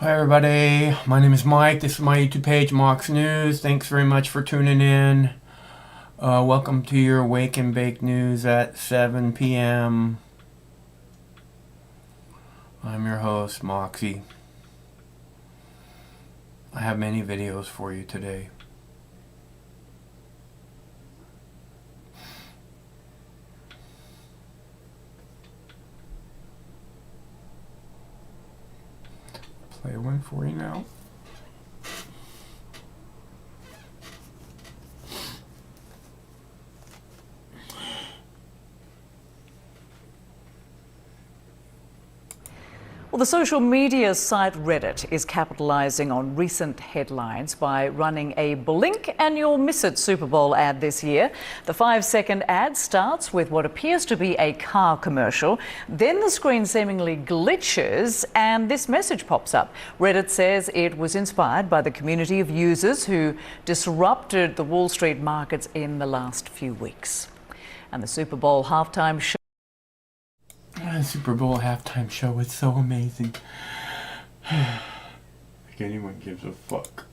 Hi everybody, my name is Mike. This is my YouTube page, Mox News. Thanks very much for tuning in. Welcome to your Wake and Bake News at 7 p.m. I'm your host, Moxie. I have many videos for you today. Play one for you now. Well, the social media site Reddit is capitalizing on recent headlines by running a blink and you'll miss it Super Bowl ad this year. The 5-second ad starts with what appears to be a car commercial. Then the screen seemingly glitches and this message pops up. Reddit says it was inspired by the community of users who disrupted the Wall Street markets in the last few weeks. And the Super Bowl halftime show. The Super Bowl halftime show was so amazing. Like anyone gives a fuck.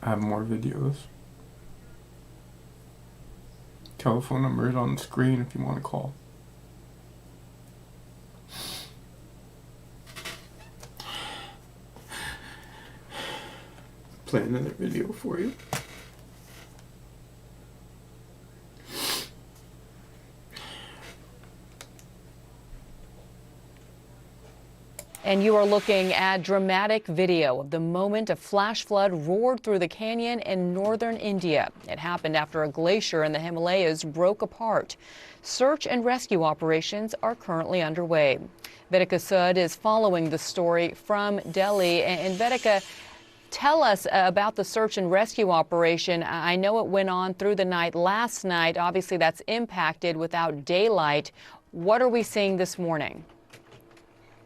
I have more videos. Telephone number is on the screen if you want to call. Play another video for you. And you are looking at dramatic video of the moment a flash flood roared through the canyon in northern India. It happened after a glacier in the Himalayas broke apart. Search and rescue operations are currently underway. Vedika Sud is following the story from Delhi. And Vedika, tell us about the search and rescue operation. I know it went on through the night last night. Obviously, that's impacted without daylight. What are we seeing this morning?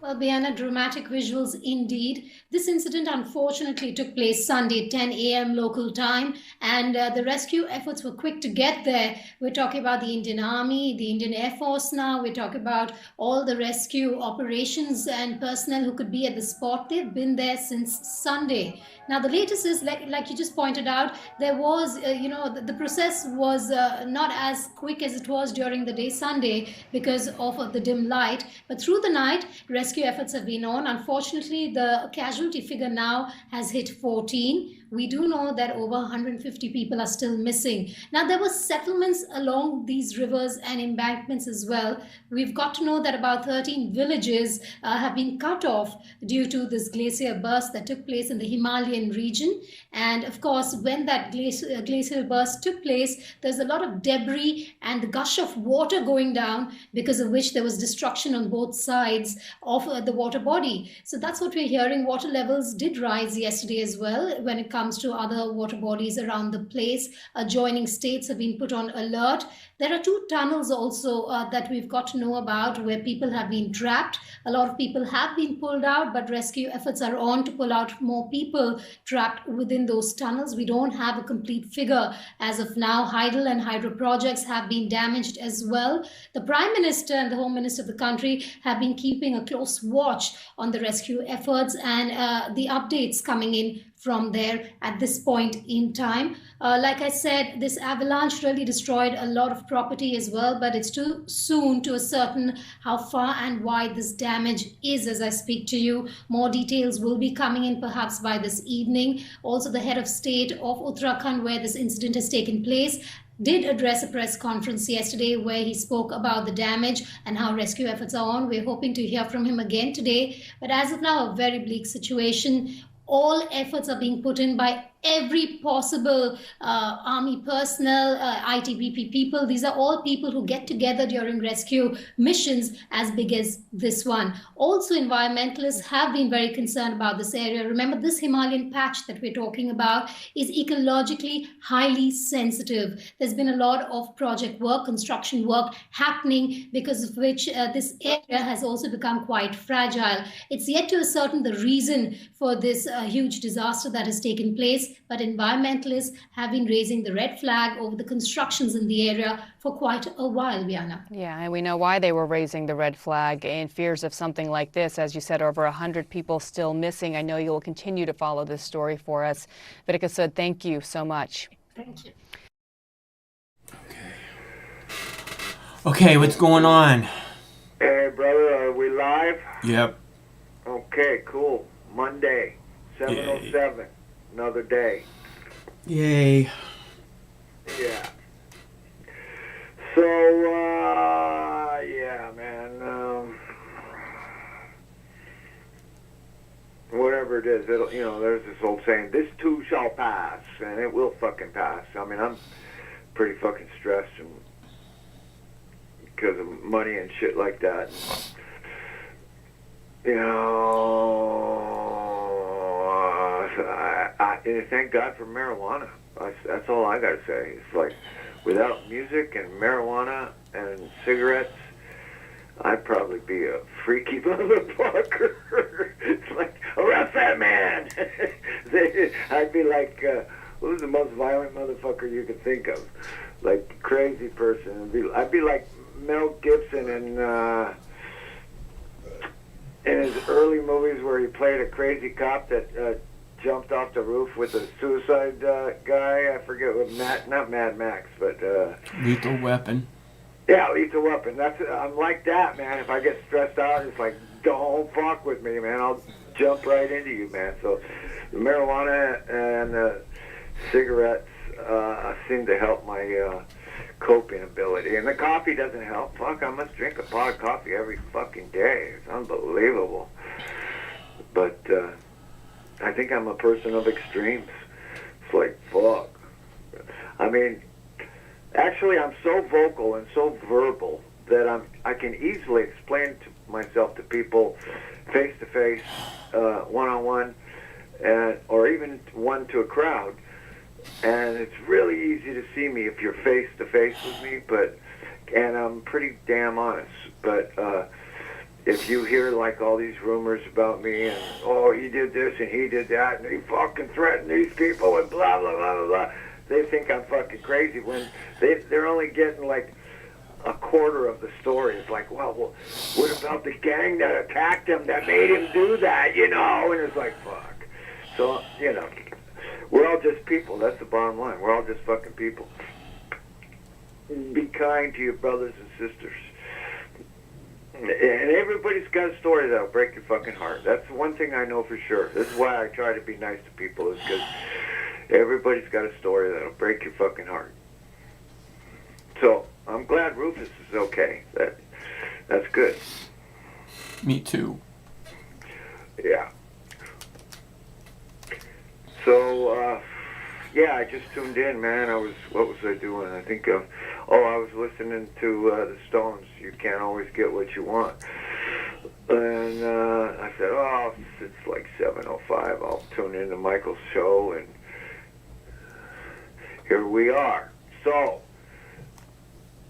Well, Bianna, dramatic visuals indeed. This incident unfortunately took place Sunday, 10 a.m. local time, and the rescue efforts were quick to get there. We're talking about the Indian Army, the Indian Air Force now. We're talking about all the rescue operations and personnel who could be at the spot. They've been there since Sunday. Now, the latest is, like you just pointed out, there was, the process was not as quick as it was during the day Sunday because of the dim light. But through the night, rescue efforts have been on. Unfortunately, the casualty figure now has hit 14. We do know that over 150 people are still missing. Now, there were settlements along these rivers and embankments as well. We've got to know that about 13 villages have been cut off due to this glacier burst that took place in the Himalayan region. And of course, when that glacial burst took place, there's a lot of debris and the gush of water going down, because of which there was destruction on both sides of the water body. So that's what we're hearing. Water levels did rise yesterday as well when it comes to other water bodies around the place. Adjoining states have been put on alert. There are 2 tunnels also that we've got to know about where people have been trapped. A lot of people have been pulled out, but rescue efforts are on to pull out more people trapped within those tunnels. We don't have a complete figure as of now. Hydel and hydro projects have been damaged as well. The Prime Minister and the Home Minister of the country have been keeping a close watch on the rescue efforts and the updates coming in from there at this point in time. Like I said, this avalanche really destroyed a lot of property as well, but it's too soon to ascertain how far and wide this damage is as I speak to you. More details will be coming in perhaps by this evening. Also, the head of state of Uttarakhand, where this incident has taken place, did address a press conference yesterday where he spoke about the damage and how rescue efforts are on. We're hoping to hear from him again today. But as of now, a very bleak situation. All efforts are being put in by every possible army personnel, ITBP people. These are all people who get together during rescue missions as big as this one. Also, environmentalists have been very concerned about this area. Remember, this Himalayan patch that we're talking about is ecologically highly sensitive. There's been a lot of project work, construction work happening, because of which this area has also become quite fragile. It's yet to ascertain the reason for this huge disaster that has taken place. but environmentalists have been raising the red flag over the constructions in the area for quite a while, Viana. Yeah, and we know why they were raising the red flag in fears of something like this. As you said, over 100 people still missing. I know you will continue to follow this story for us. Vitica Sood, thank you so much. Thank you. Okay, what's going on? Hey, brother, are we live? Yep. Okay, cool. Monday, 7:07. Another day. Yay. Yeah. So, yeah, man. Whatever it is, it'll, there's this old saying, this too shall pass, and it will fucking pass. I mean, I'm pretty fucking stressed and because of money and shit like that. Thank God for marijuana. That's all I gotta say. It's like, without music and marijuana and cigarettes, I'd probably be a freaky motherfucker. It's like, arrest that man! I'd be like, who's the most violent motherfucker you could think of? Like, crazy person. I'd be like Mel Gibson in his early movies where he played a crazy cop that jumped off the roof with a suicide guy. I forget what not Mad Max, but Lethal Weapon. yeah, Lethal Weapon. I'm like that, man. If I get stressed out, it's like, don't fuck with me, man. I'll jump right into you, man. So the marijuana and cigarettes seem to help my coping ability. And the coffee doesn't help. Fuck, I must drink a pot of coffee every fucking day. It's unbelievable. But I think I'm a person of extremes. It's like, fuck. I mean, actually, I'm so vocal and so verbal that I can easily explain to myself to people face to face, one-on-one, or even one to a crowd. And it's really easy to see me if you're face to face with me, and I'm pretty damn honest. But if you hear like all these rumors about me and, oh, he did this and he did that and he fucking threatened these people and blah, blah, blah, blah, blah, they think I'm fucking crazy when they're only getting like a quarter of the story. It's like, well, what about the gang that attacked him that made him do that, And it's like, fuck. So, we're all just people. That's the bottom line. We're all just fucking people. Be kind to your brothers and sisters. And everybody's got a story that'll break your fucking heart. That's one thing I know for sure. This is why I try to be nice to people, is because everybody's got a story that'll break your fucking heart. So I'm glad Rufus is okay. That's good. Me too. Yeah. So, yeah, I just tuned in, man. What was I doing? I think, I was listening to the Stones, You Can't Always Get What You Want. And I said, it's like 7:05. I'll tune into Michael's show, and here we are. So,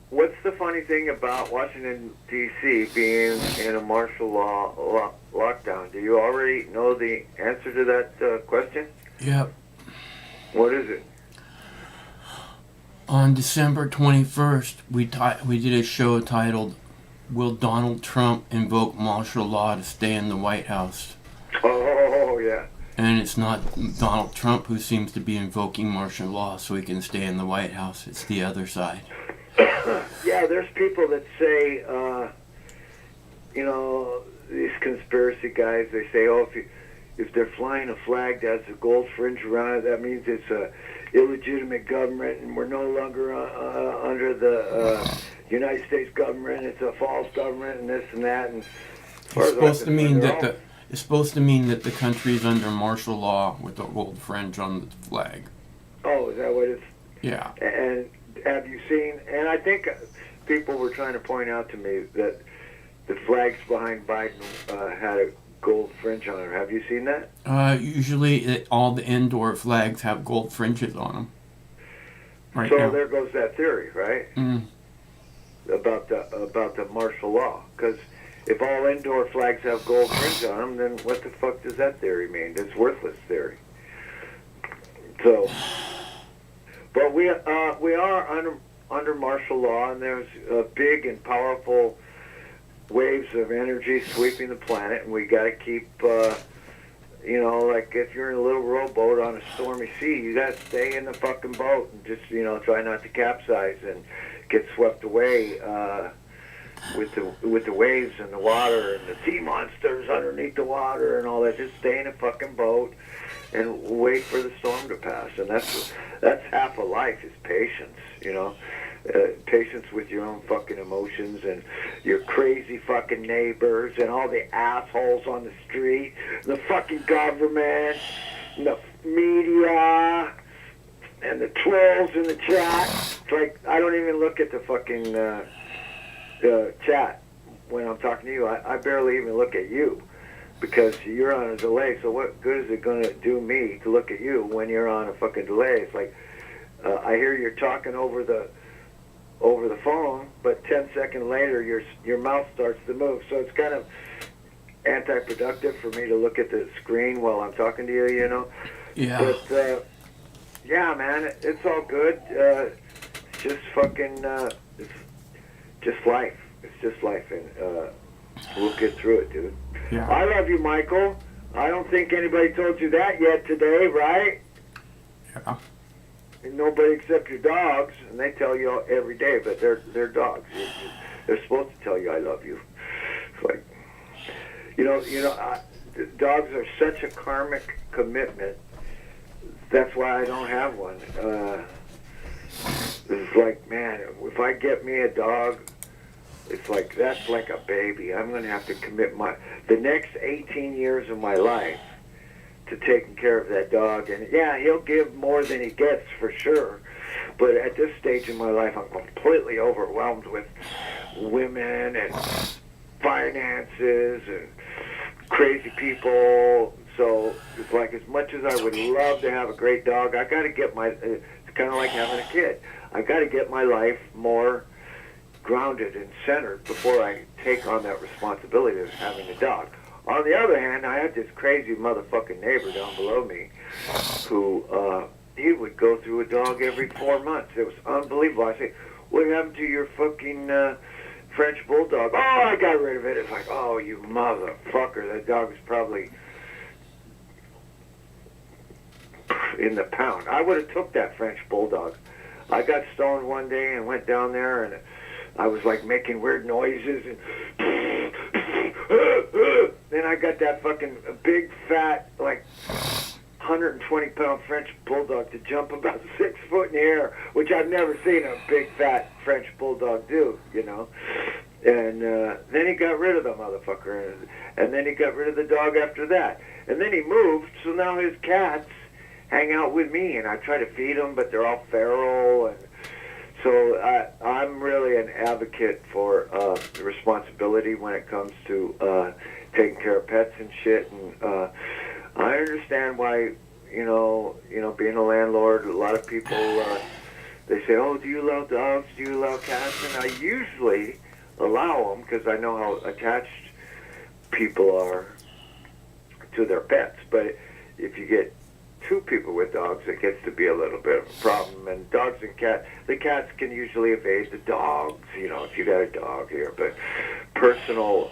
what's the funny thing about Washington, D.C. being in a martial law lockdown? Do you already know the answer to that question? Yep. What is it? On December 21st, we did a show titled, Will Donald Trump Invoke Martial Law to Stay in the White House? Oh, yeah. And it's not Donald Trump who seems to be invoking martial law so he can stay in the White House. It's the other side. Yeah, there's people that say, these conspiracy guys, they say, if they're flying a flag that has a gold fringe around it, that means it's a illegitimate government and we're no longer under the United States government. It's a false government and this and that. And It's supposed to mean that the country is under martial law with a gold fringe on the flag. Oh, is that what it's? Yeah. And have you seen? And I think people were trying to point out to me that the flags behind Biden had a gold fringe on them. Have you seen that? Usually, all the indoor flags have gold fringes on them. Right so now. There goes that theory, right? Mm. About the martial law. Because if all indoor flags have gold fringe on them, then what the fuck does that theory mean? It's worthless theory. So, but we are under martial law, and there's big and powerful waves of energy sweeping the planet, and we got to keep. Like if you're in a little rowboat on a stormy sea, you gotta stay in the fucking boat and just, try not to capsize and get swept away with the waves and the water and the sea monsters underneath the water and all that. Just stay in a fucking boat and wait for the storm to pass. And that's half of life is patience, patience with your own fucking emotions and your crazy fucking neighbors and all the assholes on the street, the fucking government, and the media, and the trolls in the chat. It's like, I don't even look at the fucking chat when I'm talking to you. I barely even look at you because you're on a delay. So what good is it going to do me to look at you when you're on a fucking delay? It's like, I hear you're talking over the phone, but 10 seconds later your mouth starts to move. So it's kind of anti-productive for me to look at the screen while I'm talking to you, Yeah. But yeah, man, it's all good. It's just fucking, it's just life. It's just life, and we'll get through it, dude. Yeah. I love you, Michael. I don't think anybody told you that yet today, right? Yeah. And nobody except your dogs, and they tell you every day, but they're dogs. They're supposed to tell you I love you. It's like, dogs are such a karmic commitment. That's why I don't have one. It's like, man, if I get me a dog, it's like, that's like a baby. I'm going to have to commit the next 18 years of my life to taking care of that dog. And yeah, he'll give more than he gets for sure. But at this stage in my life, I'm completely overwhelmed with women and finances and crazy people. So it's like, as much as I would love to have a great dog, I got to get it's kind of like having a kid. I got to get my life more grounded and centered before I take on that responsibility of having a dog. On the other hand, I had this crazy motherfucking neighbor down below me who, he would go through a dog every 4 months. It was unbelievable. I say, what happened to your fucking French Bulldog? Oh, I got rid of it. It's like, oh, you motherfucker. That dog was probably in the pound. I would have took that French Bulldog. I got stoned one day and went down there, and I was like making weird noises and then I got that fucking big fat like 120-pound French Bulldog to jump about 6 foot in the air, which I've never seen a big fat French Bulldog do, And then he got rid of the motherfucker, and then he got rid of the dog after that, and then he moved, so now his cats hang out with me, and I try to feed them, but they're all feral, and so I'm really an advocate for responsibility when it comes to taking care of pets and shit. And I understand why, being a landlord, a lot of people they say, "Oh, do you love dogs? Do you love cats?" And I usually allow them because I know how attached people are to their pets. But if you get two people with dogs, it gets to be a little bit of a problem. And dogs and cats, the cats can usually evade the dogs, if you got a dog here. But personal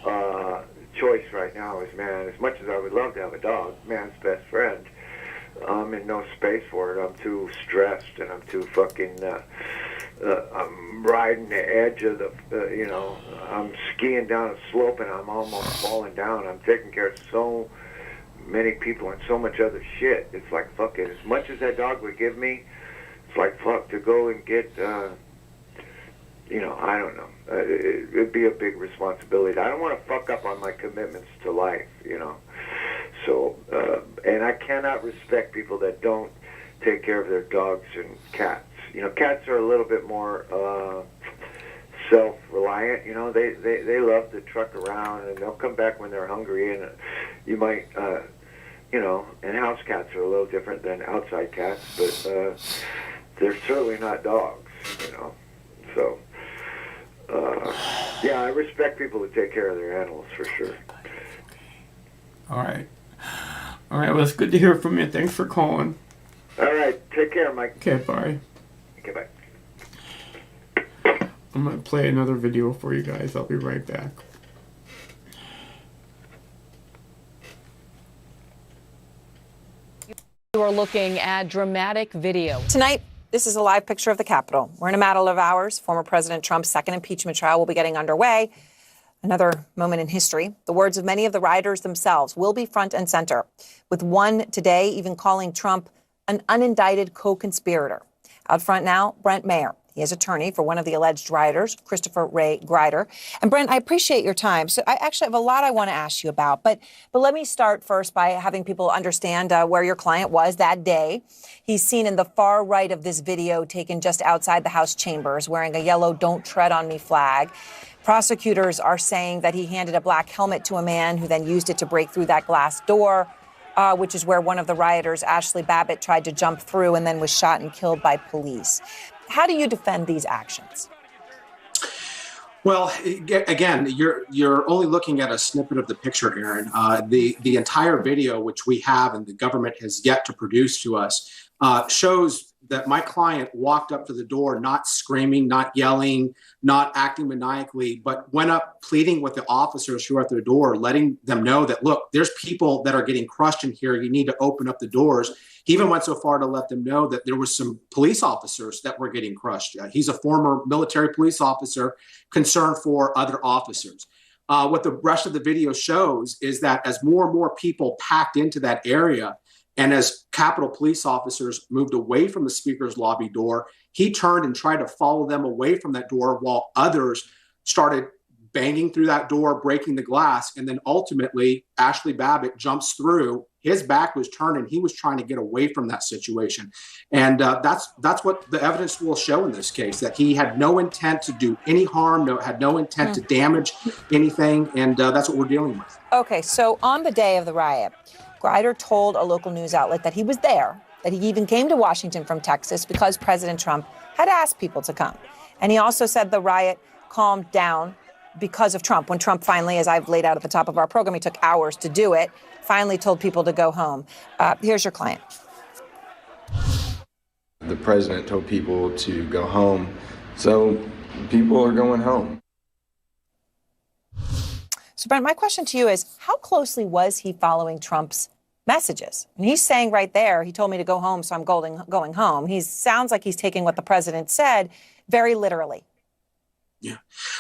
choice right now is, man, as much as I would love to have a dog, man's best friend, I'm in no space for it. I'm too stressed, and I'm too fucking, I'm riding the edge of the, I'm skiing down a slope and I'm almost falling down. I'm taking care of so many people and so much other shit. It's like, fuck it. As much as that dog would give me, it's like, fuck, to go and get, I don't know. It'd be a big responsibility. I don't want to fuck up on my commitments to life, So, and I cannot respect people that don't take care of their dogs and cats. Cats are a little bit more self-reliant. They love to truck around, and they'll come back when they're hungry, and you might, and house cats are a little different than outside cats, but they're certainly not dogs, So, yeah, I respect people who take care of their animals for sure. All right. Well, it's good to hear from you. Thanks for calling. All right. Take care, Mike. Okay, bye. Okay, bye. I'm going to play another video for you guys. I'll be right back. You are looking at dramatic video. Tonight, this is a live picture of the Capitol. We're in a matter of hours. Former President Trump's second impeachment trial will be getting underway. Another moment in history. The words of many of the rioters themselves will be front and center, with one today even calling Trump an unindicted co-conspirator. Out front now, Brent Mayer. He is attorney for one of the alleged rioters, Christopher Ray Grider. And Brent, I appreciate your time. So I actually have a lot I want to ask you about. But let me start first by having people understand where your client was that day. He's seen in the far right of this video taken just outside the House chambers wearing a yellow "Don't Tread on Me" flag. Prosecutors are saying that he handed a black helmet to a man who then used it to break through that glass door, which is where one of the rioters, Ashley Babbitt, tried to jump through and then was shot and killed by police. How do you defend these actions? Well, again, you're only looking at a snippet of the picture, Aaron. The entire video, which we have and the government has yet to produce to us, shows that my client walked up to the door, not screaming, not yelling, not acting maniacally, but went up pleading with the officers who are at their door, letting them know that, look, there's people that are getting crushed in here. You need to open up the doors. He even went so far to let them know that there were some police officers that were getting crushed. He's a former military police officer concerned for other officers. What the rest of the video shows is that as more and more people packed into that area, and as Capitol police officers moved away from the Speaker's lobby door, he turned and tried to follow them away from that door while others started banging through that door, breaking the glass. And then ultimately, Ashley Babbitt jumps through. His back was turned and he was trying to get away from that situation. And that's what the evidence will show in this case, that he had no intent to do any harm, had no intent to damage anything. And that's what we're dealing with. Okay, so on the day of the riot, Grider told a local news outlet that he was there, that he even came to Washington from Texas because President Trump had asked people to come. And he also said the riot calmed down because of Trump. When Trump finally, as I've laid out at the top of our program, he took hours to do it, finally told people to go home. Here's your client. The president told people to go home, so people are going home. So, Brent, my question to you is, how closely was he following Trump's messages? And he's saying right there, he told me to go home, so I'm going home. He sounds like he's taking what the president said very literally. Yeah.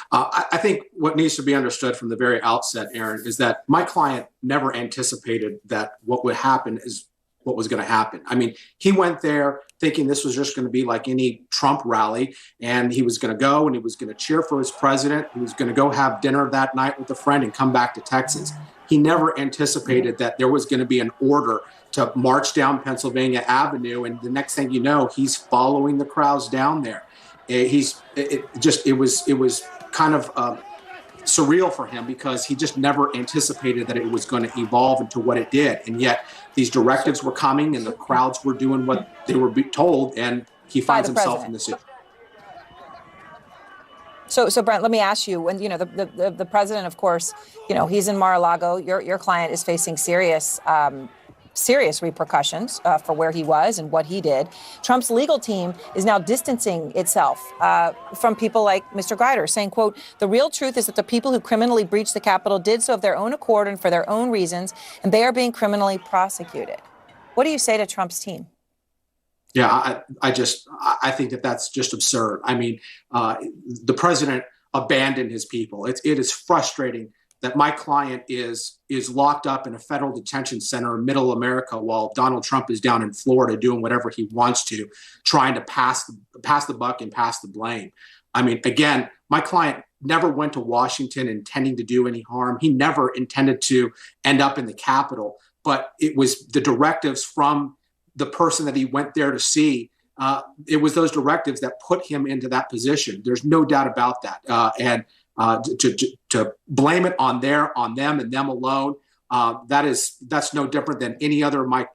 I think what needs to be understood from the very outset, Aaron, is that my client never anticipated that what would happen is what was going to happen. I mean, he went there thinking this was just going to be like any Trump rally, and he was going to go and he was going to cheer for his president. He was going to go have dinner that night with a friend and come back to Texas. He never anticipated that there was going to be an order to march down Pennsylvania Avenue. And the next thing you know, he's following the crowds down there. It was kind of surreal for him because he just never anticipated that it was going to evolve into what it did. And yet these directives were coming and the crowds were doing what they were told, and he finds himself in this situation. So Brent, let me ask you, when the president, of course, he's in Mar-a-Lago. Your client is facing serious repercussions for where he was and what he did. Trump's legal team is now distancing itself from people like Mr. Grider, saying, quote, "The real truth is that the people who criminally breached the Capitol did so of their own accord and for their own reasons, and they are being criminally prosecuted." What do you say to Trump's team? Yeah, I think that that's just absurd. I mean, the president abandoned his people. It is frustrating that my client is locked up in a federal detention center in middle America while Donald Trump is down in Florida doing whatever he wants to, trying to pass the buck and pass the blame. I mean, again, my client never went to Washington intending to do any harm. He never intended to end up in the Capitol, but it was the directives from the person that he went there to see. It was those directives that put him into that position. There's no doubt about that. To blame it on them and them alone, that's no different than any other of my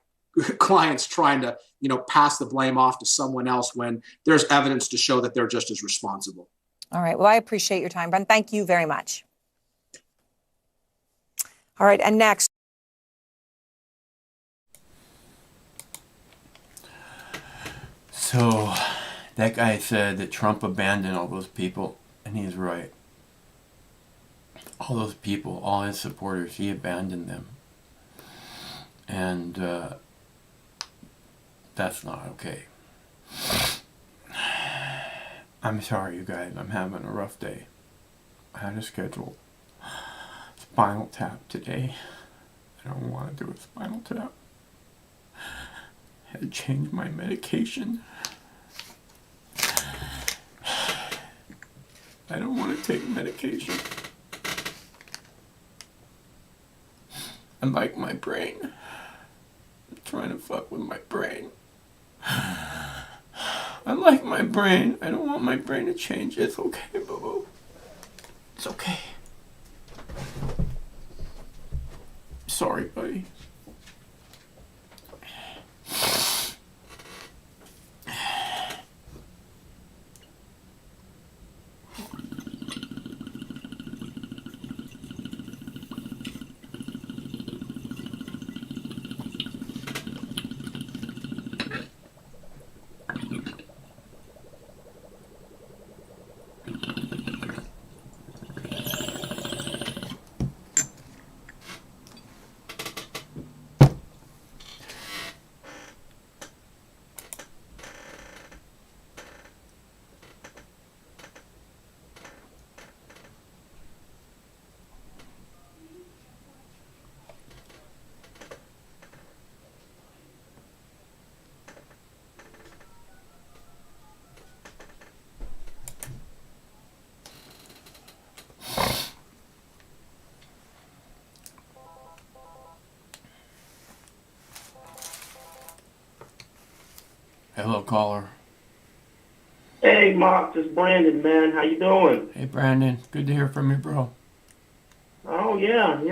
clients trying to pass the blame off to someone else when there's evidence to show that they're just as responsible. All right. Well, I appreciate your time, Brent. Thank you very much. All right. And next. So that guy said that Trump abandoned all those people, and he's right. All those people, all his supporters, he abandoned them. And that's not okay. I'm sorry, you guys. I'm having a rough day. I had a scheduled spinal tap today. I don't want to do a spinal tap. I had to change my medication. I don't want to take medication. I like my brain. I'm trying to fuck with my brain. I like my brain. I don't want my brain to change. It's okay, boo-boo. It's okay. Sorry, buddy. Hello, caller. Hey, Mark, this is Brandon, man. How you doing? Hey, Brandon. Good to hear from you, bro. Oh, yeah.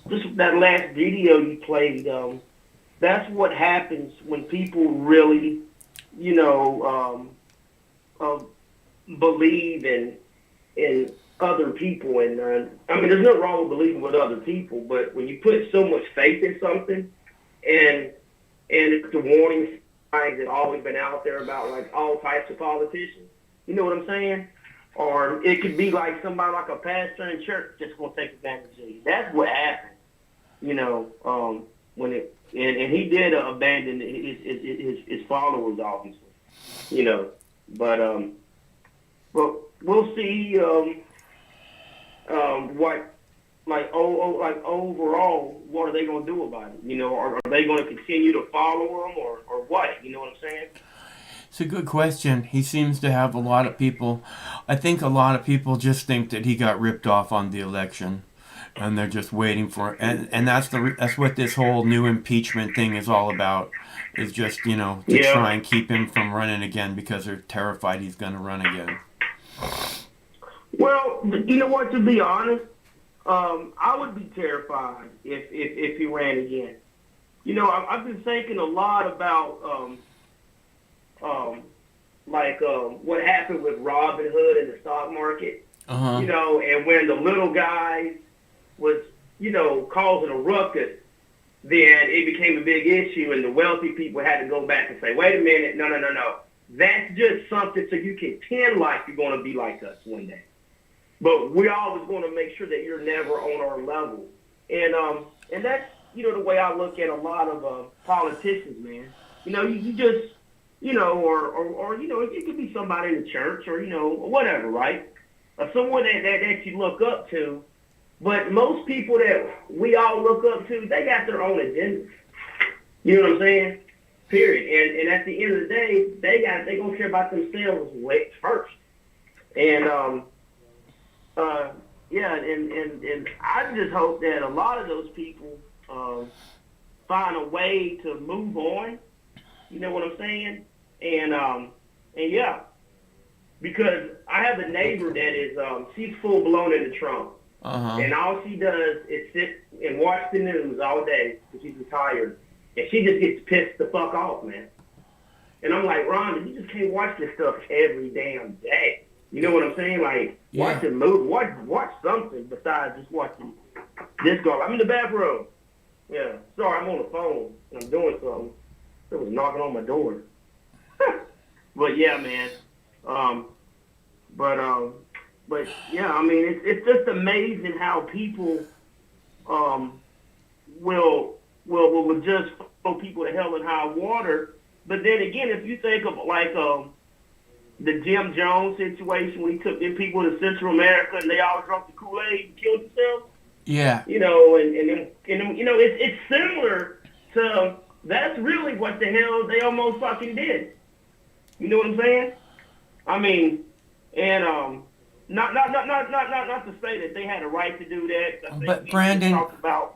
Just that last video you played, that's what happens when people really, believe in other people. And, there's nothing wrong with believing with other people, but when you put so much faith in something and it's the warning signs that always been out there about like all types of politicians, you know what I'm saying? Or it could be like somebody like a pastor in church just gonna take advantage of you. That's what happened, when it and he did abandon his followers, obviously, but we'll see what like overall what are they gonna do about it? Are they gonna continue to follow him or what? You know what I'm saying? It's a good question. He seems to have a lot of people. I think a lot of people just think that he got ripped off on the election, and they're just waiting for it. And that's what this whole new impeachment thing is all about. Is just to try and keep him from running again because they're terrified he's going to run again. Well, you know what? To be honest, I would be terrified if he ran again. I've been thinking a lot about. What happened with Robin Hood in the stock market, and when the little guy was, causing a ruckus, then it became a big issue and the wealthy people had to go back and say, wait a minute, no. That's just something so you can pretend like you're going to be like us one day. But we always want to make sure that you're never on our level. And that's, the way I look at a lot of politicians, man. You just... or it could be somebody in the church or, whatever, right? Or someone that you look up to. But most people that we all look up to, they got their own agendas. You know what I'm saying? Period. And at the end of the day, they gonna care about themselves first. And and I just hope that a lot of those people find a way to move on. You know what I'm saying? And yeah, because I have a neighbor that is, she's full blown into Trump. And all she does is sit and watch the news all day because she's retired. And she just gets pissed the fuck off, man. And I'm like, Rhonda, you just can't watch this stuff every damn day. You know what I'm saying? Like, watch a movie, watch something besides just watching this girl. I'm in the bathroom. Yeah, sorry, I'm on the phone and I'm doing something. It was knocking on my door. But yeah, man. Um, but yeah, I mean, it's just amazing how people um, will just throw people to hell in high water. But then again, if you think of like the Jim Jones situation, when he took them people to Central America and they all drank the Kool-Aid and killed themselves. Yeah. You know, and you know, it's similar to that's really what the hell they almost fucking did. You know what I'm saying? I mean, and not to say that they had a right to do that. I think But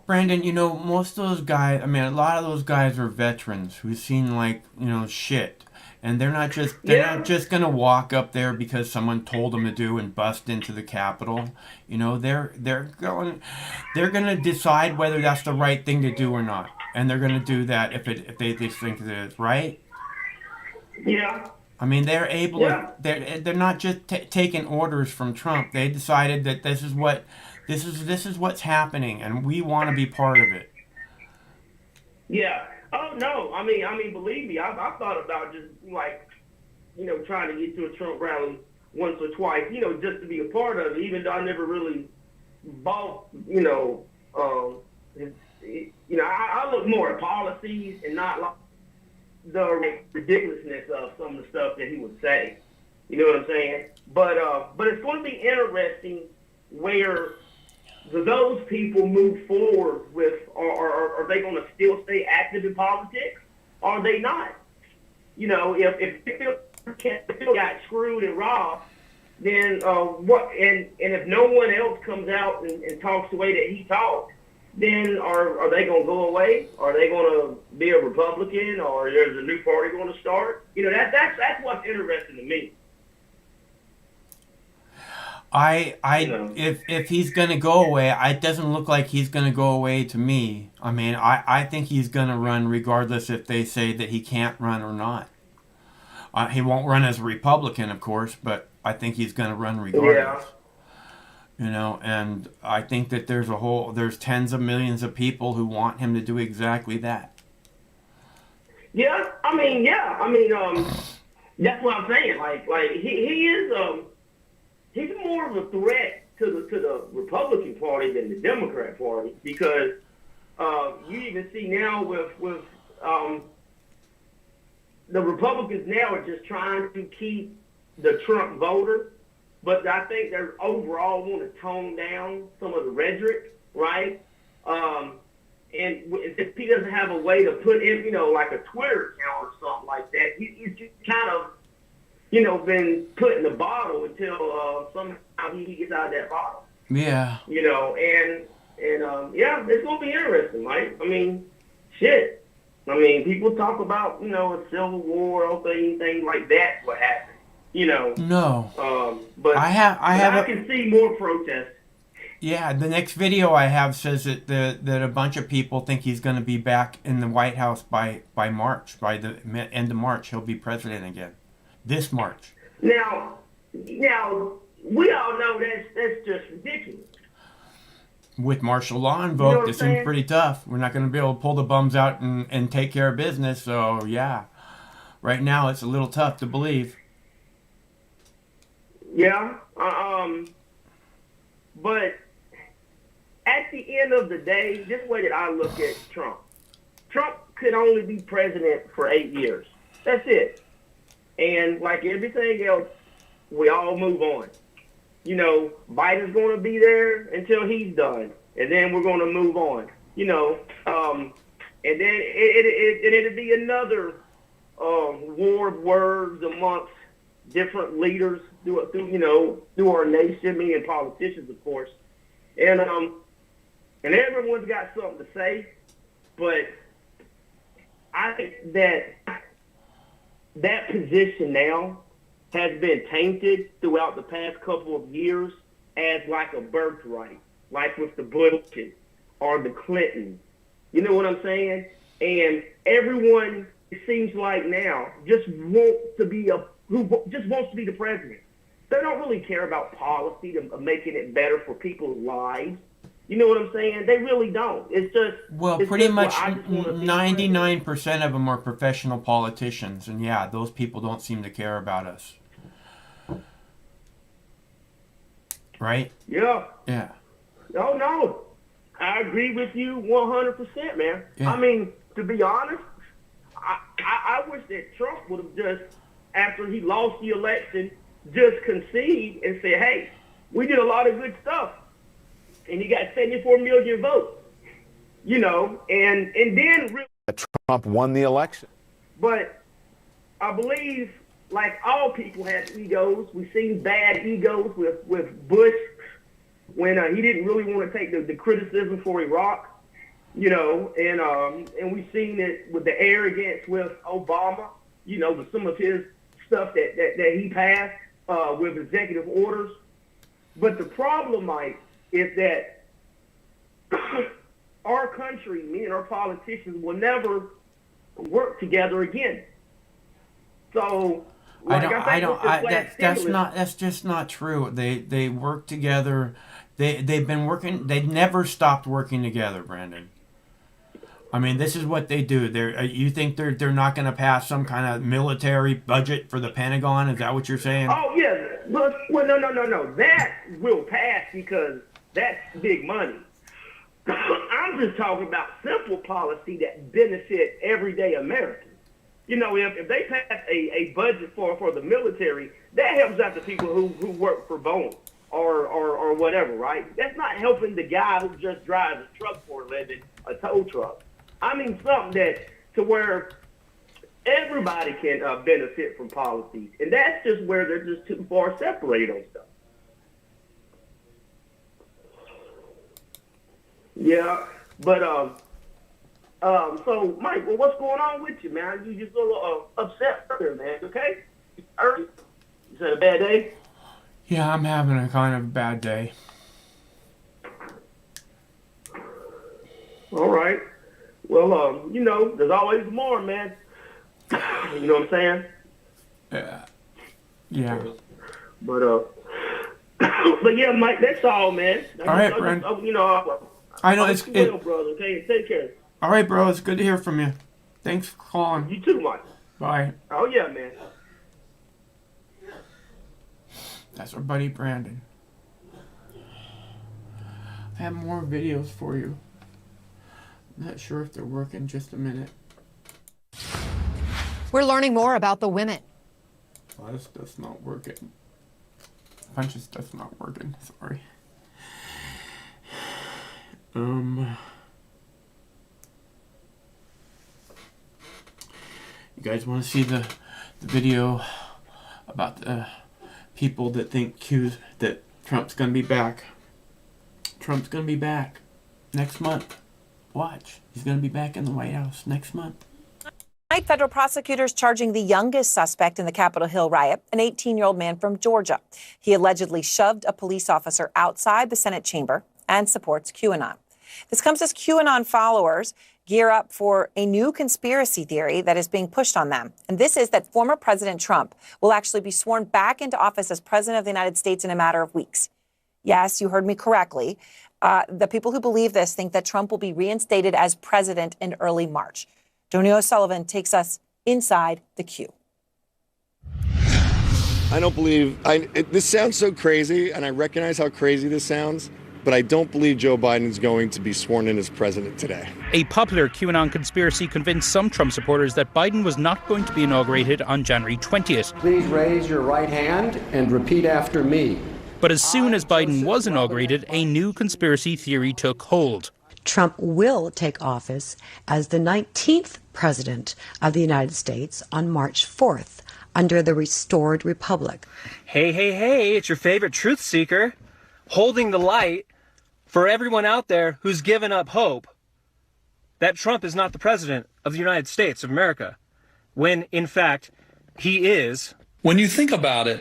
Brandon, you know, most of those guys, I mean, a lot of those guys are veterans who've seen like, you know, shit. And they're not just gonna walk up there because someone told them to do and bust into the Capitol. You know, they're gonna decide whether that's the right thing to do or not, and they're gonna do that if they think it is, right? Yeah. I mean, they're able Yeah. to. They're not just taking orders from Trump. They decided that this is what's happening, and we want to be part of it. Yeah. Oh no. I mean, believe me, I've thought about just like, you know, trying to get to a Trump rally once or twice, you know, just to be a part of it, even though I never really bought, you know, I look more at policies and not like the ridiculousness of some of the stuff that he would say. You know what I'm saying? But it's going to be interesting where those people move forward with, or are they going to still stay active in politics? Or are they not? You know, if Phil got screwed and robbed, then what? And if no one else comes out and talks the way that he talked, then are they going to go away? Are they going to be a Republican, or there's a new party going to start? You know, that's what's interesting to me. If he's gonna go away, it doesn't look like he's gonna go away to me. I mean, I think he's gonna run regardless if they say that he can't run or not. He won't run as a Republican, of course, but I think he's gonna run regardless. Yeah. You know, and I think that there's tens of millions of people who want him to do exactly that. Yeah, I mean, that's what I'm saying. Like he is he's more of a threat to the Republican Party than the Democrat Party, because you even see now with the Republicans now are just trying to keep the Trump voter, but I think they overall want to tone down some of the rhetoric, right? And if he doesn't have a way to put in, you know, like a Twitter account or something like that, he's just kind of, you know, been put in the bottle until somehow he gets out of that bottle. Yeah. You know, and yeah, it's gonna be interesting, right? I mean, shit. I mean, people talk about, you know, a civil war or things like that. What happened? You know. No. But I can see more protests. Yeah, the next video I have says that a bunch of people think he's going to be back in the White House by March, by the end of March. He'll be president again, this March. Now, we all know that's just ridiculous. With martial law invoked, it seems pretty tough. We're not going to be able to pull the bums out and take care of business. So yeah, right now it's a little tough to believe. Yeah, but at the end of the day, this way that I look at Trump could only be president for 8 years. That's it. And like everything else, we all move on. You know, Biden's going to be there until he's done, and then we're going to move on. You know, and then it'll be another war of words amongst different leaders through our nation, meaning politicians, of course, and everyone's got something to say, but I think that position now has been tainted throughout the past couple of years as like a birthright, like with the Bushes or the Clintons. You know what I'm saying? And everyone, it seems like now, just wants to be the president. They don't really care about policy of making it better for people's lives. You know what I'm saying? They really don't. It's just it's pretty just much I just wanna be 99% of them are professional politicians, and yeah, those people don't seem to care about us. Right? Yeah. Yeah. Oh no, I agree with you 100%, man. Yeah. I mean, to be honest, I wish that Trump would have just, after he lost the election, just concede and say, hey, we did a lot of good stuff, and he got 74 million votes, you know, and then really. Trump won the election. But I believe, like all people have egos. We've seen bad egos with Bush when he didn't really want to take the criticism for Iraq, you know, and we've seen it with the arrogance with Obama, you know, with some of his stuff that he passed with executive orders. But the problem, Mike, is that our country, me and our politicians, will never work together again. So, that's just not true. They work together. They've been working. They never stopped working together, Brandon. I mean, this is what they do. You think they're not going to pass some kind of military budget for the Pentagon? Is that what you're saying? Oh yeah, well, no. That will pass because that's big money. I'm just talking about simple policy that benefit everyday Americans. You know, if they pass a budget for the military, that helps out the people who work for Boeing or whatever, right? That's not helping the guy who just drives a truck for a living, a tow truck. I mean, something that to where everybody can benefit from policies, and that's just where they're just too far separated on stuff. Yeah, but so Mike, well, what's going on with you, man? You just a little upset earlier, man. Okay, you had a bad day. Yeah, I'm having a kind of bad day. All right. Well, you know, there's always more, man. You know what I'm saying? Yeah. But yeah, Mike, that's all, man. All right, Brent. You know, I know it's well, brother. Okay, take care. All right, bro. It's good to hear from you. Thanks for calling. You too, Mike. Bye. Oh yeah, man. That's our buddy Brandon. I have more videos for you. I'm not sure if they're working. Just a minute. We're learning more about the women. Oh, this stuff's not working. A bunch of stuff's not working. Sorry. You guys want to see the video about the people that think that Trump's going to be back? Trump's going to be back next month. Watch. He's going to be back in the White House next month. Tonight, federal prosecutors charging the youngest suspect in the Capitol Hill riot, an 18-year-old man from Georgia. He allegedly shoved a police officer outside the Senate chamber and supports QAnon. This comes as QAnon followers gear up for a new conspiracy theory that is being pushed on them. And this is that former President Trump will actually be sworn back into office as president of the United States in a matter of weeks. Yes, you heard me correctly. The people who believe this think that Trump will be reinstated as president in early March. Donie O'Sullivan takes us inside the Q. I don't believe, this sounds so crazy, and I recognize how crazy this sounds, but I don't believe Joe Biden's going to be sworn in as president today. A popular QAnon conspiracy convinced some Trump supporters that Biden was not going to be inaugurated on January 20th. Please raise your right hand and repeat after me. But as soon as Biden was inaugurated, a new conspiracy theory took hold. Trump will take office as the 19th president of the United States on March 4th under the restored republic. Hey, it's your favorite truth seeker holding the light for everyone out there who's given up hope that Trump is not the president of the United States of America, when in fact he is. When you think about it,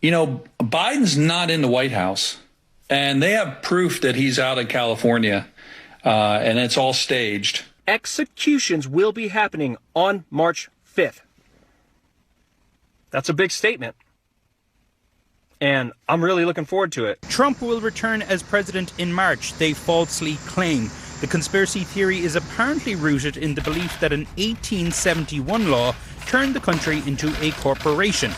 you know, Biden's not in the White House, and they have proof that he's out in California, and it's all staged. Executions will be happening on March 5th. That's a big statement. and I'm really looking forward to it. Trump will return as president in March, they falsely claim. The conspiracy theory is apparently rooted in the belief that an 1871 law turned the country into a corporation,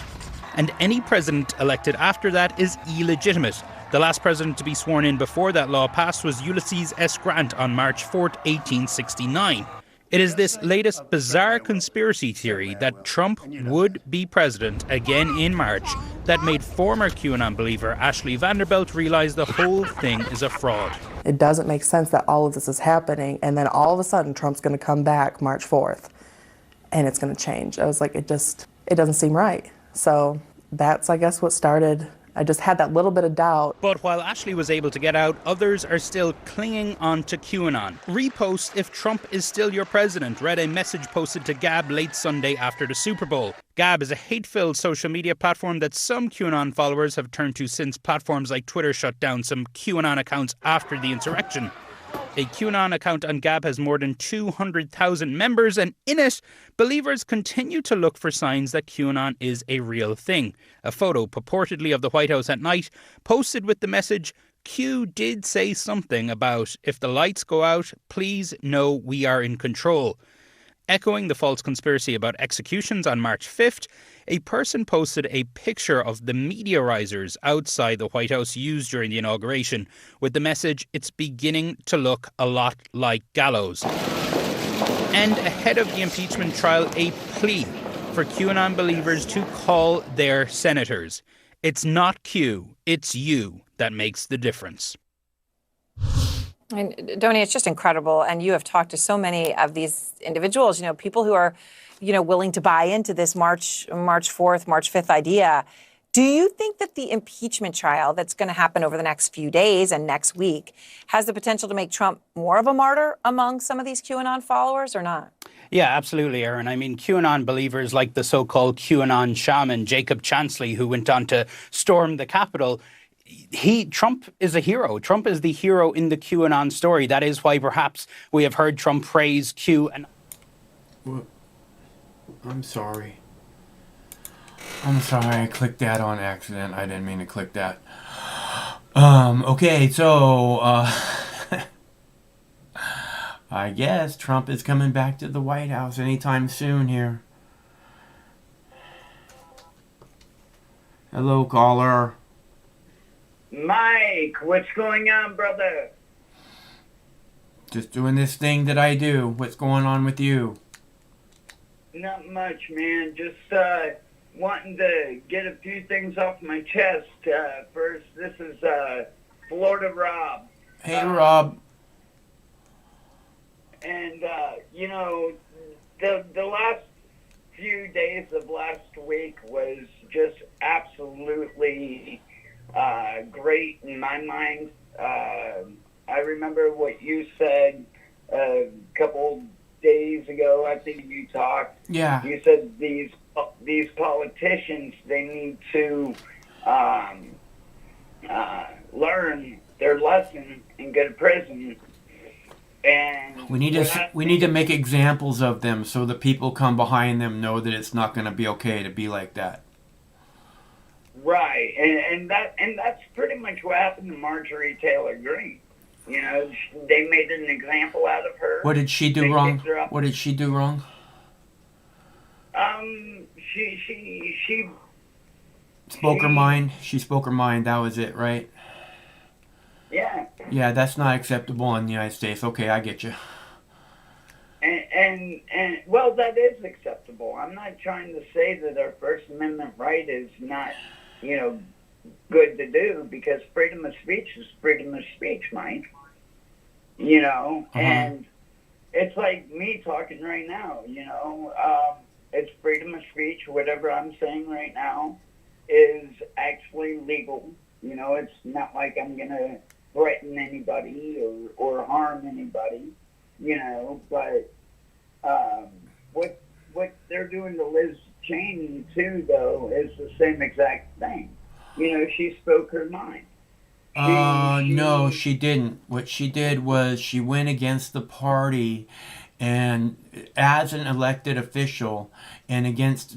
and any president elected after that is illegitimate. The last president to be sworn in before that law passed was Ulysses S. Grant on March 4, 1869. It is this latest bizarre conspiracy theory that Trump would be president again in March that made former QAnon believer Ashley Vanderbilt realize the whole thing is a fraud. It doesn't make sense that all of this is happening and then all of a sudden Trump's going to come back March 4th and it's going to change. I was like, it doesn't seem right. So that's, I guess, what started. I just had that little bit of doubt. But while Ashley was able to get out, others are still clinging on to QAnon. Repost if Trump is still your president read a message posted to Gab late Sunday after the Super Bowl. Gab is a hate-filled social media platform that some QAnon followers have turned to since platforms like Twitter shut down some QAnon accounts after the insurrection. A QAnon account on Gab has more than 200,000 members, and in it, believers continue to look for signs that QAnon is a real thing. A photo purportedly of the White House at night, posted with the message, Q did say something about, if the lights go out, please know we are in control. Echoing the false conspiracy about executions on March 5th, a person posted a picture of the meteorizers outside the White House used during the inauguration with the message, it's beginning to look a lot like gallows. And ahead of the impeachment trial, a plea for QAnon believers to call their senators. It's not Q, it's you that makes the difference. And Donnie, it's just incredible. And you have talked to so many of these individuals, people who are, willing to buy into this March 4th, March 5th idea. Do you think that the impeachment trial that's going to happen over the next few days and next week has the potential to make Trump more of a martyr among some of these QAnon followers or not? Yeah, absolutely, Aaron. I mean, QAnon believers like the so-called QAnon shaman, Jacob Chansley, who went on to storm the Capitol, Trump is a hero. Trump is the hero in the QAnon story. That is why perhaps we have heard Trump praise Q. And I'm sorry. I clicked that on accident. I didn't mean to click that. Okay, so I guess Trump is coming back to the White House anytime soon here. Hello, caller. Mike, what's going on, brother? Just doing this thing that I do. What's going on with you? Not much, man. Just wanting to get a few things off my chest. First, this is Florida Rob. Hey, Rob. And, the last few days of last week was just absolutely great in my mind. I remember what you said a couple days ago. I think you talked. Yeah. You said these politicians, they need to learn their lesson and go to prison. And we need to make examples of them so the people come behind them know that it's not going to be okay to be like that. Right, and that's pretty much what happened to Marjorie Taylor Greene. They made an example out of her. What did she do wrong? What did she do wrong? She spoke her mind. She spoke her mind. That was it, right? Yeah. Yeah, that's not acceptable in the United States. Okay, I get you. And well, that is acceptable. I'm not trying to say that our First Amendment right is not, good to do, because freedom of speech is freedom of speech, Mike. And it's like me talking right now, it's freedom of speech. Whatever I'm saying right now is actually legal. It's not like I'm going to threaten anybody or harm anybody, but what they're doing to Liz Cheney, too, though, is the same exact thing. She spoke her mind. No, she didn't. What she did was she went against the party, and as an elected official, and against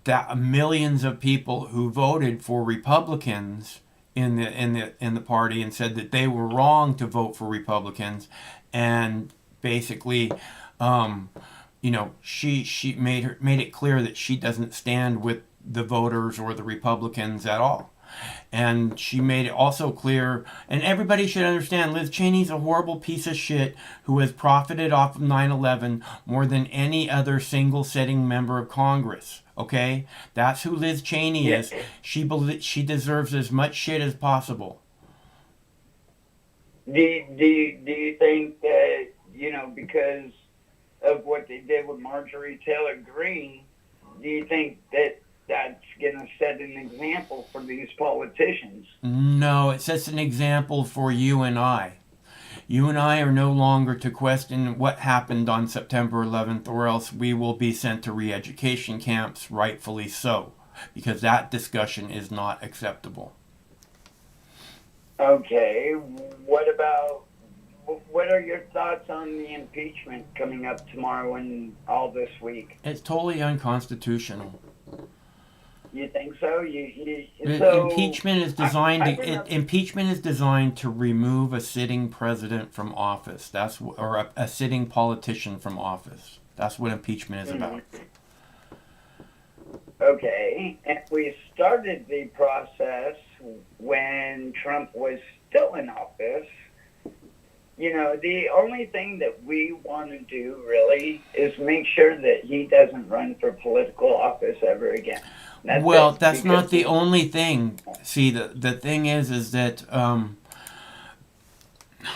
that millions of people who voted for Republicans in the party and said that they were wrong to vote for Republicans, and basically, she made it clear that she doesn't stand with the voters or the Republicans at all. And she made it also clear, and everybody should understand, Liz Cheney's a horrible piece of shit who has profited off of 9/11 more than any other single sitting member of Congress. Okay? That's who Liz Cheney is. She deserves as much shit as possible. Do you think that, because of what they did with Marjorie Taylor Greene, do you think that that's going to set an example for these politicians? No, it sets an example for you and I. You and I are no longer to question what happened on September 11th, or else we will be sent to re-education camps, rightfully so, because that discussion is not acceptable. Okay, what are your thoughts on the impeachment coming up tomorrow and all this week? It's totally unconstitutional. You think so? Impeachment is designed to remove a sitting president from office. Or a sitting politician from office. That's what impeachment is about. Okay, and we started the process when Trump was still in office. The only thing that we want to do really is make sure that he doesn't run for political office ever again. That's not the only thing. See, the thing is that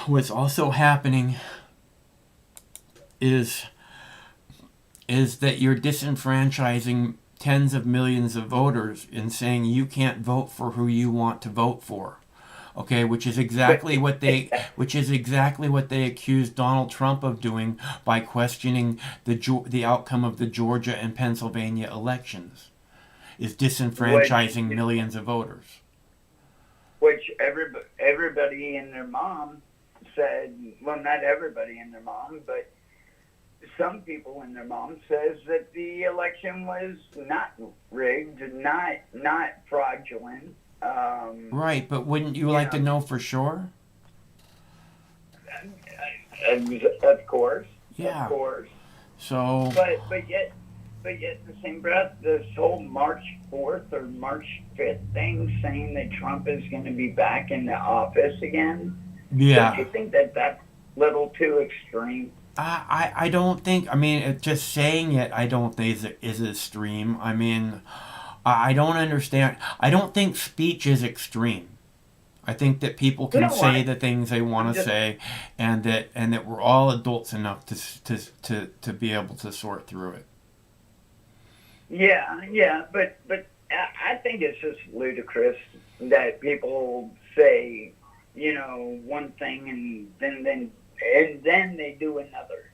what's also happening is that you're disenfranchising tens of millions of voters in saying you can't vote for who you want to vote for. Okay, which is exactly what they accused Donald Trump of doing by questioning the outcome of the Georgia and Pennsylvania elections. Is disenfranchising millions of voters. Which everybody and their mom said, well, not everybody and their mom, but some people and their mom says that the election was not rigged, not fraudulent. Right, but wouldn't you like to know for sure? Of course. Yeah. Of course. So. But yet, in the same breath, this whole March 4th or March 5th thing saying that Trump is going to be back in the office again. Yeah. Don't you think that that's a little too extreme? I don't think, just saying it, I don't think is extreme. I don't understand. I don't think speech is extreme. I think that people can say the things they want to say, and that we're all adults enough to be able to sort through it. Yeah, but I think it's just ludicrous that people say, one thing and then they do another.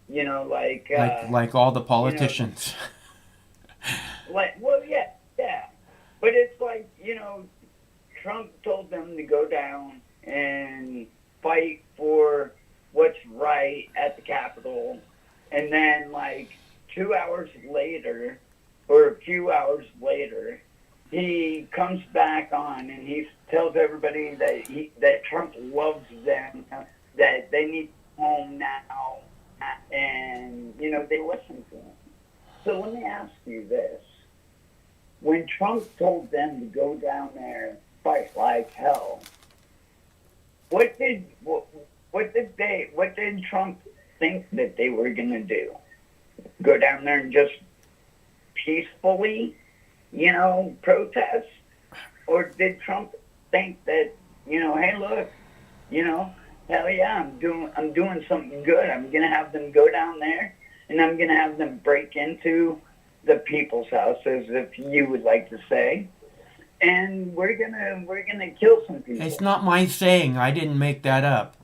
Like all the politicians. Yeah. But it's like, Trump told them to go down and fight for what's right at the Capitol, and then 2 hours later, or a few hours later, he comes back on and he tells everybody that Trump loves them, that they need to go home now, and they listen to him. So let me ask you this: when Trump told them to go down there and fight like hell, what did Trump think that they were going to do? Go down there and just peacefully, protest? Or did Trump think that, hey, look, hell yeah, I'm doing something good. I'm going to have them go down there and I'm going to have them break into the people's house, as if you would like to say, and we're gonna kill some people. It's not my saying. I didn't make that up.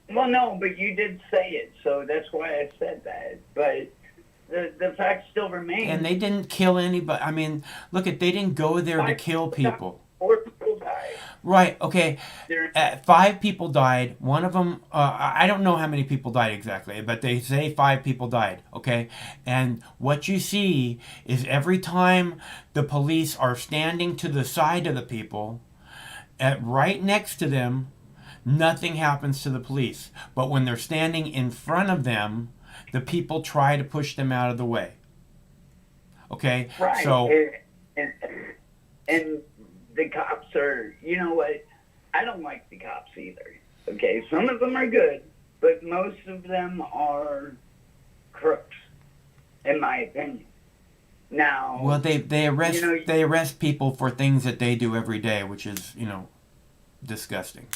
Well, no, but you did say it, so that's why I said that. But the fact still remains. And they didn't kill anybody. They didn't go there to kill people. 4 people died. Right. Okay. 5 people died. One of them, I don't know how many people died exactly, but they say 5 people died. Okay. And what you see is every time the police are standing to the side of the people, right next to them, nothing happens to the police. But when they're standing in front of them, the people try to push them out of the way. Okay. Right. So. And the cops are, you know what? I don't like the cops either. Okay, some of them are good, but most of them are crooks, in my opinion. Now, Well, they arrest you know, they arrest people for things that they do every day, which is disgusting.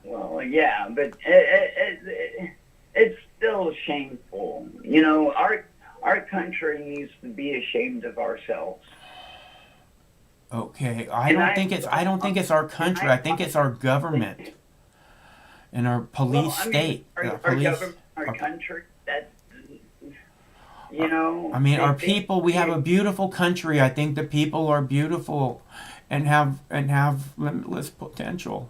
well, yeah, but it's still shameful. You know, our country needs to be ashamed of ourselves. Okay, I don't think it's our country. I think it's our government and our police state. Our Police. government, our country, that, you know. I mean, our people. We have a beautiful country. I think the people are beautiful, and have limitless potential,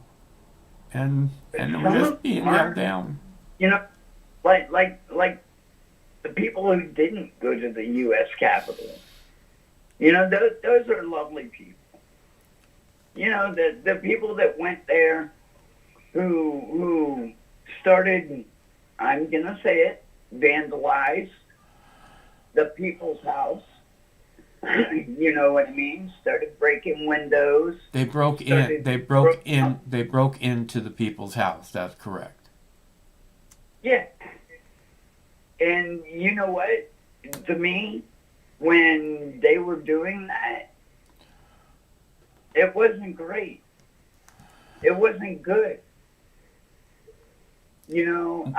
and we're just being held down. You know, like the people who didn't go to the U.S. Capitol. You know, those are lovely people. You know, the people that went there who started, I'm going to say it, vandalize the people's house. You know what I mean? Started breaking windows. They broke into the people's house. That's correct. Yeah. And you know what? To me, when they were doing that, it wasn't great. It wasn't good. You know,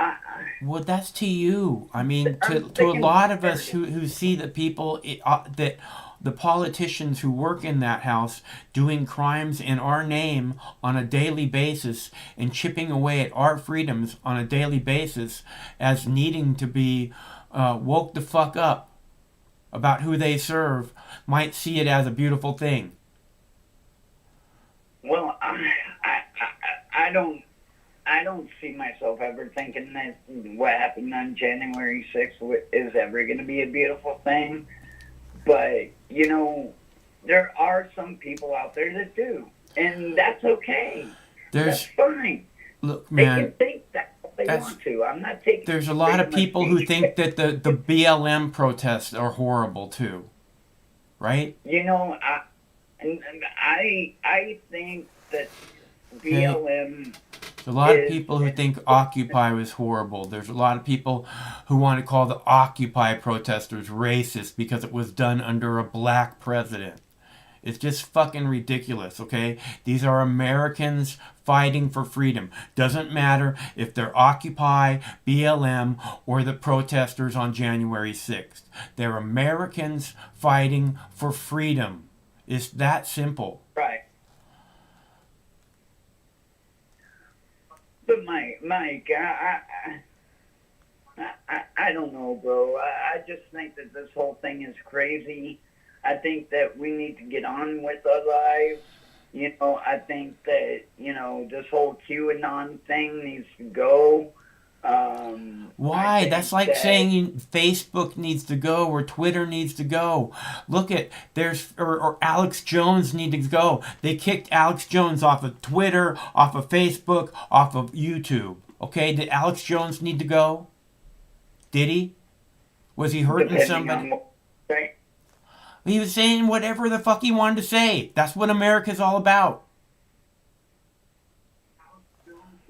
Well, that's to you. I mean, to a lot of us who see the people that the politicians who work in that house doing crimes in our name on a daily basis and chipping away at our freedoms on a daily basis as needing to be woke the fuck up about who they serve might see it as a beautiful thing. Well, I don't see myself ever thinking that what happened on January 6th is ever going to be a beautiful thing. But, you know, there are some people out there that do. And that's okay. That's fine. Look, man. They can think that if they want to. I'm not taking... There's a lot of people who think that the BLM protests are horrible too. Right? You know, I think that BLM... There's a lot of people who think Occupy was horrible. There's a lot of people who want to call the Occupy protesters racist because it was done under a black president. It's just fucking ridiculous, okay? These are Americans fighting for freedom. Doesn't matter if they're Occupy, BLM, or the protesters on January 6th. They're Americans fighting for freedom. It's that simple. Right. But Mike, I don't know, bro. I just think that this whole thing is crazy. I think that we need to get on with our lives. You know, I think that, you know, this whole QAnon thing needs to go. Why? That's like saying Facebook needs to go or Twitter needs to go. Look at, or Alex Jones needs to go. They kicked Alex Jones off of Twitter, off of Facebook, off of YouTube. Okay, did Alex Jones need to go? Did he? Was he hurting somebody? He was saying whatever the fuck he wanted to say. That's what America's all about.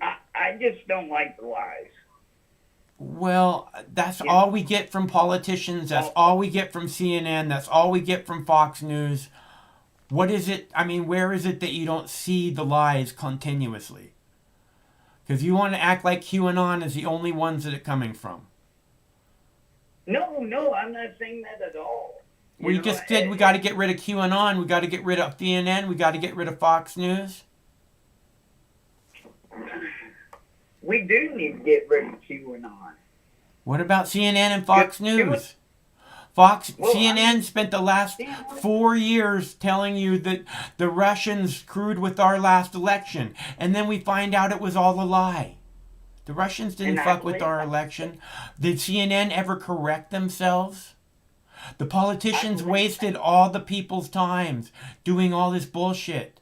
I just don't like the lies. Well, that's all we get from politicians. That's all we get from CNN. That's all we get from Fox News. What is it? I mean, where is it that you don't see the lies continuously? Because you want to act like QAnon is the only ones that it's coming from. No, I'm not saying that at all. We just said we got to get rid of QAnon. We got to get rid of CNN. We got to get rid of Fox News. We do need to get rid of QAnon. What about CNN and Fox News? CNN spent the last 4 years telling you that the Russians screwed with our last election, and then we find out it was all a lie. The Russians didn't fuck with our election. Did CNN ever correct themselves? The politicians wasted all the people's times doing all this bullshit.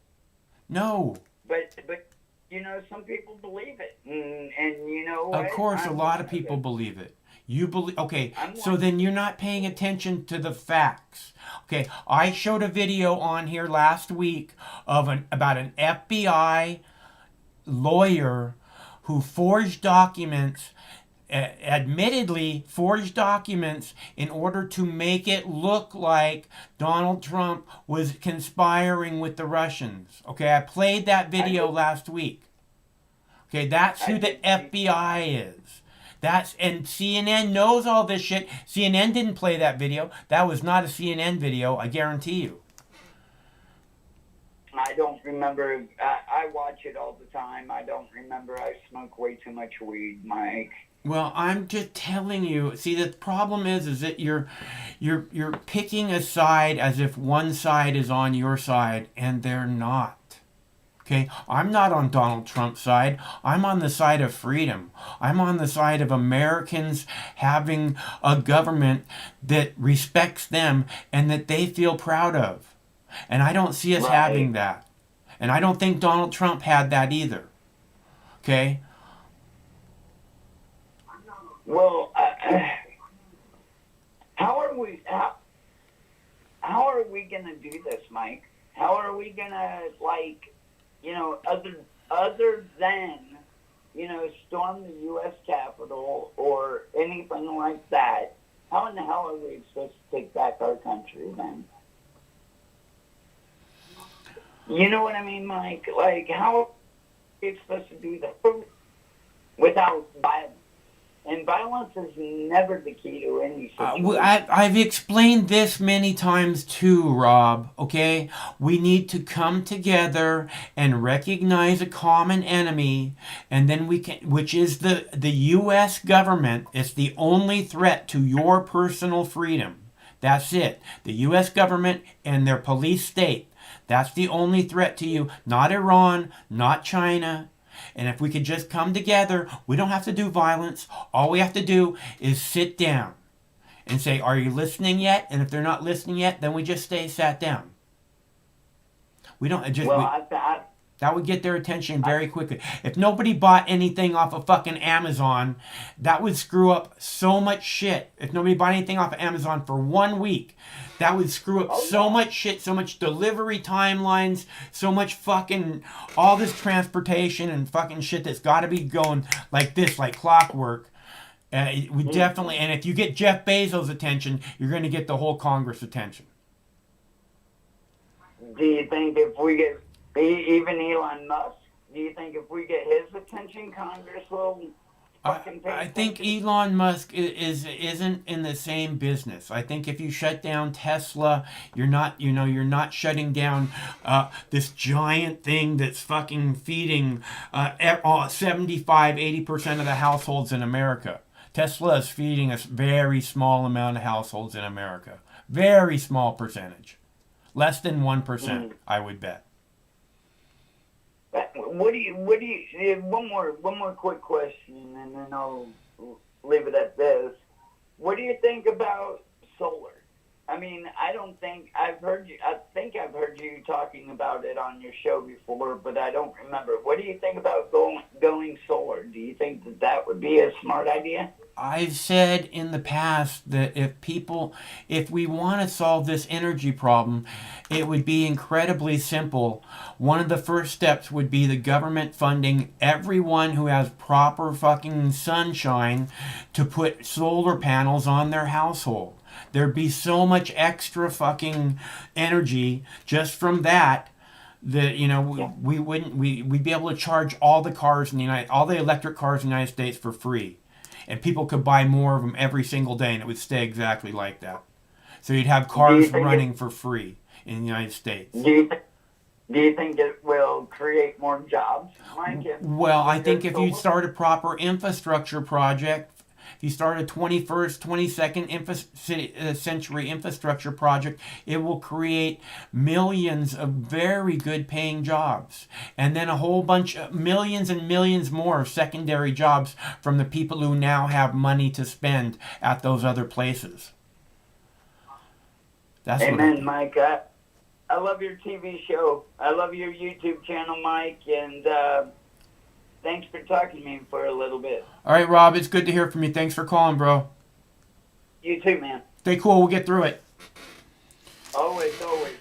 No. But you know, some people believe it, and you know what? Of course, a lot of people believe it. You believe, okay, so then you're not paying attention to the facts. Okay, I showed a video on here last week of about an FBI lawyer who forged documents, admittedly forged documents in order to make it look like Donald Trump was conspiring with the Russians. Okay, I played that video last week. Okay, that's who the FBI is. And CNN knows all this shit. CNN didn't play that video. That was not a CNN video, I guarantee you. I don't remember. I watch it all the time. I don't remember. I smoke way too much weed, Mike. Well, I'm just telling you. See, the problem is that you're picking a side as if one side is on your side, and they're not. Okay, I'm not on Donald Trump's side. I'm on the side of freedom. I'm on the side of Americans having a government that respects them and that they feel proud of. And I don't see us having that. And I don't think Donald Trump had that either. Okay? Well, how are we going to do this, Mike? How are we going to, like, you know, other than, you know, storm the U.S. Capitol or anything like that, how in the hell are we supposed to take back our country then? You know what I mean, Mike? Like, how are we supposed to do that without violence? And violence is never the key to any situation. I've explained this many times too, Rob, okay? We need to come together and recognize a common enemy, and then we can, which is the U.S. government. It's the only threat to your personal freedom. That's it. The U.S. government and their police state. That's the only threat to you. Not Iran, not China. And if we could just come together, we don't have to do violence. All we have to do is sit down and say, are you listening yet? And if they're not listening yet, then we just stay sat down. We don't just... that would get their attention very quickly. If nobody bought anything off of fucking Amazon, that would screw up so much shit. If nobody bought anything off of Amazon for 1 week, that would screw up so much shit, so much delivery timelines, so much fucking, all this transportation and fucking shit that's got to be going like this, like clockwork. We definitely, and if you get Jeff Bezos' attention, you're going to get the whole Congress attention. Do you think if we get, even Elon Musk, do you think if we get his attention, Congress will fucking pay I think Elon Musk isn't in the same business. I think if you shut down Tesla, you're not shutting down this giant thing that's fucking feeding 75-80% of the households in America. Tesla is feeding a very small amount of households in America. Very small percentage. Less than 1%, I would bet. What do you, one more quick question, and then I'll leave it at this. What do you think about solar? I mean, I think I've heard you talking about it on your show before, but I don't remember. What do you think about going solar? Do you think that would be a smart idea? I've said in the past that if we want to solve this energy problem, it would be incredibly simple. One of the first steps would be the government funding everyone who has proper fucking sunshine to put solar panels on their household. There'd be so much extra fucking energy just from that we'd be able to charge all the electric cars in the United States for free. And people could buy more of them every single day, and it would stay exactly like that. So you'd have cars running for free in the United States. Do you think it will create more jobs, Mike? Well, I think if you start a proper infrastructure project If you start a 22nd century infrastructure project, it will create millions of very good paying jobs. And then a whole bunch of millions and millions more of secondary jobs from the people who now have money to spend at those other places. That's Amen, Mike. I love your TV show. I love your YouTube channel, Mike, and thanks for talking to me for a little bit. All right, Rob, it's good to hear from you. Thanks for calling, bro. You too, man. Stay cool. We'll get through it. Always, always.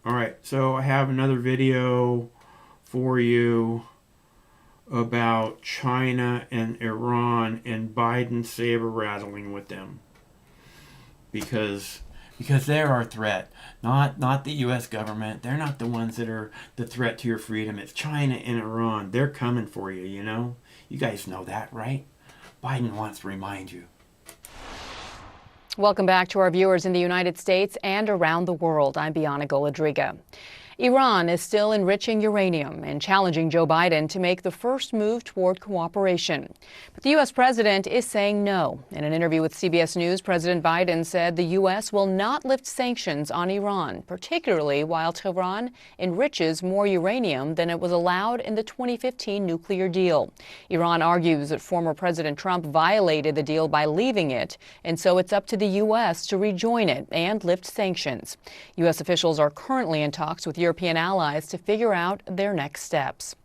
All right, so I have another video for you about China and Iran and Biden saber rattling with them. Because they're our threat, not the U.S. government. They're not the ones that are the threat to your freedom. It's China and Iran. They're coming for you, you know? You guys know that, right? Biden wants to remind you. Welcome back to our viewers in the United States and around the world. I'm Bianna Golodriga. Iran is still enriching uranium and challenging Joe Biden to make the first move toward cooperation. But the U.S. president is saying no. In an interview with CBS News, President Biden said the U.S. will not lift sanctions on Iran, particularly while Tehran enriches more uranium than it was allowed in the 2015 nuclear deal. Iran argues that former President Trump violated the deal by leaving it, and so it's up to the U.S. to rejoin it and lift sanctions. U.S. officials are currently in talks with European allies to figure out their next steps.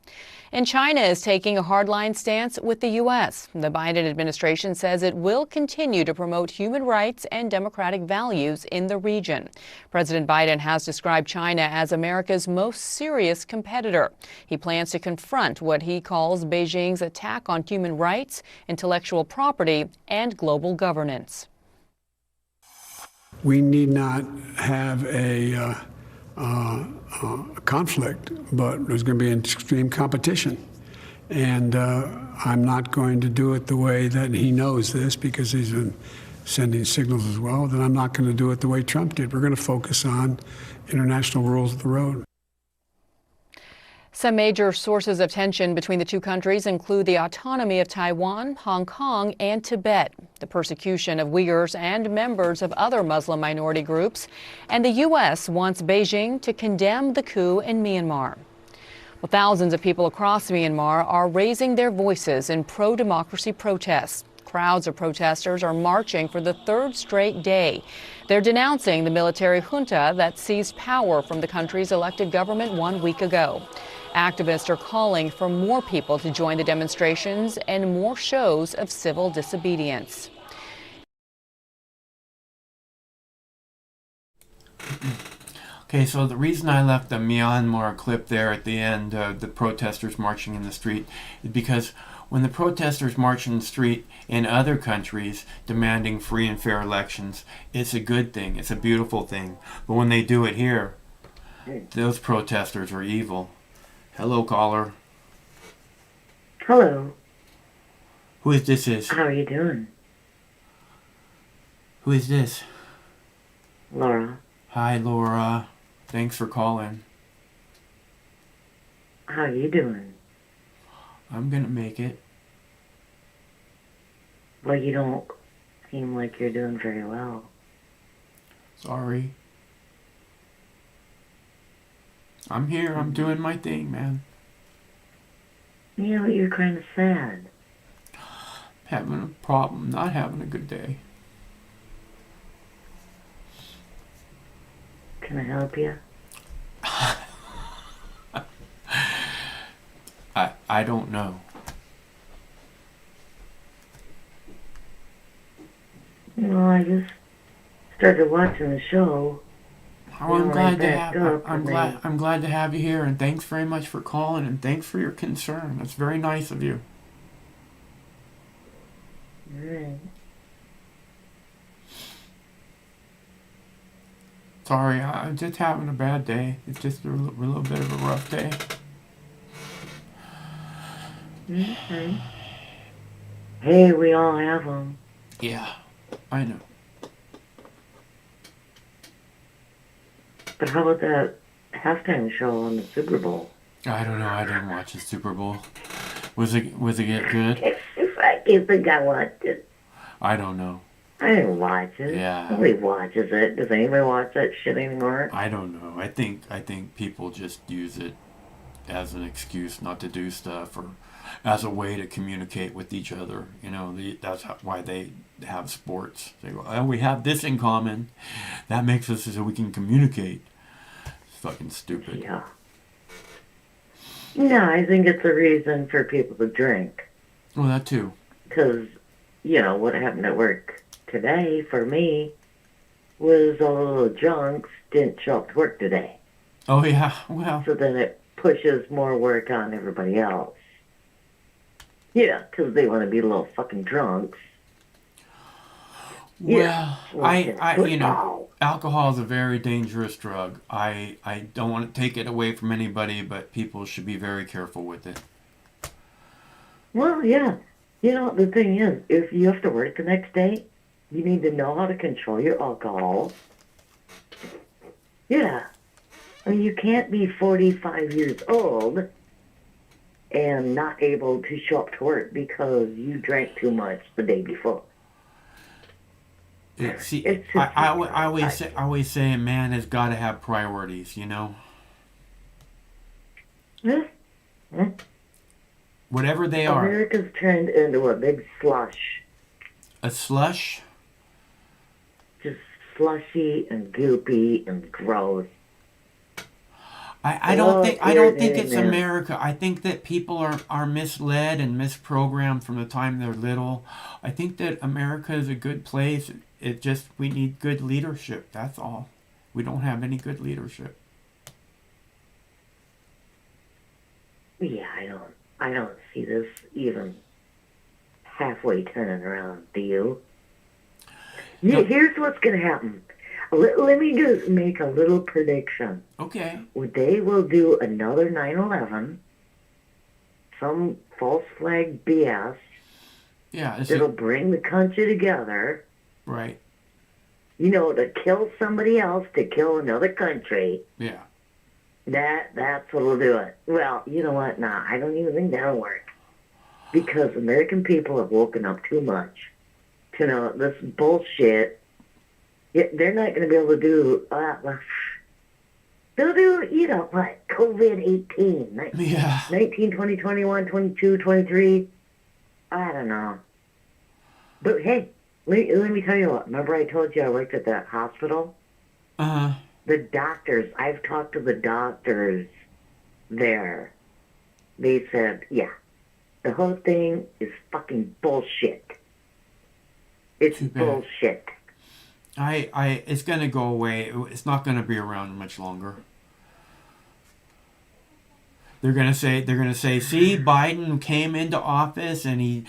And China is taking a hardline stance with the U.S. The Biden administration says it will continue to promote human rights and democratic values in the region. President Biden has described China as America's most serious competitor. He plans to confront what he calls Beijing's attack on human rights, intellectual property, and global governance. We need not have a conflict, but there's going to be an extreme competition. And I'm not going to do it the way that he knows this, because he's been sending signals as well, that I'm not going to do it the way Trump did. We're going to focus on international rules of the road. Some major sources of tension between the two countries include the autonomy of Taiwan, Hong Kong, and Tibet, the persecution of Uyghurs and members of other Muslim minority groups, and the U.S. wants Beijing to condemn the coup in Myanmar. Well, thousands of people across Myanmar are raising their voices in pro-democracy protests. Crowds of protesters are marching for the third straight day. They're denouncing the military junta that seized power from the country's elected government 1 week ago. Activists are calling for more people to join the demonstrations and more shows of civil disobedience. Okay, so the reason I left the Myanmar clip there at the end of the protesters marching in the street is because when the protesters march in the street in other countries demanding free and fair elections, it's a good thing, it's a beautiful thing. But when they do it here, those protesters are evil. Hello, caller. Hello. Who is this? How are you doing? Who is this? Laura. Hi, Laura. Thanks for calling. How are you doing? I'm gonna make it. Well, you don't seem like you're doing very well. Sorry. I'm here. I'm doing my thing, man. Yeah, but you're kind of sad. Having a problem. Not having a good day. Can I help you? I don't know. Well, I just started watching the show. Oh, I'm glad to have. I'm glad to have you here, and thanks very much for calling, and thanks for your concern. That's very nice of you. Alright. Sorry, I'm just having a bad day. It's just a little bit of a rough day. Okay. Hey, we all have them. Yeah, I know. But how about that halftime show on the Super Bowl? I don't know. I didn't watch the Super Bowl. Was it good? You think I watched it? I don't know. I didn't watch it. Yeah. Nobody watches it. Does anybody watch that shit anymore? I don't know. I think people just use it as an excuse not to do stuff, or as a way to communicate with each other. You know, why they have sports. They go, oh, we have this in common. That makes us so we can communicate. It's fucking stupid. Yeah. No, I think it's a reason for people to drink. Well, that too. Because, you know, what happened at work today for me was all the junks didn't show up to work today. Oh, yeah. Well. So then it pushes more work on everybody else. Yeah, because they want to be little fucking drunks. Well, Yeah. I you know, alcohol is a very dangerous drug. I don't want to take it away from anybody, but people should be very careful with it. Well, yeah. You know, the thing is, if you have to work the next day, you need to know how to control your alcohol. Yeah. I mean, you can't be 45 years old and not able to show up to work because you drank too much the day before. See, I always say a man has got to have priorities, you know? Yeah. Whatever they are. America's turned into a big slush. A slush? Just slushy and goopy and gross. I don't think it's America. I think that people are misled and misprogrammed from the time they're little. I think that America is a good place. It just, we need good leadership. That's all. We don't have any good leadership. Yeah, I don't see this even halfway turning around. Do you? No. Here's what's going to happen. Let me just make a little prediction. Okay. They will do another 9/11, some false flag BS. Yeah. It'll bring the country together. Right. You know, to kill somebody else, to kill another country. Yeah. That's what'll do it. Well, you know what? Nah, I don't even think that'll work. Because American people have woken up too much to know this bullshit. Yeah, they're not going to be able to do, they'll do, you know, what, COVID-18, yeah. 19, 20, 21, 22, 23, I don't know. But hey, let me tell you what, remember I told you I worked at that hospital? Uh-huh. The doctors, I've talked to the doctors there. They said, yeah, the whole thing is fucking bullshit. It's bullshit. It's gonna go away. It's not gonna be around much longer. They're gonna say, see, Biden came into office and he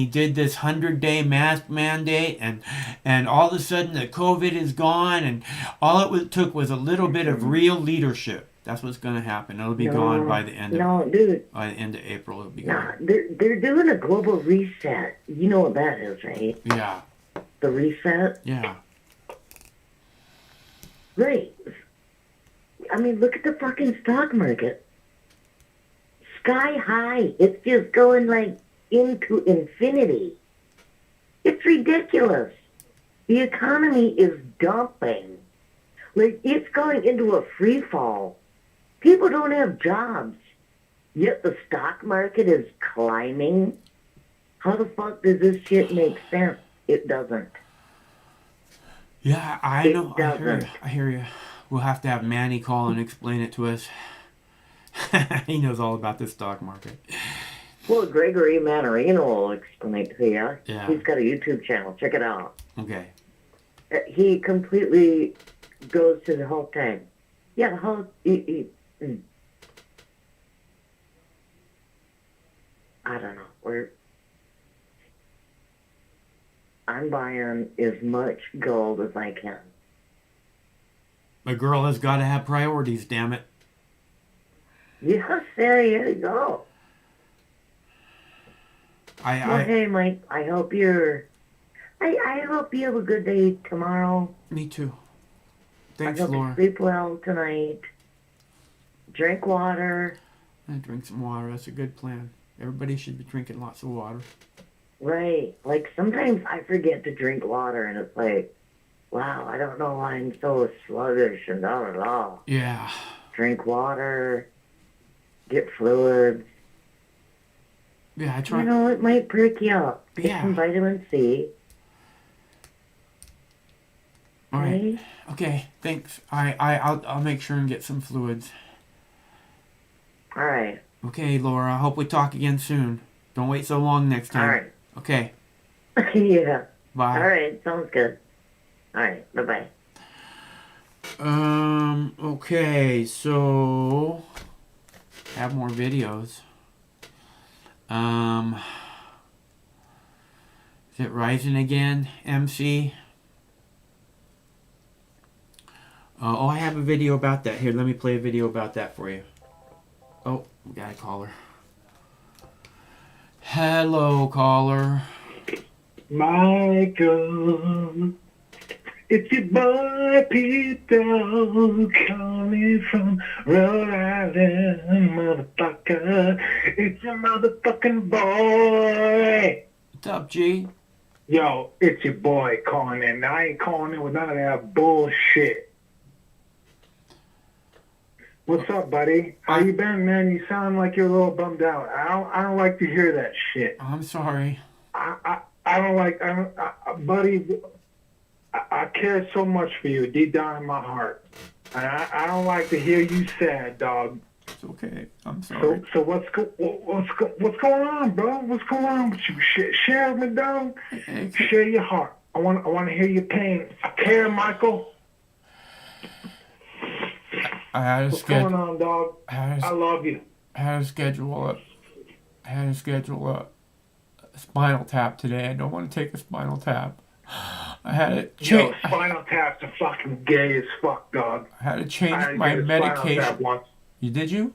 did this 100-day mask mandate, and all of a sudden the COVID is gone, and all it took was a little bit of real leadership. That's what's gonna happen. It'll be gone by the end of by the end of April. It'll be gone. They're doing a global reset. You know what that is, right? Yeah. The reset. Yeah. Right. I mean, look at the fucking stock market. Sky high. It's just going like into infinity. It's ridiculous. The economy is dumping. Like, it's going into a free fall. People don't have jobs. Yet the stock market is climbing. How the fuck does this shit make sense? It doesn't. Yeah, I know. I hear you. We'll have to have Manny call and explain it to us. He knows all about the stock market. Well, Gregory Mannarino will explain it to you. Yeah. He's got a YouTube channel. Check it out. Okay. He completely goes to the whole thing. Yeah, the whole... I don't know. I'm buying as much gold as I can. A girl has got to have priorities, damn it. Yes, there you go. Hey, Mike, I hope you're... I hope you have a good day tomorrow. Me too. Thanks, I hope Laura. you sleep well tonight. Drink water. And drink some water. That's a good plan. Everybody should be drinking lots of water. Right. Like, sometimes I forget to drink water, and it's like, wow, I don't know why I'm so sluggish and da da da. Yeah. Drink water, get fluids. Yeah, I try. You know, it might perk you up. Get Yeah. some vitamin C. All right. Right? Okay. Thanks. I'll make sure and get some fluids. All right. Okay, Laura. I hope we talk again soon. Don't wait so long next time. All right. Okay. Yeah. Bye. All right. Sounds good. All right. Bye-bye. Okay, so have more videos. Is it rising again, MC? Oh, I have a video about that. Here, let me play a video about that for you. Oh, we got a caller. Hello, caller. Michael, it's your boy Pete Dog calling from Rhode Island, motherfucker. It's your motherfucking boy. What's up, G? Yo, it's your boy calling in. I ain't calling in with none of that bullshit. What's up, buddy? How you been, man? You sound like you're a little bummed out. I don't like to hear that shit. I'm sorry. I don't like, buddy, I care so much for you deep down in my heart. And I don't like to hear you sad, dog. It's okay. I'm sorry. So what's going on, bro? What's going on with you? Share with me, dog. Share your heart. I want to hear your pain. I care, Michael. I had a What's going on, dog? I love you. I had to schedule a spinal tap today. I don't want to take a spinal tap. I had to Yo, spinal taps are fucking gay as fuck, dog. I had to change I my did a spinal medication. tap once. Did you?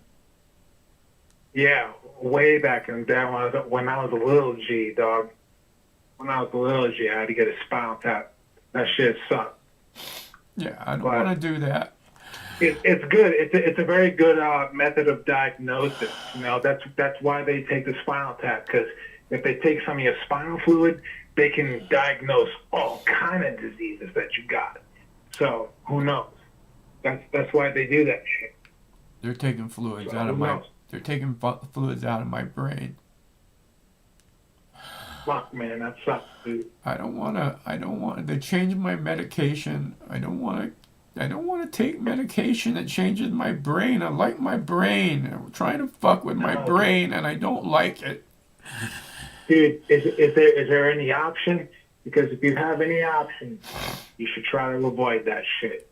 Yeah, way back in the day when I was a little G, dog. When I was a little G, I had to get a spinal tap. That shit sucked. Yeah, I don't want to do that. It's good. It's a very good method of diagnosis. You know, that's why they take the spinal tap, because if they take some of your spinal fluid, they can diagnose all kind of diseases that you got. So who knows? That's why they do that shit. They're taking fluids So out of who my. knows? They're taking fluids out of my brain. Fuck, man, that sucks, dude. I don't want to. They change my medication. I don't want to take medication that changes my brain. I like my brain. I'm trying to fuck with my brain, and I don't like it. Dude, is there any option? Because if you have any option, you should try to avoid that shit.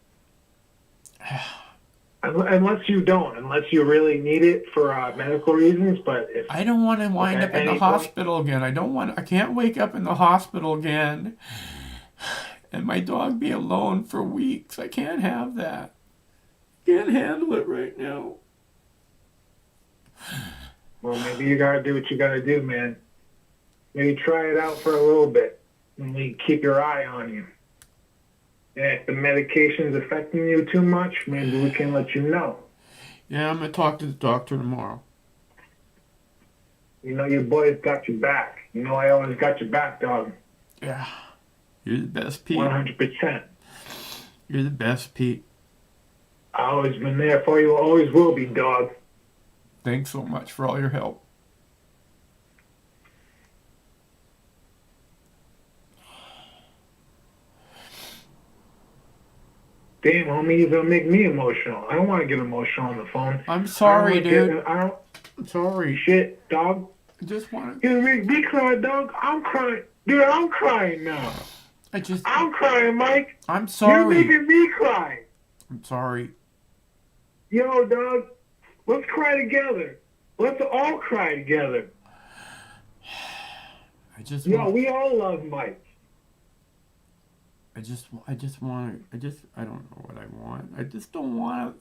Unless you really need it for medical reasons. But if I don't want to wind up in the hospital again. I can't wake up in the hospital again, and my dog be alone for weeks. I can't have that. Can't handle it right now. Well, maybe you gotta do what you gotta do, man. Maybe try it out for a little bit, and keep your eye on you. And if the medication's affecting you too much, maybe we can let you know. Yeah, I'm gonna talk to the doctor tomorrow. You know your boy's got your back. You know I always got your back, dog. Yeah, you're the best, Pete. 100%. You're the best, Pete. I always been there for you. Always will be, dog. Thanks so much for all your help. Damn, homie, you're gonna make me emotional. I don't want to get emotional on the phone. I'm sorry, dude. I'm sorry. Shit, dog. I just want to. You make me cry, dog. I'm crying. Dude, I'm crying now. I'm crying, Mike. I'm sorry. You're making me cry. I'm sorry. Yo, dog. Let's cry together. Let's all cry together. I just. Yo, we all love Mike. I don't know what I want. I just don't want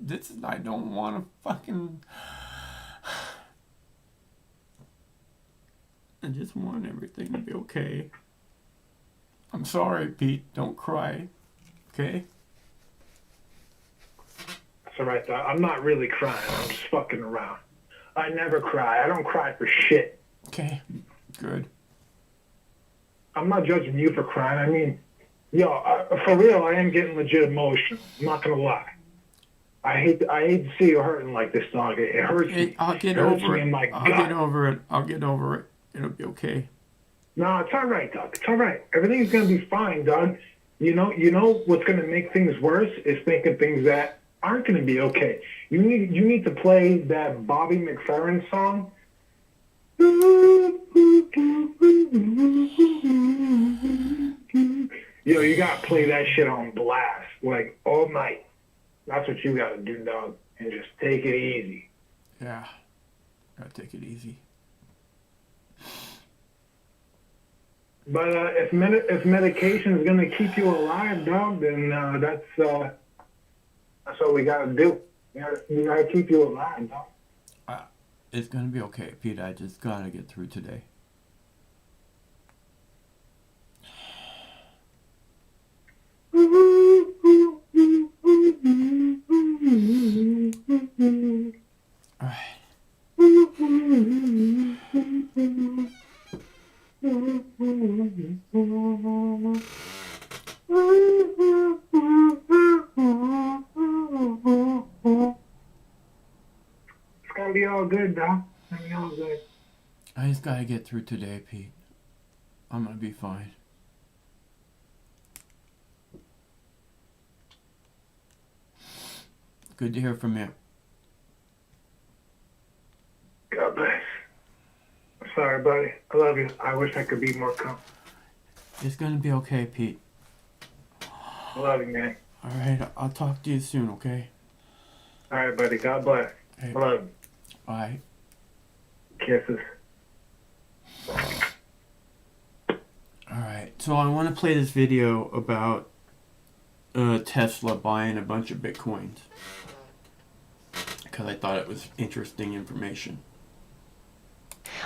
to. I don't want to fucking. I just want everything to be okay. I'm sorry, Pete. Don't cry. Okay? That's all right, dog. I'm not really crying. I'm just fucking around. I never cry. I don't cry for shit. Okay. Good. I'm not judging you for crying. I mean, for real, I am getting legit emotional. I'm not gonna lie. I hate to see you hurting like this, dog. It hurts me. I'll get It hurts over me it. in my I'll gut. get over it. I'll get over it. It'll be okay. No, it's all right, dog. It's all right. Everything's gonna be fine, dog. You know what's gonna make things worse is thinking things that aren't gonna be okay. You need to play that Bobby McFerrin song. You gotta play that shit on blast, like all night. That's what you gotta do, dog, and just take it easy. Yeah. Gotta take it easy. But if medication is gonna keep you alive, dog, then that's what we gotta do. We gotta keep you alive, dog. It's gonna be okay, Pete. I just gotta get through today. It's gonna be all good, dog. It's gonna be all good. I just gotta get through today, Pete. I'm gonna be fine. Good to hear from you. God bless. Sorry, buddy. I love you. I wish I could be more calm. It's gonna be okay, Pete. I love you, man. All right, I'll talk to you soon, okay? All right, buddy. God bless. Hey. I love you. Bye. Kisses. All right, so I want to play this video about Tesla buying a bunch of Bitcoins because I thought it was interesting information.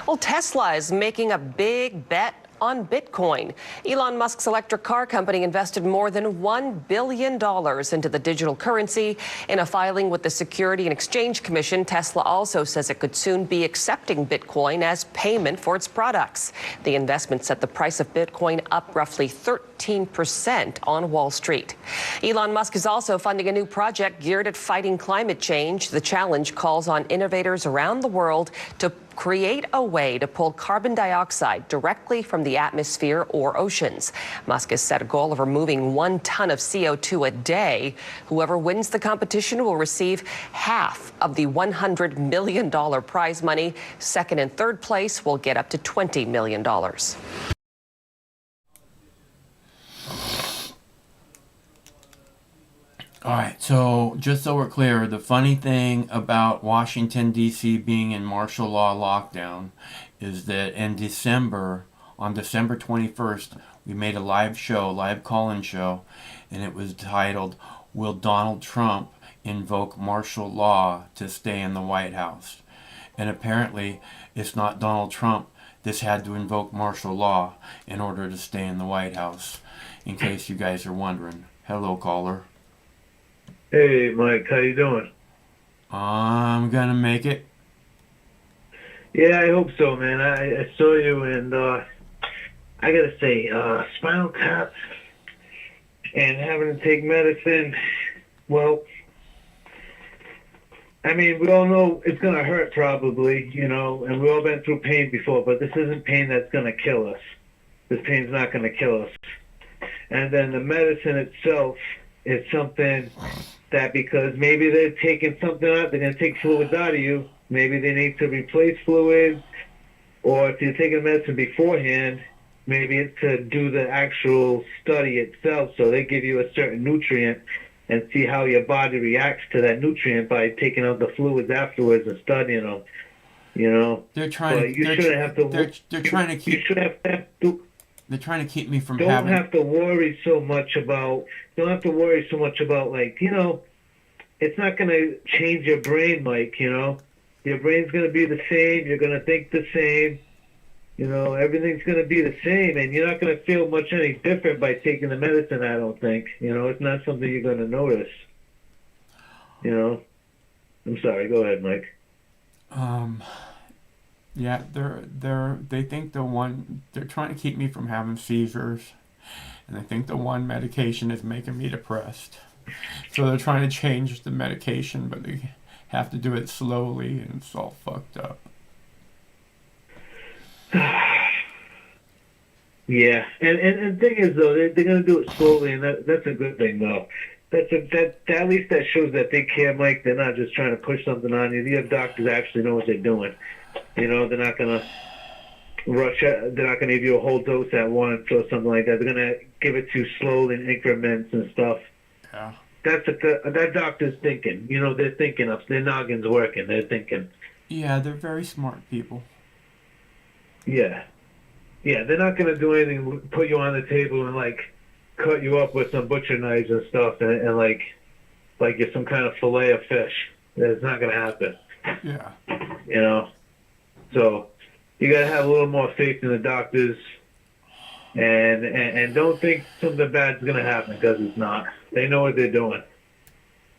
Well, Tesla is making a big bet on Bitcoin. Elon Musk's electric car company invested more than $1 billion into the digital currency. In a filing with the Security and Exchange Commission, Tesla also says it could soon be accepting Bitcoin as payment for its products. The investment set the price of Bitcoin up roughly 13% on Wall Street. Elon Musk is also funding a new project geared at fighting climate change. The challenge calls on innovators around the world to create a way to pull carbon dioxide directly from the atmosphere or oceans. Musk has set a goal of removing 1 ton of CO2 a day. Whoever wins the competition will receive half of the $100 million prize money. Second and third place will get up to $20 million. All right, so just so we're clear, the funny thing about Washington, D.C. being in martial law lockdown is that in December, on December 21st, we made a live call-in show, and it was titled, Will Donald Trump Invoke Martial Law to Stay in the White House? And apparently, it's not Donald Trump. This had to invoke martial law in order to stay in the White House, in case you guys are wondering. Hello, caller. Hey, Mike, how you doing? I'm gonna make it. Yeah, I hope so, man. I saw you, and I gotta say, Spinal Tap and having to take medicine, well, I mean, we all know it's gonna hurt probably, and we've all been through pain before, but this isn't pain that's gonna kill us. This pain's not gonna kill us. And then the medicine itself is something that because maybe they're taking something out, they're going to take fluids out of you. Maybe they need to replace fluids, or if you're taking medicine beforehand, maybe it's to do the actual study itself. So they give you a certain nutrient and see how your body reacts to that nutrient by taking out the fluids afterwards and studying them. They're trying. But you shouldn't have to. They're trying to keep. You shouldn't have to. They're trying to keep me from Don't having. have to worry so much about. Don't have to worry so much about it's not going to change your brain, Mike. Your brain's going to be the same. You're going to think the same. Everything's going to be the same, and you're not going to feel much any different by taking the medicine. I don't think. It's not something you're going to notice. I'm sorry. Go ahead, Mike. Yeah, they think they're trying to keep me from having seizures, and they think the one medication is making me depressed. So they're trying to change the medication, but they have to do it slowly, and it's all fucked up. Yeah, and the thing is though, they're gonna do it slowly, and that's a good thing though. At least that shows that they care, Mike. They're not just trying to push something on you. The other doctors actually know what they're doing. You know, they're not gonna rush. They're not gonna give you a whole dose at once or something like that. They're gonna give it to you slowly in increments and stuff. Yeah. That's what that doctor's thinking. You know, they're thinking of their noggin's working. They're thinking. Yeah, they're very smart people. Yeah. Yeah, they're not going to do anything, put you on the table and, like, cut you up with some butcher knives and stuff and like get some kind of fillet of fish. It's not going to happen. Yeah. You know? So, you got to have a little more faith in the doctors and don't think something bad's going to happen, because it's not. They know what they're doing.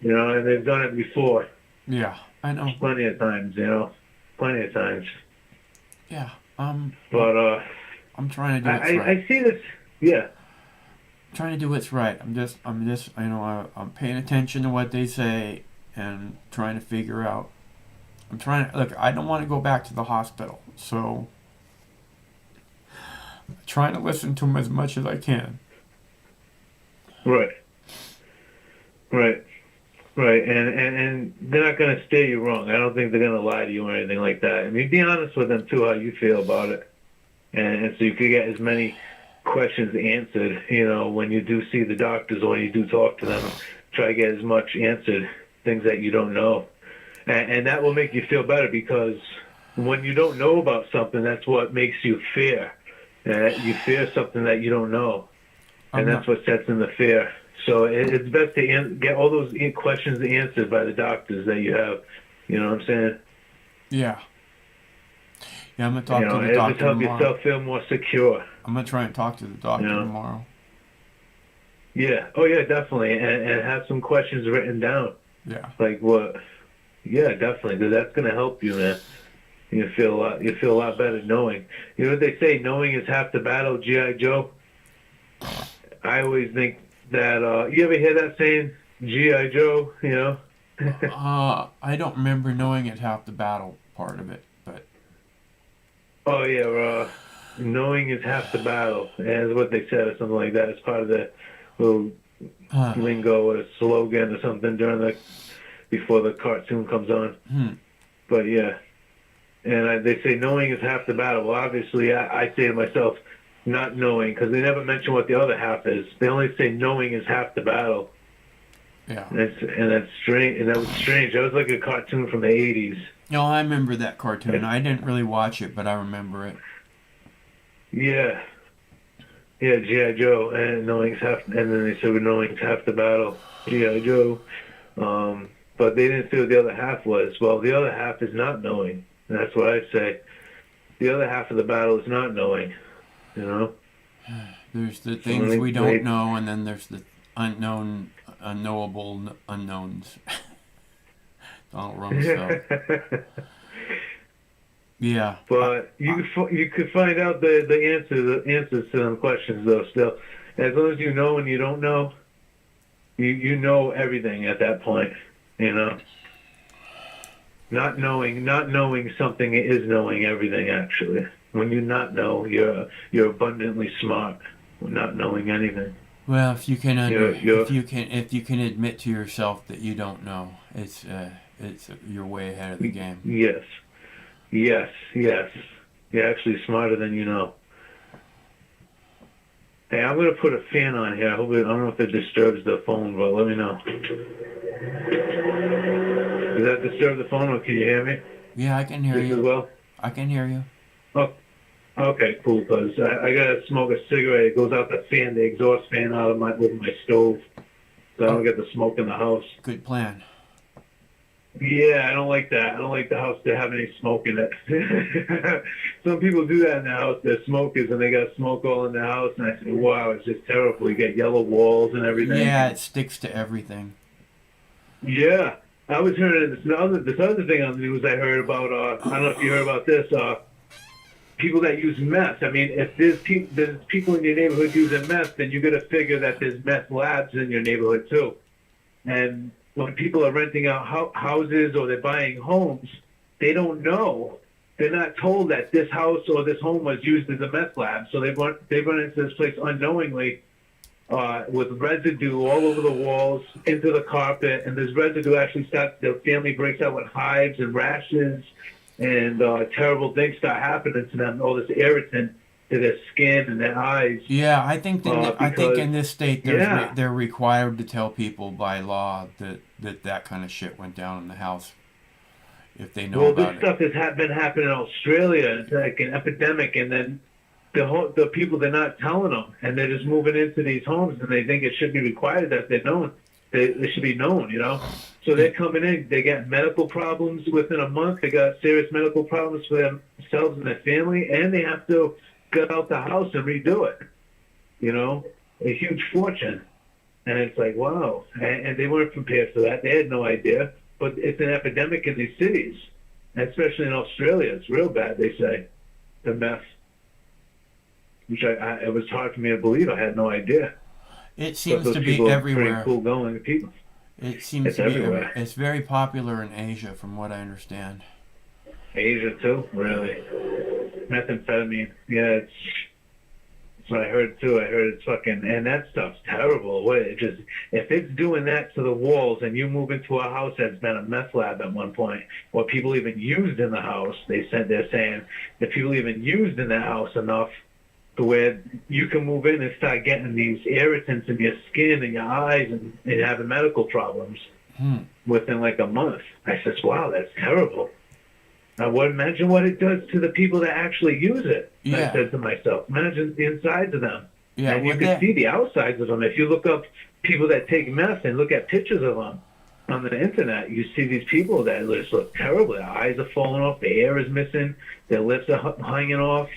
You know, and they've done it before. Yeah, I know. Plenty of times, you know? Plenty of times. Yeah. But, I'm trying to do what's right. I see this. Yeah. I'm trying to do what's right. I'm just, I'm paying attention to what they say and trying to figure out. I'm trying to, look, I don't want to go back to the hospital, so I'm trying to listen to them as much as I can. Right. Right. Right. And they're not going to steer you wrong. I don't think they're going to lie to you or anything like that. I mean, be honest with them, too, how you feel about it. And so you can get as many questions answered, you know, when you do see the doctors or when you do talk to them. Try to get as much answered, things that you don't know. And that will make you feel better, because when you don't know about something, that's what makes you fear. You fear something that you don't know. And that's what sets in the fear. So it's best to get all those questions answered by the doctors that you have. You know what I'm saying? Yeah. Yeah, I'm going to talk to the doctor doctor tomorrow. Help yourself feel more secure. I'm going to try and talk to the doctor tomorrow. Yeah. Oh, yeah, definitely. And have some questions written down. Yeah. Like what? Yeah, definitely. Because that's going to help you, man. You feel a lot better knowing. You know what they say? Knowing is half the battle, G.I. Joe. I always think that, you ever hear that saying, G.I. Joe, you know? I don't remember knowing it half the battle part of it, but... Oh, yeah, knowing is half the battle, is what they said, or something like that. It's part of the little lingo or slogan or something before the cartoon comes on. But, yeah. And they say knowing is half the battle. Well, obviously, I say to myself, not knowing, because they never mention what the other half is. They only say knowing is half the battle. Yeah. And that's strange. And that was strange. That was like a cartoon from the 80s. No, I remember that cartoon. I didn't really watch it, but I remember it. Yeah. Yeah, G.I. Joe, and knowing's half, and then they said knowing's half the battle, G.I. Joe. But they didn't say what the other half was. Well, the other half is not knowing. And that's what I say. The other half of the battle is not knowing, you know? There's the things we don't know, and then there's the unknowable unknowns. Donald Rumsfeld. Yeah. But you could find out the answers to them questions, though, still. As long as you know and you don't know, you know everything at that point, you know? Not knowing something is knowing everything, actually. When you not know, you're abundantly smart. Not knowing anything. Well, if you can if you can admit to yourself that you don't know, it's you're way ahead of the game. Yes. You're actually smarter than you know. Hey, I'm gonna put a fan on here. I don't know if it disturbs the phone, but let me know. Does that disturb the phone, or can you hear me? Yeah, I can hear you. As well? I can hear you. Oh, okay, cool. Because I gotta smoke a cigarette. It goes out the fan, the exhaust fan, out of my stove, so I don't get the smoke in the house. Good plan. Yeah, I don't like that. I don't like the house to have any smoke in it. Some people do that in the house. They're smokers and they got smoke all in the house. And I say, wow, it's just terrible. You get yellow walls and everything. Yeah, it sticks to everything. Yeah. I was hearing this other thing on the news I heard about, I don't know if you heard about this, people that use meth. I mean, if there's people in your neighborhood using meth, then you got to figure that there's meth labs in your neighborhood too. And when people are renting out houses or they're buying homes, they don't know. They're not told that this house or this home was used as a meth lab. So they run into this place unknowingly with residue all over the walls, into the carpet, and this residue actually the family breaks out with hives and rashes, and terrible things start happening to them, all this irritant to their skin and their eyes. Yeah, I think in this state they're required to tell people by law that kind of shit went down in the house if they know about it. Well, this stuff has been happening in Australia. It's like an epidemic, and then the people, they're not telling them, and they're just moving into these homes, and they think it should be required that they're known. They should be known, you know. So they're coming in. They got medical problems within a month. They got serious medical problems for themselves and their family, and they have to get out the house and redo it. You know, a huge fortune. And it's like, wow. And they weren't prepared for that. They had no idea. But it's an epidemic in these cities, especially in Australia. It's real bad, they say, the meth. Which it was hard for me to believe. I had no idea. It seems to be everywhere. Cool going people. It seems to be everywhere. It's very popular in Asia, from what I understand. Asia too, really. Methamphetamine, yeah, that's what I heard too. I heard it's fucking, and that stuff's terrible. If it's doing that to the walls, and you move into a house that's been a meth lab at one point, or people even used in the house, they're saying that people even used in the house enough to where you can move in and start getting these irritants in your skin and your eyes and having medical problems within like a month. I says, wow, that's terrible. Now, imagine what it does to the people that actually use it. Yeah. I said to myself, imagine the insides of them. Yeah, and you can see the outsides of them. If you look up people that take meth and look at pictures of them on the internet, you see these people that just look terrible. Their eyes are falling off, their hair is missing, their lips are hanging off,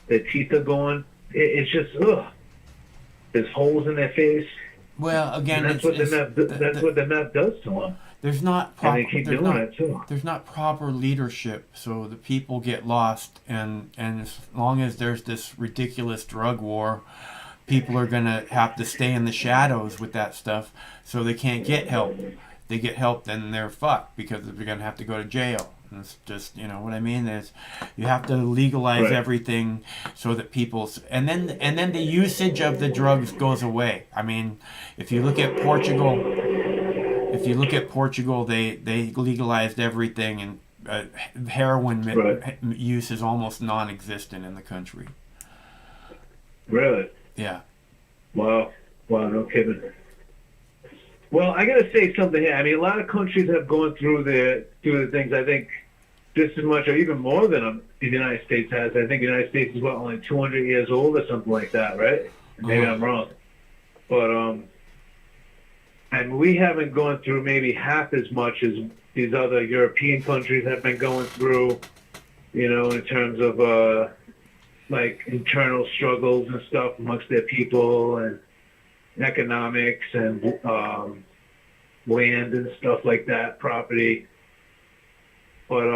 their teeth are gone. It's just, ugh. There's holes in their face. Well, again, and that's what the meth does to them. There's not proper. And they keep doing it too. There's not proper leadership, so the people get lost. And as long as there's this ridiculous drug war, people are gonna have to stay in the shadows with that stuff, so they can't get help. They get help, then they're fucked because they're gonna have to go to jail. And it's just, you know what I mean. You have to legalize everything so that and then the usage of the drugs goes away. I mean, if you look at Portugal, they legalized everything, and heroin use is almost non-existent in the country. Really? Yeah. Wow, no kidding. Well, I got to say something here. I mean, a lot of countries have gone through the things, I think, just as much or even more than the United States has. I think the United States is, only 200 years old or something like that, right? Maybe I'm wrong. But, and we haven't gone through maybe half as much as these other European countries have been going through, you know, in terms of, like, internal struggles and stuff amongst their people and economics and land and stuff like that, property. But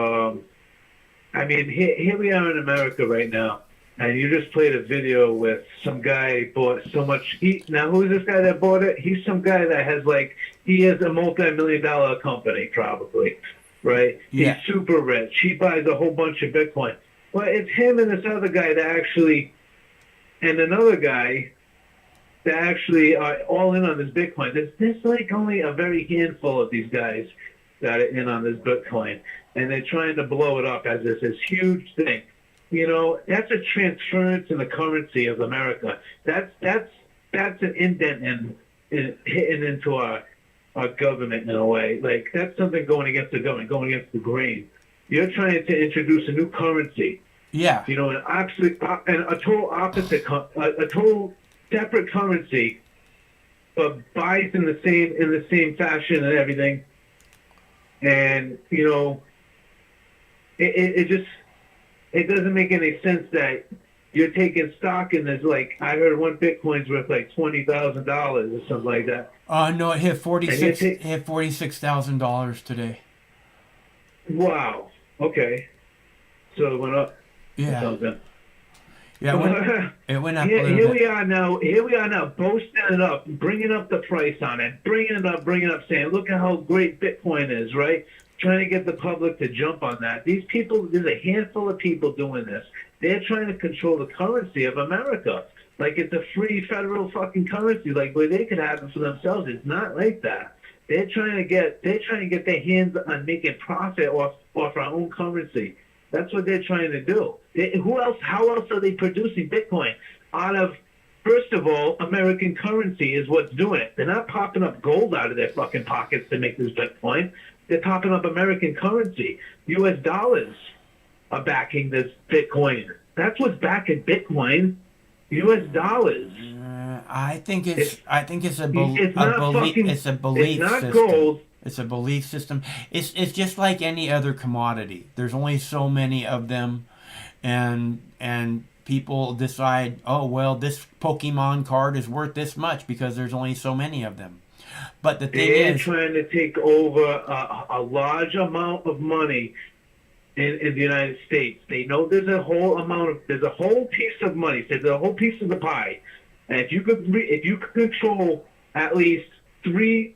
I mean, here we are in America right now, and you just played a video with some guy bought so much. Now, who is this guy that bought it? He's some guy that has he has a multi-million-dollar company, probably, right? Yeah. He's super rich. He buys a whole bunch of Bitcoin. Well, it's him and this other guy that actually, and another guy that actually are all in on this Bitcoin. There's like only a very handful of these guys that are in on this Bitcoin, and they're trying to blow it up as this huge thing. You know, that's a transference in the currency of America. That's an indent in hitting into our government in a way. Like, that's something going against the government, going against the grain. You're trying to introduce a new currency. Yeah. You know, a total opposite, a total separate currency, but buys in the same fashion and everything. And you know, it doesn't make any sense that you're taking stock in this. Like, I heard one Bitcoin's worth like $20,000 or something like that. No, it hit $46,000 today. Wow. Okay. So it went up. Yeah. Something. Yeah, it went up a Here, little here bit. we are now. Here we are now, boasting it up, bringing up the price on it, bringing it up, saying, "Look at how great Bitcoin is!" Right? Trying to get the public to jump on that. These people, there's a handful of people doing this. They're trying to control the currency of America, like it's a free federal fucking currency, like where they can have it for themselves. It's not like that. They're trying to get their hands on making profit off our own currency. That's what they're trying to do. How else are they producing Bitcoin? Out of, first of all, American currency is what's doing it. They're not popping up gold out of their fucking pockets to make this Bitcoin. They're popping up American currency. U.S. dollars are backing this Bitcoin. That's what's backing Bitcoin. U.S. dollars. I think it's a belief. It's It's a belief not system. gold. It's a belief system. It's just like any other commodity. There's only so many of them, and people decide, oh well, this Pokemon card is worth this much because there's only so many of them. But the thing They're is, trying to take over a large amount of money in the United States. They know there's a whole piece of money. There's a whole piece of the pie, and if you could control at least three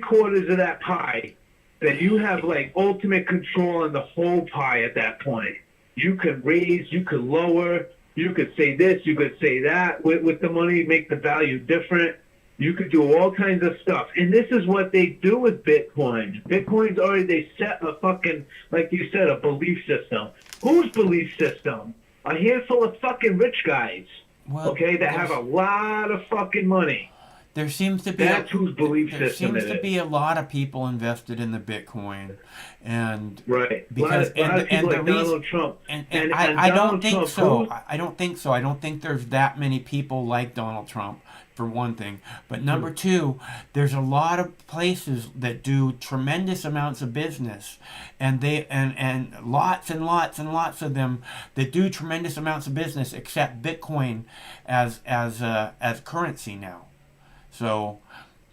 quarters of that pie, then you have like ultimate control on the whole pie at that point. You could raise, you could lower, you could say this, you could say that with the money, make the value different. You could do all kinds of stuff. And this is what they do with Bitcoin. Bitcoin's already, they set a fucking, like you said, a belief system. Whose belief system? A handful of fucking rich guys, that have a lot of fucking money. there seems to be That's whose belief there system seems it to is. be a lot of people invested in the Bitcoin, and Right. because a lot of people the like reason, Donald Trump. and I Donald don't think Trump, so. I don't think so. I don't think there's that many people like Donald Trump, for one thing. But number two, there's a lot of places that do tremendous amounts of business, and they and lots and lots and lots of them that do tremendous amounts of business accept Bitcoin as currency now. So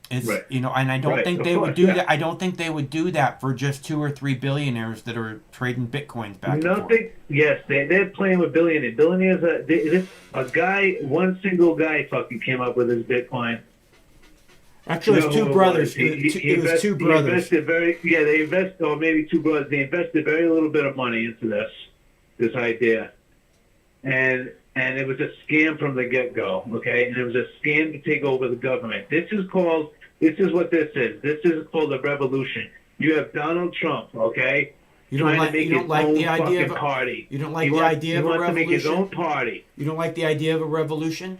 it's Right. and I don't Right, think of they would course, do yeah. that. I don't think they would do that for just 2 or 3 billionaires that are trading Bitcoins back and forth. Nothing. Yes, they're playing with billionaires. Billionaires. One single guy fucking came up with his Bitcoin. Actually, it's You know two who it brothers. was. He It was two brothers. They invested, or maybe two brothers. They invested very little bit of money into this idea, and it was a scam from the get-go. Okay, and it was a scam to take over the government. This is what this is. This is called a revolution. You have Donald Trump. Okay. You don't like the idea of a party. You don't like He the wants- idea he of a wants revolution. to make his own party. You don't like the idea of a revolution.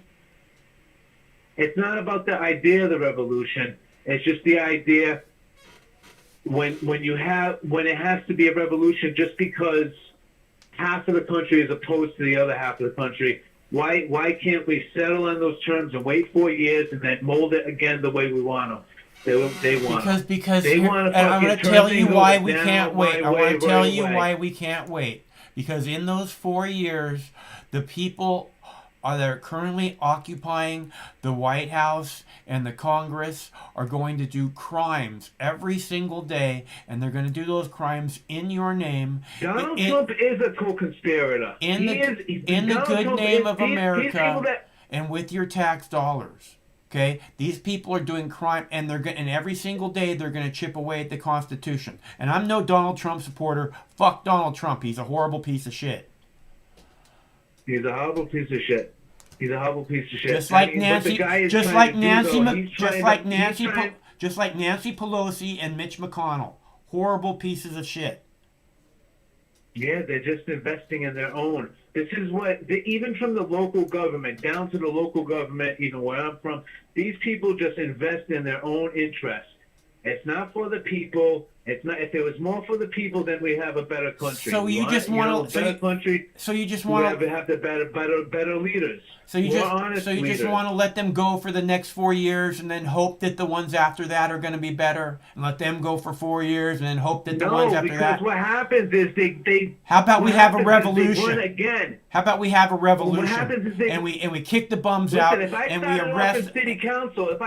It's not about the idea of the revolution. It's just the idea when it has to be a revolution just because half of the country is opposed to the other half of the country. Why can't we settle on those terms and wait 4 years and then mold it again the way we want them? They want Because they want to. and I'm going to tell you why we can't wait. I want to tell you way. why we can't wait. Because in those 4 years, the people that are currently occupying the White House and the Congress are going to do crimes every single day, and they're going to do those crimes in your name. Donald Trump is a co-conspirator. In the Donald good Trump name is- of these people America, that- and with your tax dollars. Okay, these people are doing crime, and and every single day they're going to chip away at the Constitution. And I'm no Donald Trump supporter. Fuck Donald Trump. He's a horrible piece of shit. He's a horrible piece of shit. He's a horrible piece of shit. Just like But the Nancy, guy is just trying like to do, Nancy, though, he's trying to- just like Nancy Pelosi and Mitch McConnell. Horrible pieces of shit. Yeah, they're just investing in their own. This is even from the local government down to the local government, even where I'm from, these people just invest in their own interests. It's not for the people. It's not. If it was more for the people, then we have a better country. So you just want to better country. So you just want to have the better leaders. So you more honest just leaders. want to let them go for the next 4 years, and then hope that the ones after that are going to be better, and let them go for 4 years, and then hope that the ones after that. No, because what happens is they. How about we have a revolution? They run again. How about we have a revolution? What happens is and we kick the bums Listen, out, if I and we started arrest. off in city council, if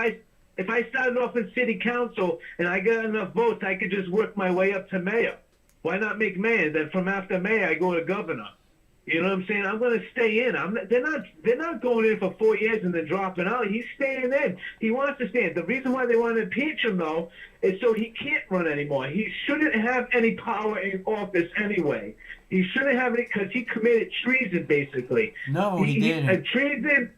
I started off in city council and I got enough votes, I could just work my way up to mayor. Why not make mayor? Then from after mayor, I go to governor. You know what I'm saying? I'm going to stay in. They're not going in for 4 years and then dropping out. He's staying in. He wants to stay in. The reason why they want to impeach him, though, is so he can't run anymore. He shouldn't have any power in office anyway. He shouldn't have it because he committed treason, basically. No, he didn't. Treason,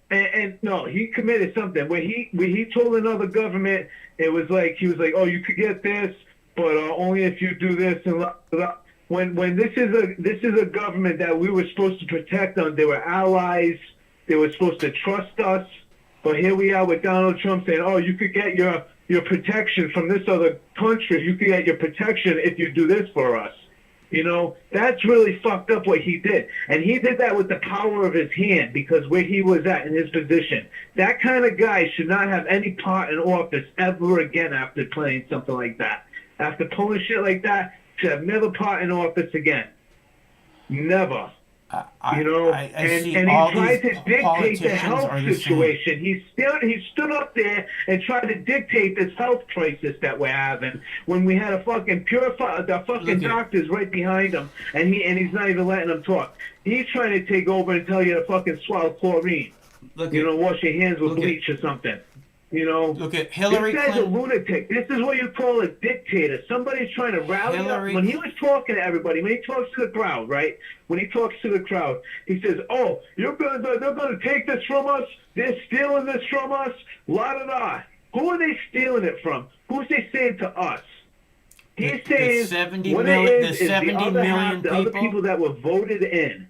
and no, he committed something where he told another government, it was like, he was like, oh, you could get this, but only if you do this and blah, blah. When this is a government that we were supposed to protect them, they were allies, they were supposed to trust us, but here we are with Donald Trump saying, oh, you could get your protection from this other country, you could get your protection if you do this for us. You know, that's really fucked up what he did. And he did that with the power of his hand because where he was at in his position. That kind of guy should not have any part in office ever again after playing something like that. After pulling shit like that, should have never part in office again. Never. You know, and he tried to dictate the health situation. He stood up there and tried to dictate this health crisis that we're having when we had a fucking the fucking doctors right behind him, and he's not even letting them talk. He's trying to take over and tell you to fucking swallow chlorine. Wash your hands with bleach or something. You know, look at Hillary This guy's a lunatic. This is what you call a dictator. Somebody's trying to rally up. When he was talking to everybody, when he talks to the crowd, right? When he talks to the crowd, he says, "Oh, they're going to take this from us. They're stealing this from us. La da da." Who are they stealing it from? Who's they saying to us? He's saying the other people that were voted in.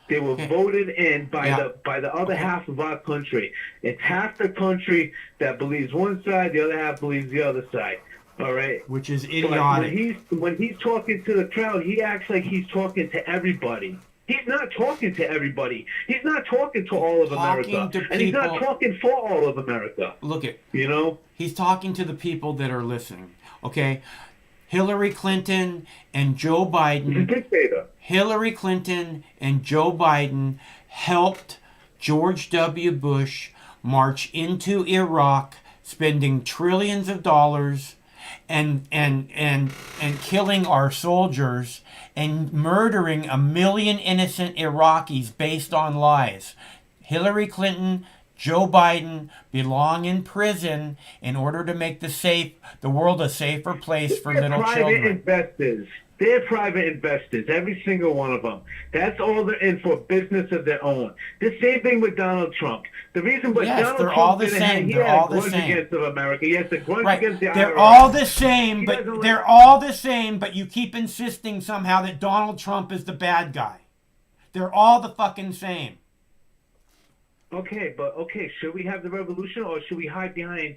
They were voted in by the other half of our country. It's half the country that believes one side, the other half believes the other side. All right? Which is idiotic. When he's talking to the crowd, he acts like he's talking to everybody. He's not talking to everybody. He's not talking to all of America. And he's not talking for all of America. Look at, you know? He's talking to the people that are listening. Okay? Hillary Clinton and Joe Biden. Hillary Clinton and Joe Biden helped George W. Bush march into Iraq, spending trillions of dollars and killing our soldiers and murdering 1 million innocent Iraqis based on lies. Hillary Clinton, Joe Biden belong in prison in order to make the world a safer place for little children. They're private investors, every single one of them. That's all they're in for, business of their own. The same thing with Donald Trump. The reason why Donald Trump all the same. He had a grudge against America. He has a grudge against the IRS. They're all the same, but you keep insisting somehow that Donald Trump is the bad guy. They're all the fucking same. Okay, should we have the revolution, or should we hide behind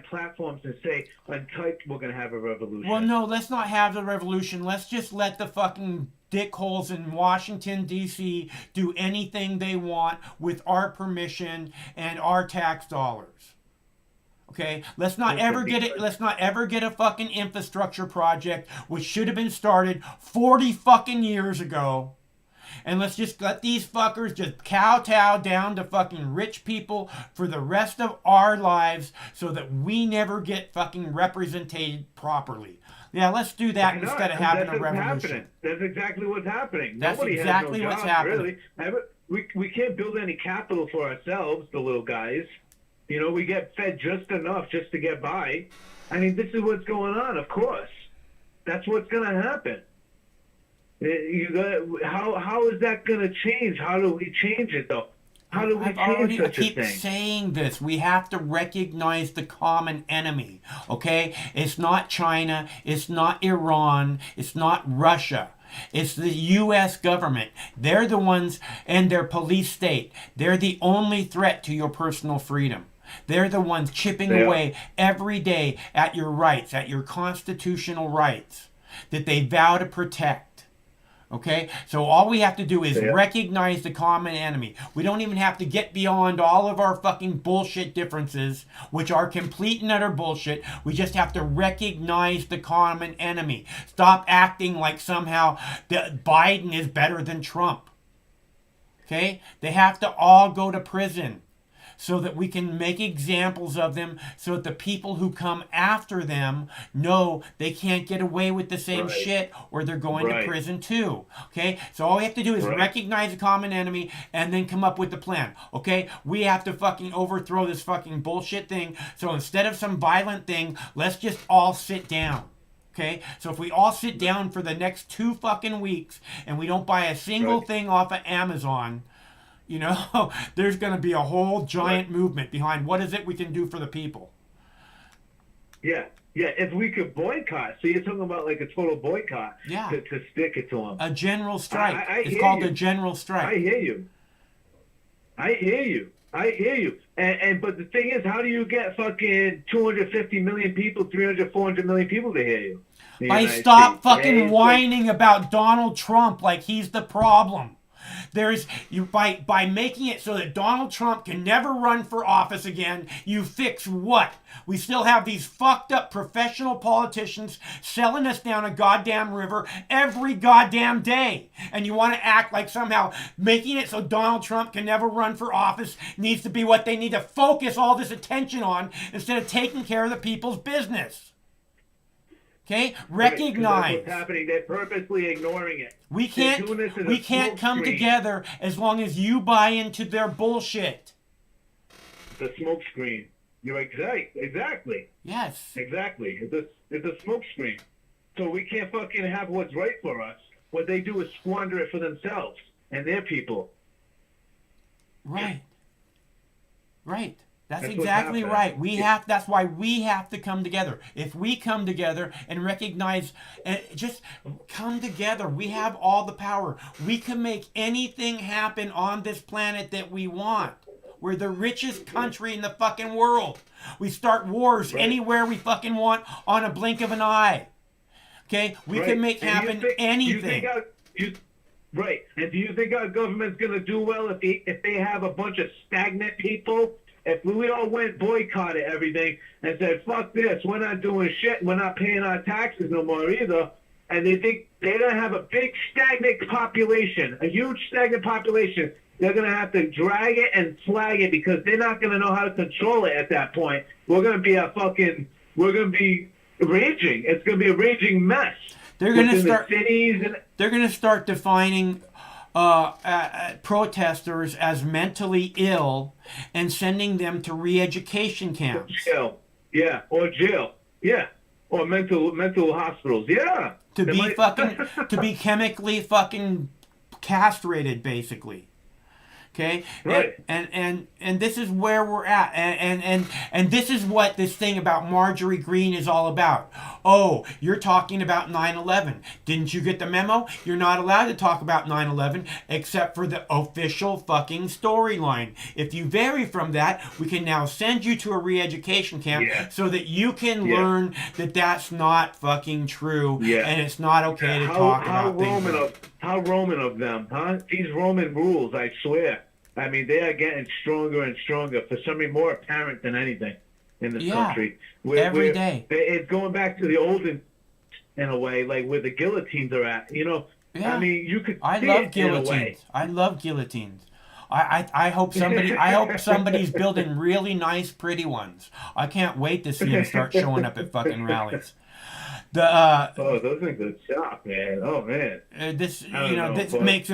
platforms and say, untyped, we're going to have a revolution? Well, no, let's not have the revolution. Let's just let the fucking dickholes in Washington, D.C. do anything they want with our permission and our tax dollars. Okay? Let's not ever get a fucking infrastructure project which should have been started 40 fucking years ago. And let's just let these fuckers just kowtow down to fucking rich people for the rest of our lives so that we never get fucking represented properly. Yeah, let's do that instead of having a revolution. That's exactly what's happening. That's Nobody exactly has no what's jobs, happening. Really. We can't build any capital for ourselves, the little guys. You know, we get fed just enough just to get by. I mean, this is what's going on, of course. That's what's going to happen. How is that going to change? How do we change it, though? How do we change such a thing? I keep saying this. We have to recognize the common enemy, okay? It's not China. It's not Iran. It's not Russia. It's the U.S. government. They're the ones, and their police state. They're the only threat to your personal freedom. They're the ones chipping away every day at your rights, at your constitutional rights that they vow to protect. Okay, so all we have to do is recognize the common enemy. We don't even have to get beyond all of our fucking bullshit differences, which are complete and utter bullshit. We just have to recognize the common enemy. Stop acting like somehow that Biden is better than Trump. Okay, they have to all go to prison. so that we can make examples of them, so that the people who come after them know they can't get away with the same shit, or they're going to prison too. Okay? So all we have to do is recognize a common enemy and then come up with the plan. Okay? We have to fucking overthrow this fucking bullshit thing. So instead of some violent thing, let's just all sit down. Okay, so if we all sit down for the next 2 fucking weeks and we don't buy a single thing off of Amazon, you know, there's going to be a whole giant movement behind what is it we can do for the people. Yeah, if we could boycott. So you're talking about like a total boycott to stick it to them. A general strike. It's called a general strike. I hear you. And but the thing is, how do you get fucking 250 million people, 300, 400 million people to hear you? By stop fucking whining about Donald Trump like he's the problem. By making it so that Donald Trump can never run for office again, you fix what? We still have these fucked up professional politicians selling us down a goddamn river every goddamn day. And you want to act like somehow making it so Donald Trump can never run for office needs to be what they need to focus all this attention on instead of taking care of the people's business. Okay, recognize. That's what's happening. They're purposely ignoring it. We can't come together as long as you buy into their bullshit. The smoke screen. You're exactly. Yes. Exactly. It's a smoke screen. So we can't fucking have what's right for us. What they do is squander it for themselves and their people. Right. That's exactly right. That's why we have to come together. If we come together and recognize and just come together, we have all the power. We can make anything happen on this planet that we want. We're the richest country in the fucking world. We start wars anywhere we fucking want on a blink of an eye. Okay? We can make happen anything. Right. And do you think our government's going to do well if they have a bunch of stagnant people? If we all went boycotted everything and said, fuck this, we're not doing shit, we're not paying our taxes no more either, and they think they're going to have a big stagnant population, a huge stagnant population, they're going to have to drag it and flag it because they're not going to know how to control it at that point. We're going to be raging. It's going to be a raging mess. They're going to start defining protesters as mentally ill and sending them to re-education camps. Or jail. Or mental hospitals. To be chemically fucking castrated, basically. Okay? Right. And this is where we're at. And this is what this thing about Marjorie Greene is all about. Oh, you're talking about 9/11. Didn't you get the memo? You're not allowed to talk about 9/11 except for the official fucking storyline. If you vary from that, we can now send you to a re-education camp so that you can learn that that's not fucking true and it's not okay to talk about things. How Roman of them, huh? These Roman rules, I swear. I mean, they are getting stronger and stronger. For some reason, more apparent than anything in this country. Every day. It's going back to the olden, in a way, like where the guillotines are at. You know, I mean, you could. I love guillotines. I love guillotines. I hope somebody's building really nice, pretty ones. I can't wait to see them start showing up at fucking rallies. Those things are sharp, man. Oh man. This makes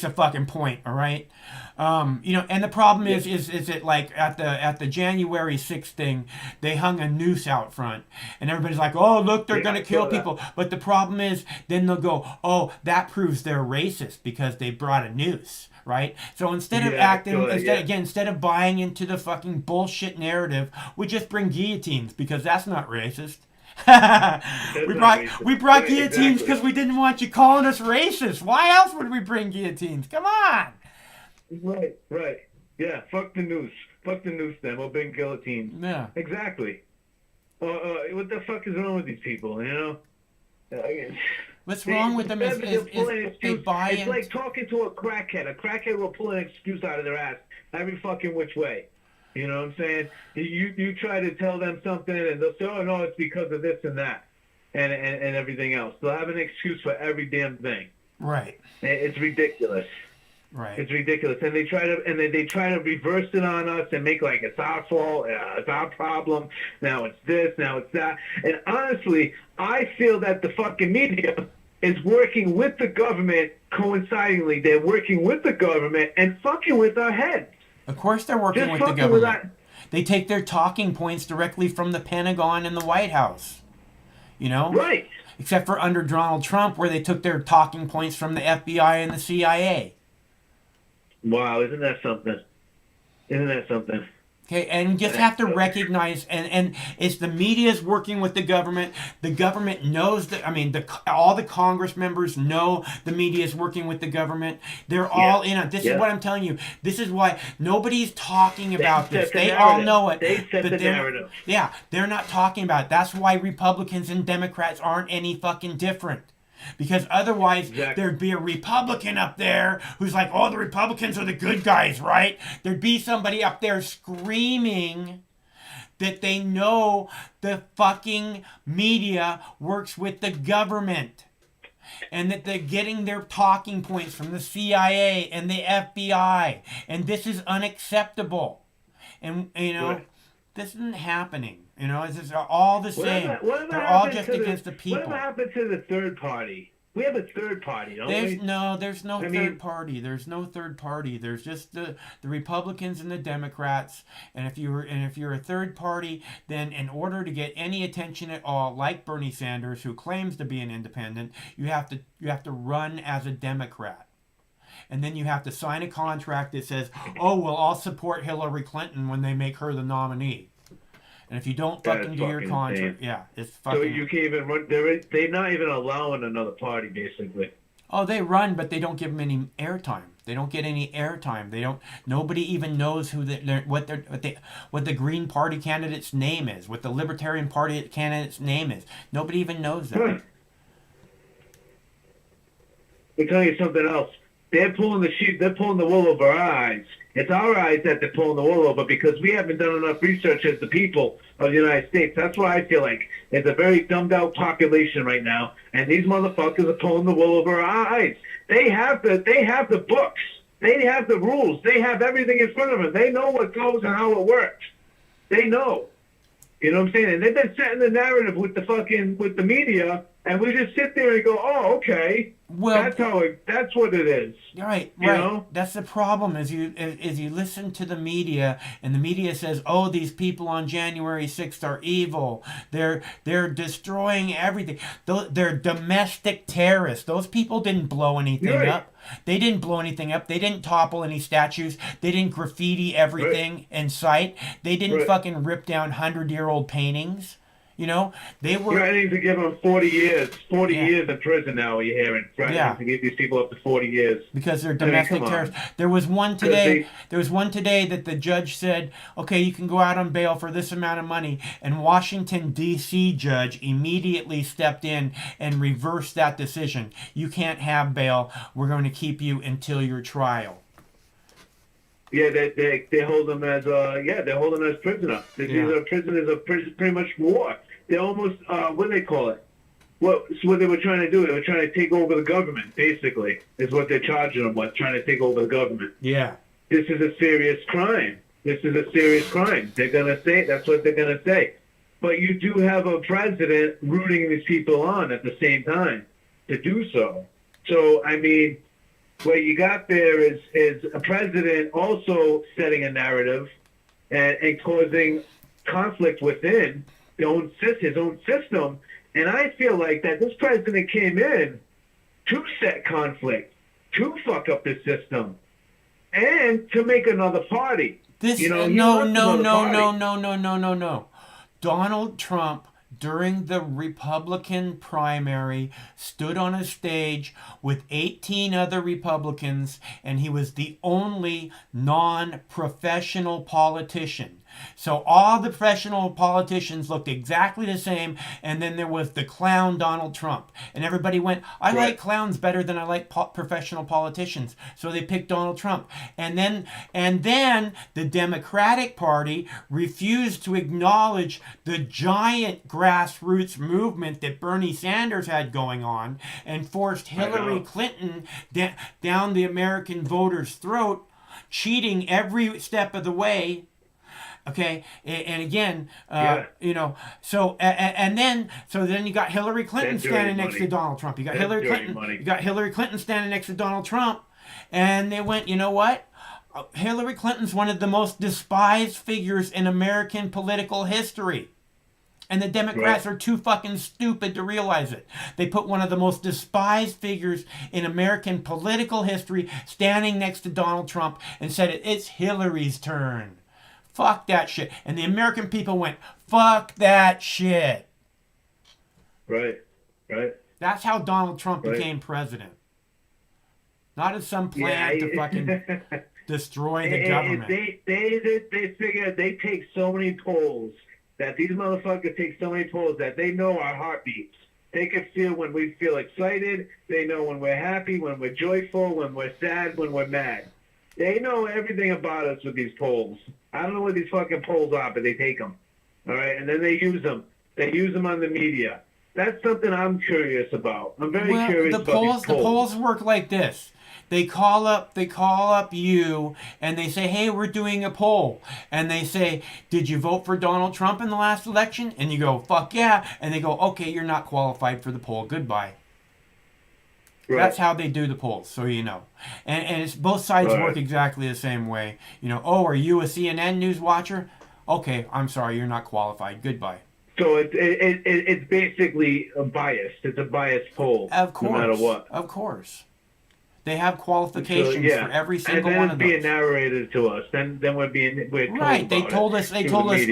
a fucking point, all right? And the problem is that like at the January 6th thing, they hung a noose out front, and everybody's like, oh look, they're gonna kill people. But the problem is, then they'll go, oh, that proves they're racist because they brought a noose. Right? So instead of buying into the fucking bullshit narrative, we just bring guillotines because that's not racist. we brought guillotines because we didn't want you calling us racist. Why else would we bring guillotines? Come on. Right. Yeah, fuck the noose. Fuck the noose then. We'll bring guillotines. Yeah. Exactly. What the fuck is wrong with these people, you know? What's wrong with them is they buy It's like talking to a crackhead. A crackhead will pull an excuse out of their ass every fucking which way. You know what I'm saying? You try to tell them something, and they'll say, oh, no, it's because of this and that and everything else. They'll have an excuse for every damn thing. Right. It's ridiculous. Right. It's ridiculous, and they try to reverse it on us and make like it's our fault, it's our problem. Now it's this, now it's that. And honestly, I feel that the fucking media is working with the government coincidingly. They're working with the government and fucking with our heads. Of course, they're working Just with the fucking with government. They take their talking points directly from the Pentagon and the White House. You know? Right. Except for under Donald Trump, where they took their talking points from the FBI and the CIA. Wow, isn't that something? Isn't that something? Okay, and you just have to recognize, and it's the media's working with the government. The government knows that, I mean, all the Congress members know the media's working with the government. They're all in on it. This is what I'm telling you. This is why nobody's talking about this. They all know it. They set the narrative. Yeah, they're not talking about it. That's why Republicans and Democrats aren't any fucking different. Because otherwise, there'd be a Republican up there who's like, oh, the Republicans are the good guys, right? There'd be somebody up there screaming that they know the fucking media works with the government. And that they're getting their talking points from the CIA and the FBI. And this is unacceptable. And, you know, this isn't happening. You know, it's just all the same. They're all just against the people. Whatever happened to the third party? We have a third party, don't we? There's no third party. There's no third party. There's just the Republicans and the Democrats. And if you're a third party, then in order to get any attention at all, like Bernie Sanders, who claims to be an independent, you have to run as a Democrat. And then you have to sign a contract that says, oh, well, I'll support Hillary Clinton when they make her the nominee. And if you don't fucking do your contract, it's fucking... So you can't even run... They're not even allowing another party, basically. Oh, they run, but they don't give them any airtime. They don't get any airtime. They don't... Nobody even knows who what the Green Party candidate's name is, what the Libertarian Party candidate's name is. Nobody even knows that. Let me tell you something else. They're pulling the wool over our eyes. It's our eyes that they're pulling the wool over because we haven't done enough research as the people of the United States. That's why I feel like it's a very dumbed out population right now, and these motherfuckers are pulling the wool over our eyes. They have the books. They have the rules. They have everything in front of them. They know what goes and how it works. They know. You know what I'm saying? And they've been setting the narrative with the media, and we just sit there and go, oh, okay. Well, that's what it is. Right. You know? That's the problem. Is you listen to the media, and the media says, "Oh, these people on January 6th are evil. They're destroying everything. They're domestic terrorists. Those people didn't blow anything up. They didn't blow anything up. They didn't topple any statues. They didn't graffiti everything in sight. They didn't fucking rip down 100-year-old paintings." You know, they were threatening to give them 40 years in prison now. You're hearing threatening to give these people up to 40 years because they're domestic terrorists. There was one today. That the judge said, "Okay, you can go out on bail for this amount of money," and Washington D.C. judge immediately stepped in and reversed that decision. You can't have bail. We're going to keep you until your trial. Yeah, they hold them as they're holding them as prisoner. These are prisoners of pretty much war. They're almost what do they call it? What they were trying to do? They were trying to take over the government. Basically, is what they're charging them with, trying to take over the government. Yeah, this is a serious crime. This is a serious crime. They're gonna say that's what they're gonna say. But you do have a president rooting these people on at the same time to do so. So I mean, what you got there is a president also setting a narrative and causing conflict within his own system. And I feel like that this president came in to set conflict, to fuck up the system, and to make another party. No. Donald Trump, during the Republican primary, stood on a stage with 18 other Republicans, and he was the only non-professional politician. So all the professional politicians looked exactly the same, and then there was the clown Donald Trump. And everybody went, I like clowns better than I like professional politicians. So they picked Donald Trump. And then the Democratic Party refused to acknowledge the giant grassroots movement that Bernie Sanders had going on and forced Hillary Clinton down the American voters' throat, cheating every step of the way. Okay, and again, you know, so then you got Hillary Clinton standing next to Donald Trump. You got Hillary Clinton standing next to Donald Trump, and they went, you know what? Hillary Clinton's one of the most despised figures in American political history. And the Democrats are too fucking stupid to realize it. They put one of the most despised figures in American political history standing next to Donald Trump and said, it's Hillary's turn. Fuck that shit. And the American people went, fuck that shit. Right. That's how Donald Trump became president. Not as some plan to fucking destroy the government. They figure they take so many polls, that these motherfuckers take so many polls that they know our heartbeats. They can feel when we feel excited. They know when we're happy, when we're joyful, when we're sad, when we're mad. They know everything about us with these polls. I don't know what these fucking polls are, but they take them. All right? And then they use them. They use them on the media. That's something I'm curious about. I'm very curious about these polls. The polls work like this. They call up you, and they say, hey, we're doing a poll. And they say, did you vote for Donald Trump in the last election? And you go, fuck yeah. And they go, okay, you're not qualified for the poll. Goodbye. Right. That's how they do the polls, so you know. And it's both sides work exactly the same way. You know, oh, are you a CNN news watcher? Okay, I'm sorry, you're not qualified. Goodbye. So it's basically a biased. It's a biased poll. Of course. No matter what. Of course. They have qualifications for every single one of those. And then it's being narrated to us. Then we're told right. They told us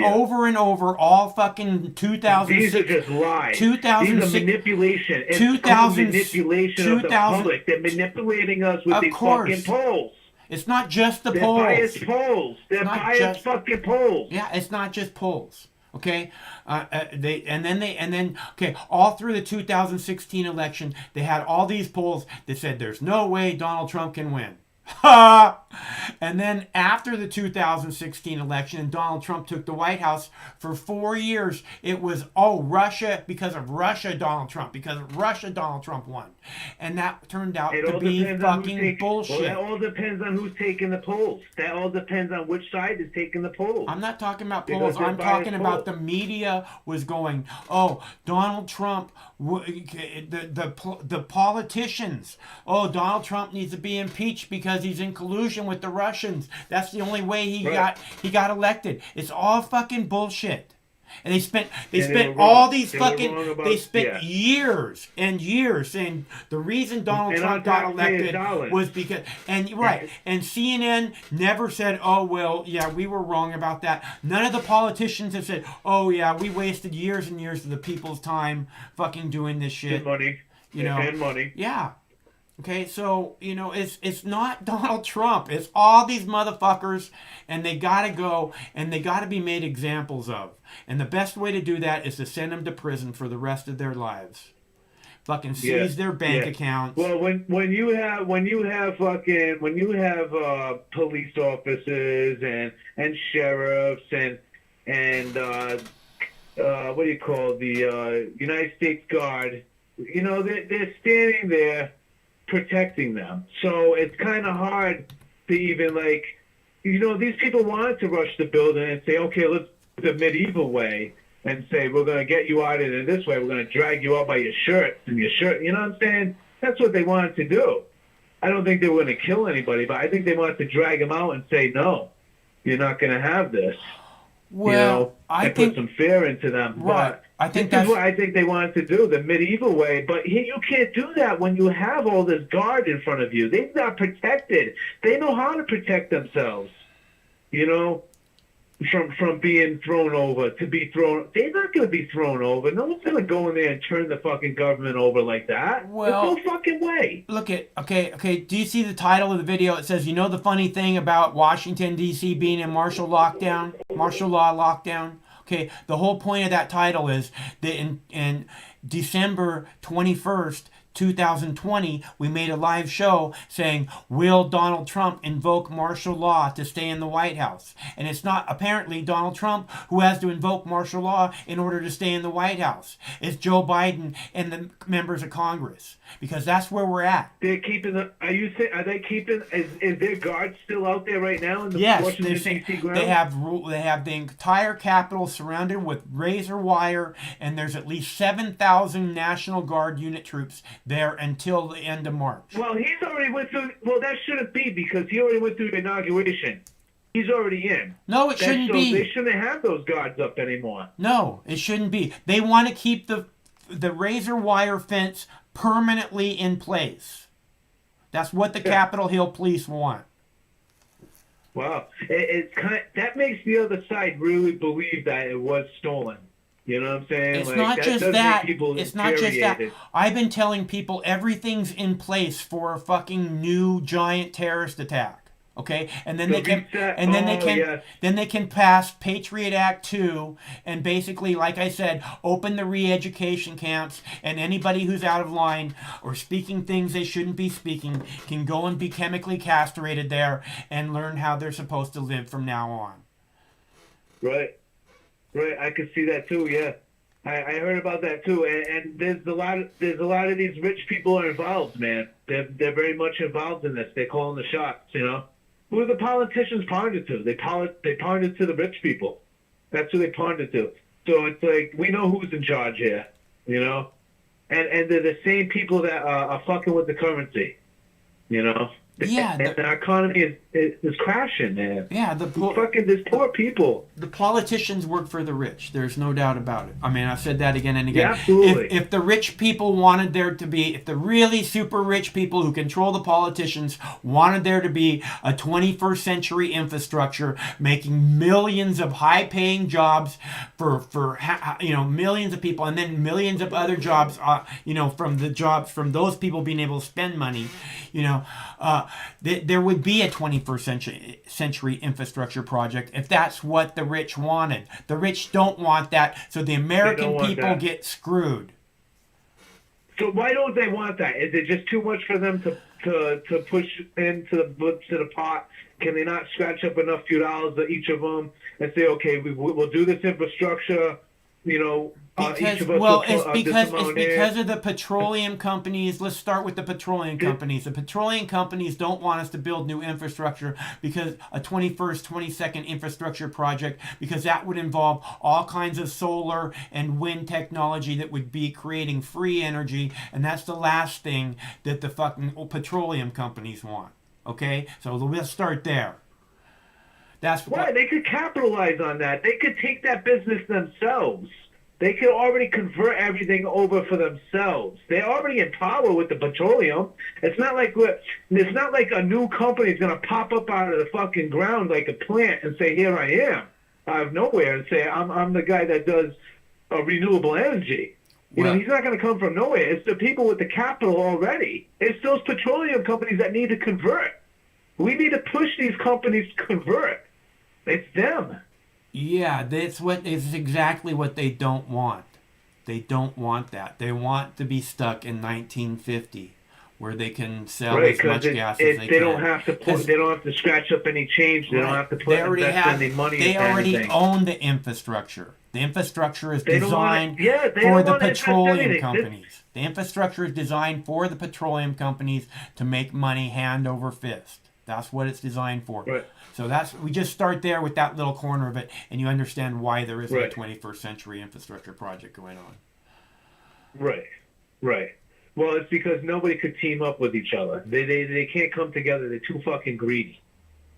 over and over all fucking 2006. These are just lies. 2006. These are manipulation. It's manipulation of the public. They're manipulating us with these fucking polls. It's not just the polls. They're biased polls. They're biased fucking polls. Yeah, it's not just polls. Okay, all through the 2016 election, they had all these polls that said there's no way Donald Trump can win. And then after the 2016 election and Donald Trump took the White House for 4 years, it was, Russia, because of Russia, Donald Trump won. And that turned out to be fucking bullshit. Well, that all depends on who's taking the polls. That all depends on which side is taking the polls. I'm not talking about polls. I'm talking about the media was going, Donald Trump, the politicians, Donald Trump needs to be impeached because he's in collusion with the Russians. That's the only way he got elected. It's all fucking bullshit. And they spent years and years saying the reason Donald Trump got elected was because and CNN never said, we were wrong about that. None of the politicians have said, we wasted years and years of the people's time fucking doing this shit. And money. And money. Yeah. Okay, so, it's not Donald Trump. It's all these motherfuckers, and they gotta go, and they gotta be made examples of. And the best way to do that is to send them to prison for the rest of their lives. Fucking seize their bank accounts. Well, when you have police officers and sheriffs and what do you call the United States Guard, they're standing there protecting them. So it's kind of hard to even these people wanted to rush the building and say, okay, let's do the medieval way and say, we're going to get you out of it this way. We're going to drag you out by your shirt and your shirt. You know what I'm saying? That's what they wanted to do. I don't think they were going to kill anybody, but I think they wanted to drag them out and say, no, you're not going to have this. Well, I think put some fear into them. Right. But I think that's what I think they wanted to do, the medieval way. But you can't do that when you have all this guard in front of you. They're not protected. They know how to protect themselves. From being thrown over to be thrown. They're not going to be thrown over. No one's going to go in there and turn the fucking government over like that. Well, there's no fucking way. Look at okay. Do you see the title of the video? It says, the funny thing about Washington D.C. being in martial lockdown. martial law lockdown? Okay, the whole point of that title is that in December 21st, 2020, we made a live show saying, will Donald Trump invoke martial law to stay in the White House? And it's not apparently Donald Trump who has to invoke martial law in order to stay in the White House. It's Joe Biden and the members of Congress, because that's where we're at. They're keeping the. Are they keeping? Is their guards still out there right now in the Yes, Washington D.C. ground? they have the entire Capitol surrounded with razor wire, and there's at least 7,000 National Guard unit troops there until the end of March. Well, he's already went through. Well, that shouldn't be, because he already went through the inauguration. He's already in. No, it shouldn't be. They shouldn't have those guards up anymore. No, it shouldn't be. They want to keep the razor wire fence permanently in place. That's what the Capitol Hill police want. Wow, it's kind of, that makes the other side really believe that it was stolen. You know what I'm saying? It's not just that. It's not just that. infuriated. I've been telling people everything's in place for a fucking new giant terrorist attack. Okay, and then then they can pass Patriot Act 2 and basically, like I said, open the re-education camps, and anybody who's out of line or speaking things they shouldn't be speaking can go and be chemically castrated there and learn how they're supposed to live from now on. Right. I could see that too. Yeah, I heard about that too. And there's a lot of these rich people are involved, man. They're very much involved in this. They're calling the shots. You know, who are the politicians pawned to? They pawned it to the rich people. That's who they pawned it to. So it's like, we know who's in charge here. You know, and they're the same people that are fucking with the currency. You know. Yeah, and our economy is crashing, man. Yeah, there's poor people. The politicians work for the rich. There's no doubt about it. I mean, I've said that again and again. Yeah, absolutely. If the rich people wanted there to be, if the really super rich people who control the politicians wanted there to be a 21st century infrastructure making millions of high-paying jobs for millions of people, and then millions of other jobs, from those people being able to spend money, there would be a 21st century infrastructure project if that's what the rich wanted. The rich don't want that, so the American people get screwed. So why don't they want that? Is it just too much for them to push into the pot? Can they not scratch up enough few dollars to each of them and say, okay, we'll do this infrastructure, each of us it's because of the petroleum companies. Let's start with the petroleum companies. The petroleum companies don't want us to build new infrastructure, because a 22nd infrastructure project, because that would involve all kinds of solar and wind technology that would be creating free energy, and that's the last thing that the fucking petroleum companies want. Okay, so we'll start there. That's why they could capitalize on that. They could take that business themselves. They could already convert everything over for themselves. They're already in power with the petroleum. It's not like a new company is going to pop up out of the fucking ground like a plant and say, "Here I am," out of nowhere, and say, "I'm the guy that does renewable energy." He's not going to come from nowhere. It's the people with the capital already. It's those petroleum companies that need to convert. We need to push these companies to convert. It's them. Yeah, that's exactly what they don't want. They don't want that. They want to be stuck in 1950, where they can sell as much gas as they can. They don't have to scratch up any change. They don't have to invest any money. They already own the infrastructure. The infrastructure is designed for the petroleum companies. The infrastructure is designed for the petroleum companies to make money hand over fist. That's what it's designed for. Right. So we just start there with that little corner of it, and you understand why there isn't a 21st century infrastructure project going on. Right. Well, it's because nobody could team up with each other. They can't come together. They're too fucking greedy.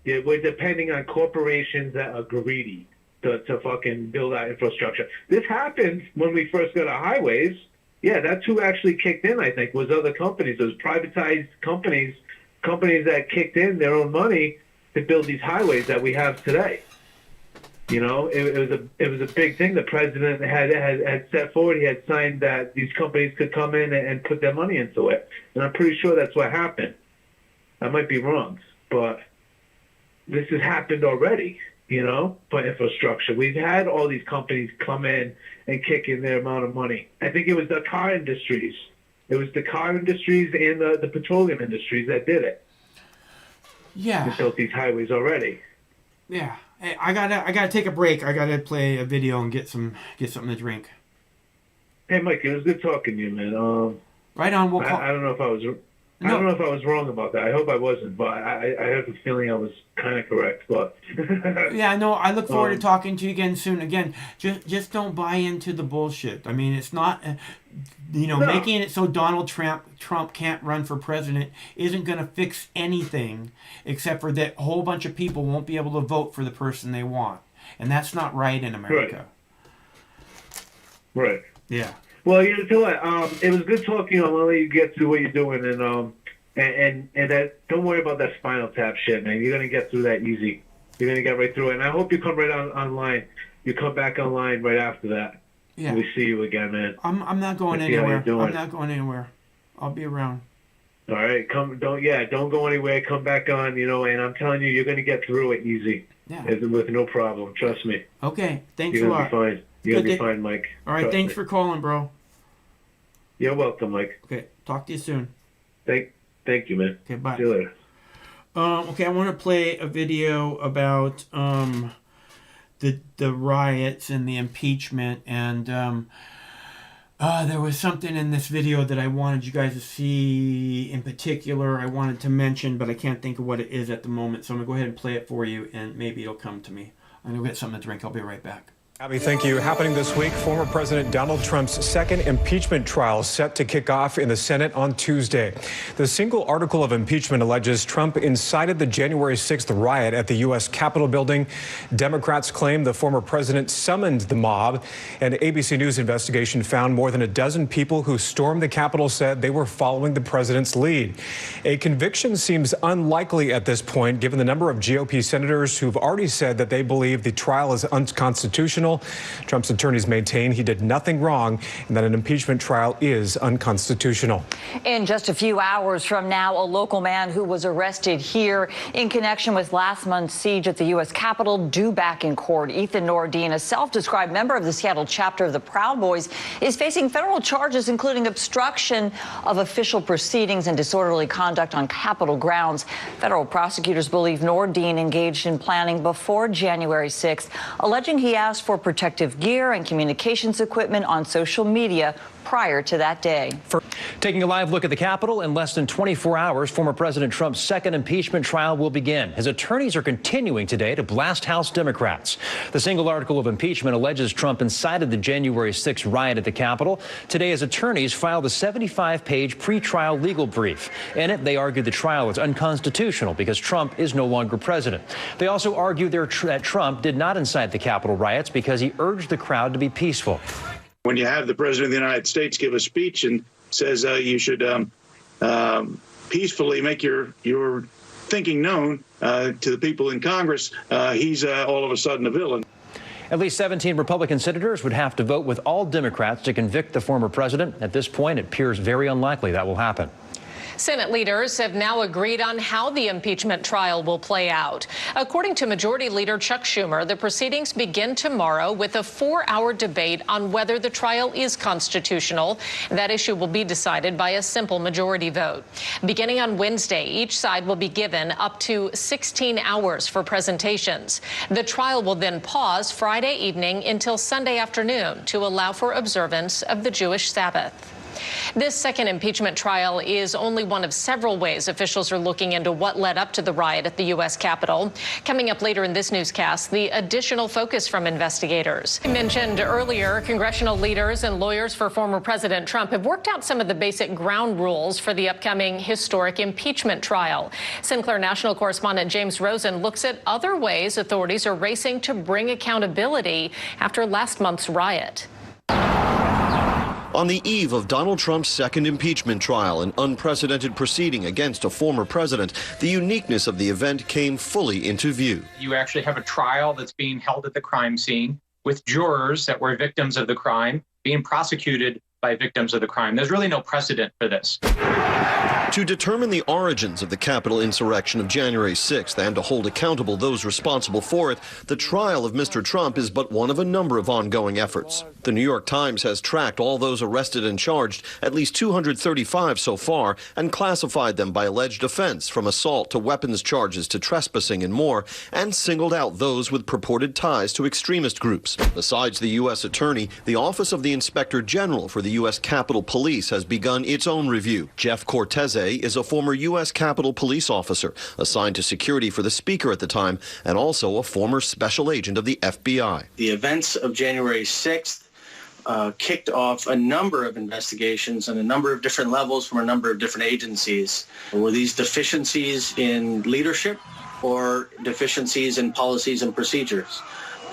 We're depending on corporations that are greedy to fucking build our infrastructure. This happened when we first got our highways. Yeah, that's who actually kicked in, I think, was other companies. Those privatized companies that kicked in their own money to build these highways that we have today. It was a big thing. The president had set forward. He had signed that these companies could come in and put their money into it. And I'm pretty sure that's what happened. I might be wrong, but this has happened already. for infrastructure. We've had all these companies come in and kick in their amount of money. I think it was the car industries. It was the car industries and the petroleum industries that did it. Yeah. They built these highways already. Yeah. Hey, I gotta take a break. I gotta play a video and get something to drink. Hey, Mike, it was good talking to you, man. Right on. We'll call. I don't know if I was. I don't know if I was wrong about that. I hope I wasn't, but I have a feeling I was kind of correct. But yeah, no, I look forward to talking to you again soon. Again, just don't buy into the bullshit. I mean, it's not, making it so Donald Trump can't run for president isn't going to fix anything, except for that a whole bunch of people won't be able to vote for the person they want, and that's not right in America. Right. Yeah. Well, you know what? It was good talking. I'm gonna let you get through what you're doing, and that don't worry about that Spinal Tap shit, man. You're gonna get through that easy. You're gonna get right through it, and I hope you come right online. You come back online right after that. Yeah. We see you again, man. I'm not going anywhere. I'm not going anywhere. I'll be around. All right, don't go anywhere. Come back on, and I'm telling you, you're gonna get through it easy. Yeah. With no problem. Trust me. Okay. Thanks you're a lot. You're gonna be fine. You're gonna be fine, Mike. All right. Thanks for calling, bro. You're welcome, Mike. Okay, talk to you soon. Thank you, man. Okay, bye. See you later. Okay, I want to play a video about the riots and the impeachment, and there was something in this video that I wanted you guys to see in particular. I wanted to mention, but I can't think of what it is at the moment, so I'm gonna go ahead and play it for you, and maybe it'll come to me. I'm gonna get something to drink. I'll be right back. Abby, thank you. Happening this week, former President Donald Trump's second impeachment trial set to kick off in the Senate on Tuesday. The single article of impeachment alleges Trump incited the January 6th riot at the U.S. Capitol building. Democrats claim the former president summoned the mob. An ABC News investigation found more than a dozen people who stormed the Capitol said they were following the president's lead. A conviction seems unlikely at this point, given the number of GOP senators who've already said that they believe the trial is unconstitutional. Trump's attorneys maintain he did nothing wrong and that an impeachment trial is unconstitutional. In just a few hours from now, a local man who was arrested here in connection with last month's siege at the U.S. Capitol due back in court. Ethan Nordine, a self-described member of the Seattle chapter of the Proud Boys, is facing federal charges, including obstruction of official proceedings and disorderly conduct on Capitol grounds. Federal prosecutors believe Nordine engaged in planning before January 6th, alleging he asked for protective gear and communications equipment on social media prior to that day. Taking a live look at the Capitol, in less than 24 hours, former President Trump's second impeachment trial will begin. His attorneys are continuing today to blast House Democrats. The single article of impeachment alleges Trump incited the January 6th riot at the Capitol. Today, his attorneys filed a 75-page pretrial legal brief. In it, they argued the trial is unconstitutional because Trump is no longer president. They also argue that Trump did not incite the Capitol riots because he urged the crowd to be peaceful. When you have the President of the United States give a speech and says you should peacefully make your thinking known to the people in Congress, he's all of a sudden a villain. At least 17 Republican senators would have to vote with all Democrats to convict the former president. At this point, it appears very unlikely that will happen. Senate leaders have now agreed on how the impeachment trial will play out. According to Majority Leader Chuck Schumer, the proceedings begin tomorrow with a 4-hour debate on whether the trial is constitutional. That issue will be decided by a simple majority vote. Beginning on Wednesday, each side will be given up to 16 hours for presentations. The trial will then pause Friday evening until Sunday afternoon to allow for observance of the Jewish Sabbath. This second impeachment trial is only one of several ways officials are looking into what led up to the riot at the U.S. Capitol. Coming up later in this newscast, the additional focus from investigators. I mentioned earlier, congressional leaders and lawyers for former President Trump have worked out some of the basic ground rules for the upcoming historic impeachment trial. Sinclair National correspondent James Rosen looks at other ways authorities are racing to bring accountability after last month's riot. On the eve of Donald Trump's second impeachment trial, an unprecedented proceeding against a former president, the uniqueness of the event came fully into view. You actually have a trial that's being held at the crime scene with jurors that were victims of the crime being prosecuted by victims of the crime. There's really no precedent for this. To determine the origins of the Capitol insurrection of January 6th and to hold accountable those responsible for it, the trial of Mr. Trump is but one of a number of ongoing efforts. The New York Times has tracked all those arrested and charged, at least 235 so far, and classified them by alleged offense, from assault to weapons charges to trespassing and more, and singled out those with purported ties to extremist groups. Besides the U.S. Attorney, the Office of the Inspector General for the U.S. Capitol Police has begun its own review. Jeff Cortese is a former U.S. Capitol Police officer assigned to security for the Speaker at the time, and also a former special agent of the FBI. The events of January 6th kicked off a number of investigations on a number of different levels from a number of different agencies. Were these deficiencies in leadership or deficiencies in policies and procedures?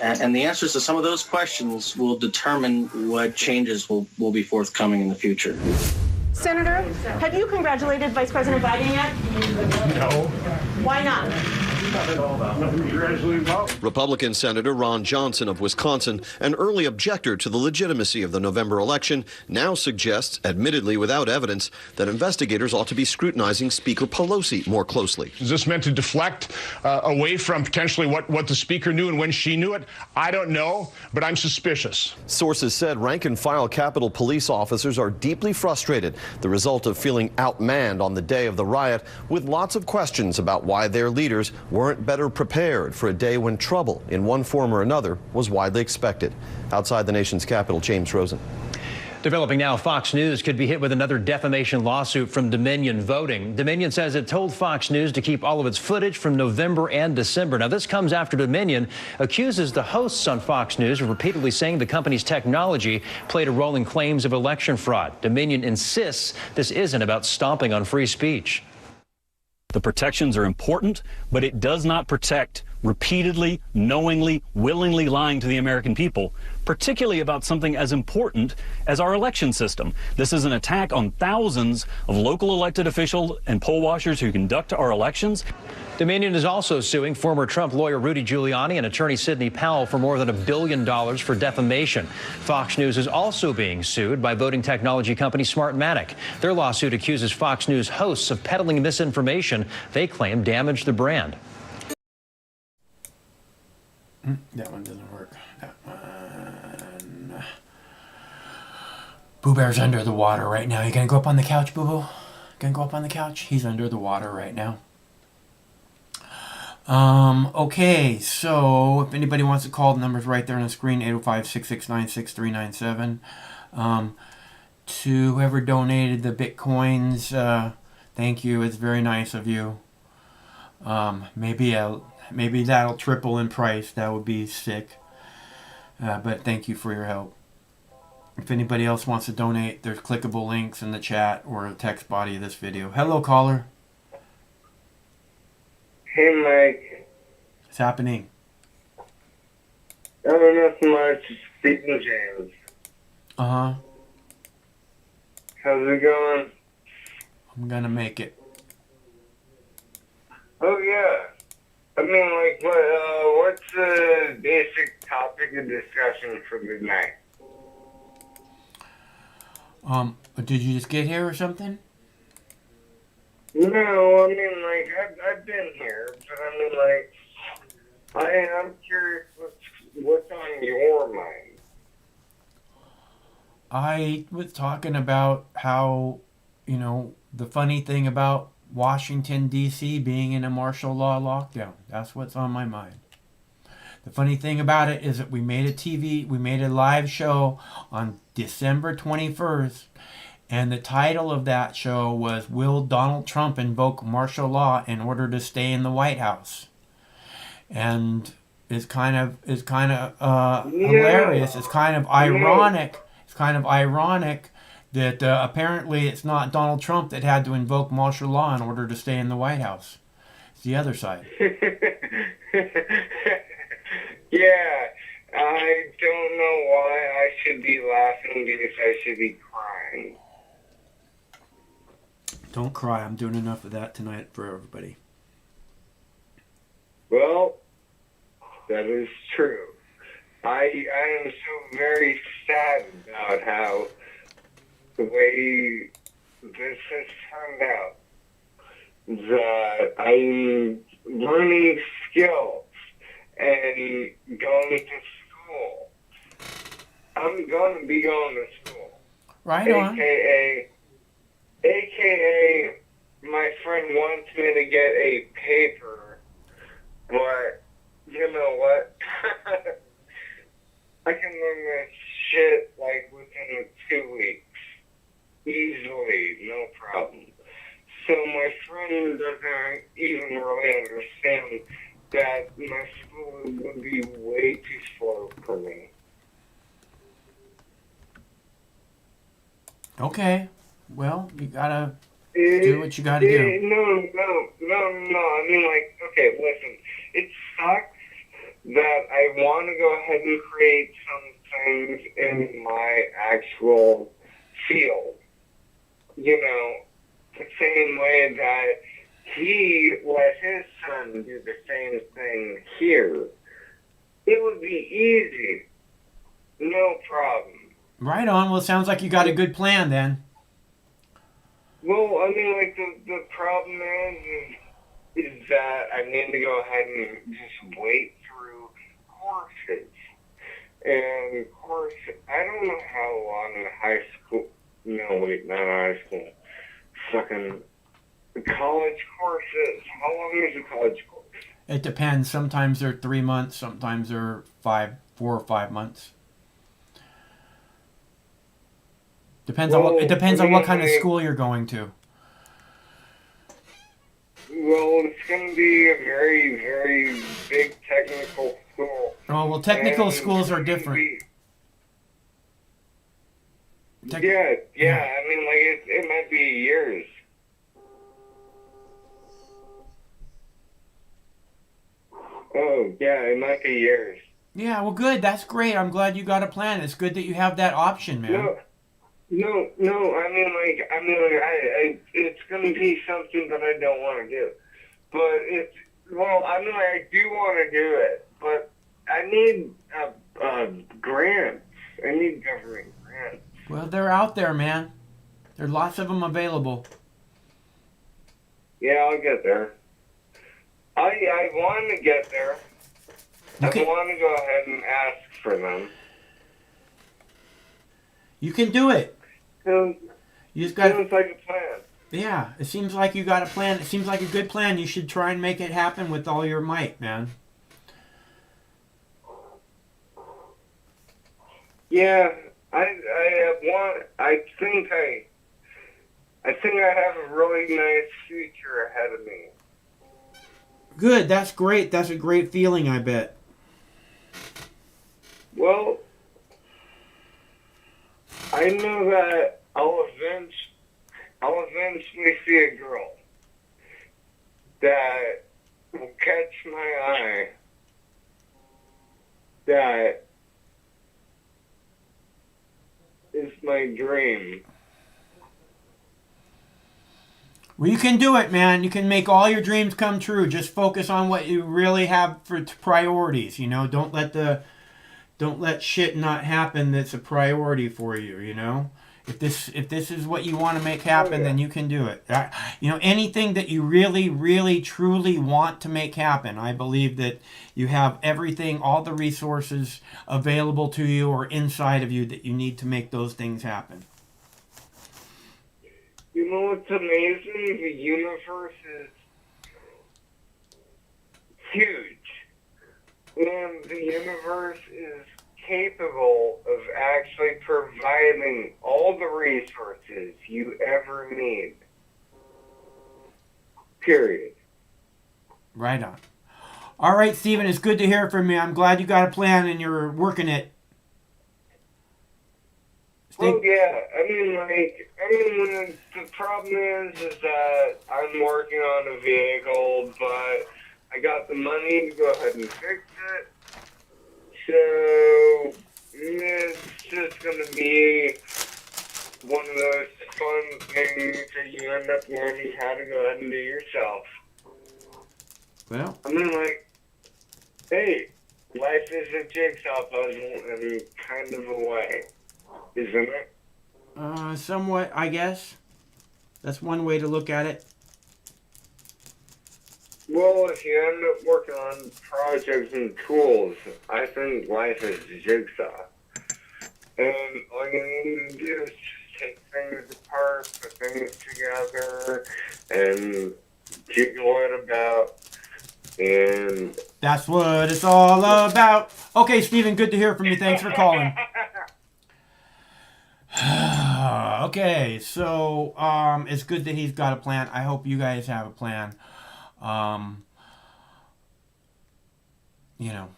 And the answers to some of those questions will determine what changes will be forthcoming in the future. Senator, have you congratulated Vice President Biden yet? No. Why not? Republican Senator Ron Johnson of Wisconsin, an early objector to the legitimacy of the November election, now suggests, admittedly without evidence, that investigators ought to be scrutinizing Speaker Pelosi more closely. Is this meant to deflect away from potentially what the Speaker knew and when she knew it? I don't know, but I'm suspicious. Sources said rank-and-file Capitol Police officers are deeply frustrated, the result of feeling outmanned on the day of the riot, with lots of questions about why their leaders weren't better prepared for a day when trouble, in one form or another, was widely expected. Outside the nation's capital, James Rosen. Developing now, Fox News could be hit with another defamation lawsuit from Dominion Voting. Dominion says it told Fox News to keep all of its footage from November and December. Now, this comes after Dominion accuses the hosts on Fox News of repeatedly saying the company's technology played a role in claims of election fraud. Dominion insists this isn't about stomping on free speech. The protections are important, but it does not protect repeatedly, knowingly, willingly lying to the American people, particularly about something as important as our election system. This is an attack on thousands of local elected officials and poll watchers who conduct our elections. Dominion is also suing former Trump lawyer Rudy Giuliani and attorney Sidney Powell for more than $1 billion for defamation. Fox News is also being sued by voting technology company Smartmatic. Their lawsuit accuses Fox News hosts of peddling misinformation they claim damaged the brand. That one doesn't work. That one. Boo Bear's under the water right now. You gonna go up on the couch, Boo Boo? Gonna go up on the couch? He's under the water right now. Okay, so if anybody wants to call, the number's right there on the screen, 805-669-6397. To whoever donated the Bitcoins, thank you. It's very nice of you. Maybe that'll triple in price. That would be sick. But thank you for your help. If anybody else wants to donate, there's clickable links in the chat or the text body of this video. Hello, caller. Hey, Mike. What's happening? Nothing much. Speaking James. Uh-huh. How's it going? I'm gonna make it. Oh, yeah. I mean, like, what's the basic topic of discussion for tonight? Did you just get here or something? No, I mean, like, I've been here, but I mean, like, I'm curious what's on your mind. I was talking about how, the funny thing about Washington, D.C. being in a martial law lockdown. That's what's on my mind. The funny thing about it is that we made a live show on December 21st, and the title of that show was, Will Donald Trump Invoke Martial Law in Order to Stay in the White House? And it's kind of hilarious. It's kind of ironic. It's kind of ironic that apparently it's not Donald Trump that had to invoke martial law in order to stay in the White House. It's the other side. Yeah, I don't know why I should be laughing because I should be crying. Don't cry. I'm doing enough of that tonight for everybody. Well, that is true. I am so very sad about how the way this has turned out. that I'm learning skills and going to school. I'm going to be going to school. Right on. AKA, my friend wants me to get a paper, but you know what? I can learn this shit like within 2 weeks. Easily, no problem. So my friend doesn't even really understand that my school would be way too slow for me. Okay. Well, you gotta do what you gotta do. No. I mean, like, okay, listen. It sucks that I want to go ahead and create some things in my actual field. You know, the same way that he let his son do the same thing here. It would be easy. No problem. Right on. Well, it sounds like you got a good plan then. Well, I mean, like, the problem is that I need to go ahead and just wait through courses. And courses, I don't know how long the high school, no, wait, not high school, fucking college courses. How long is a college course? It depends. Sometimes they're 3 months. Sometimes they're 4 or 5 months. Depends on what kind of school you're going to. Well, it's going to be a very, very big technical school. Oh, well, technical schools are different. Yeah. I mean, like, it might be years. Oh, yeah, it might be years. Yeah, well, good. That's great. I'm glad you got a plan. It's good that you have that option, man. No. I mean, it's going to be something that I don't want to do. But I do want to do it. But I need grants. I need government grants. Well, they're out there, man. There are lots of them available. Yeah, I'll get there. I want to get there. I want to go ahead and ask for them. You can do it. You just got. Sounds like a plan. Yeah, it seems like you got a plan. It seems like a good plan. You should try and make it happen with all your might, man. Yeah, I think I have a really nice future ahead of me. Good. That's great. That's a great feeling, I bet. Well, I know that I'll eventually see a girl that will catch my eye, that is my dream. Well, you can do it, man. You can make all your dreams come true. Just focus on what you really have for priorities. You know, don't let shit not happen that's a priority for you. You know, if this is what you want to make happen, then you can do it. You know, anything that you really, really, truly want to make happen, I believe that you have everything, all the resources available to you or inside of you that you need to make those things happen. You know what's amazing? The universe is huge. And the universe is capable of actually providing all the resources you ever need. Period. Right on. All right, Stephen, it's good to hear from you. I'm glad you got a plan and you're working it. Well, yeah, the problem is that I'm working on a vehicle, but I got the money to go ahead and fix it. So, it's just going to be one of those fun things that you end up learning how to go ahead and do yourself. Well, I mean, like, hey, life is a jigsaw puzzle in kind of a way, isn't it? Somewhat, I guess. That's one way to look at it. Well, if you end up working on projects and tools, I think life is a jigsaw. And all you need to do is just take things apart, put things together, and jiggle it about. And That's what it's all about. Okay, Stephen, good to hear from you. Thanks for calling. Okay, so it's good that he's got a plan. I hope you guys have a plan. You know,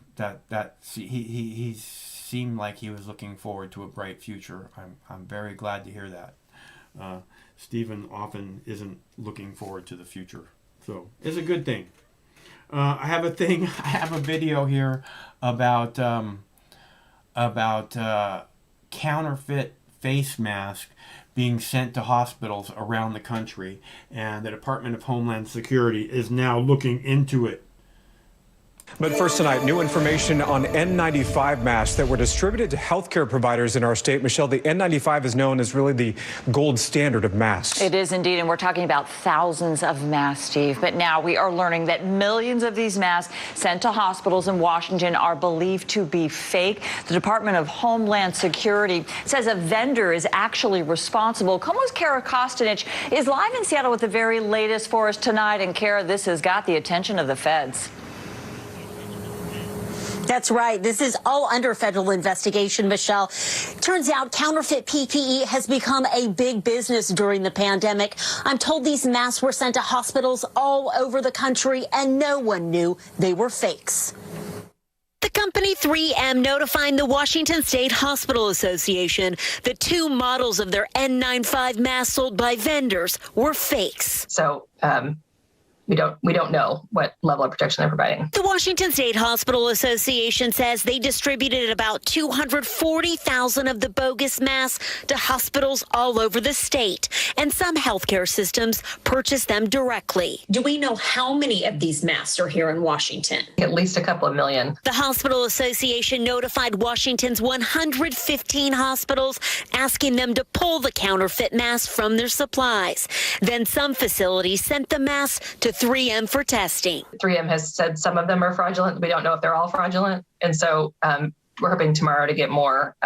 he seemed like he was looking forward to a bright future. I'm very glad to hear that. Stephen often isn't looking forward to the future, so it's a good thing. I have a video here about counterfeit face mask being sent to hospitals around the country, and the Department of Homeland Security is now looking into it. But first tonight, new information on N95 masks that were distributed to healthcare providers in our state. Michelle, the N95 is known as really the gold standard of masks. It is indeed, and we're talking about thousands of masks, Steve. But now we are learning that millions of these masks sent to hospitals in Washington are believed to be fake. The Department of Homeland Security says a vendor is actually responsible. KOMO's Kara Kostanich is live in Seattle with the very latest for us tonight. And Kara, this has got the attention of the feds. That's right. This is all under federal investigation, Michelle. Turns out counterfeit PPE has become a big business during the pandemic. I'm told these masks were sent to hospitals all over the country, and no one knew they were fakes. The company 3M notifying the Washington State Hospital Association that 2 models of their N95 masks sold by vendors were fakes. So, we don't know what level of protection they're providing. The Washington State Hospital Association says they distributed about 240,000 of the bogus masks to hospitals all over the state, and some healthcare systems purchased them directly. Do we know how many of these masks are here in Washington? At least a couple of million. The Hospital Association notified Washington's 115 hospitals, asking them to pull the counterfeit masks from their supplies. Then some facilities sent the masks to 3M for testing. 3M has said some of them are fraudulent. We don't know if they're all fraudulent. And so we're hoping tomorrow to get more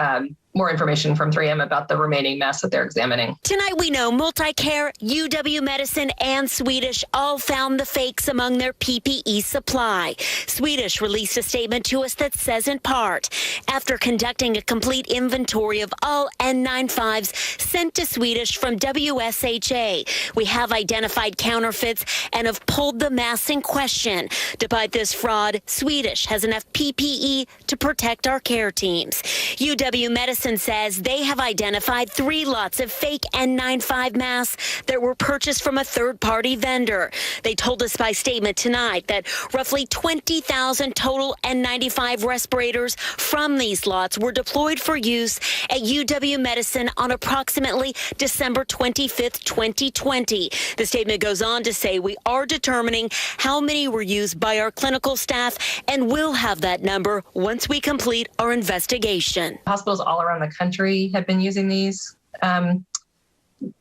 information from 3M about the remaining masks that they're examining. Tonight we know Multicare, UW Medicine, and Swedish all found the fakes among their PPE supply. Swedish released a statement to us that says in part, after conducting a complete inventory of all N95s sent to Swedish from WSHA, we have identified counterfeits and have pulled the masks in question. Despite this fraud, Swedish has enough PPE to protect our care teams. UW Medicine says they have identified 3 lots of fake N95 masks that were purchased from a third-party vendor. They told us by statement tonight that roughly 20,000 total N95 respirators from these lots were deployed for use at UW Medicine on approximately December 25th, 2020. The statement goes on to say we are determining how many were used by our clinical staff and will have that number once we complete our investigation. Hospitals all around the country have been using these.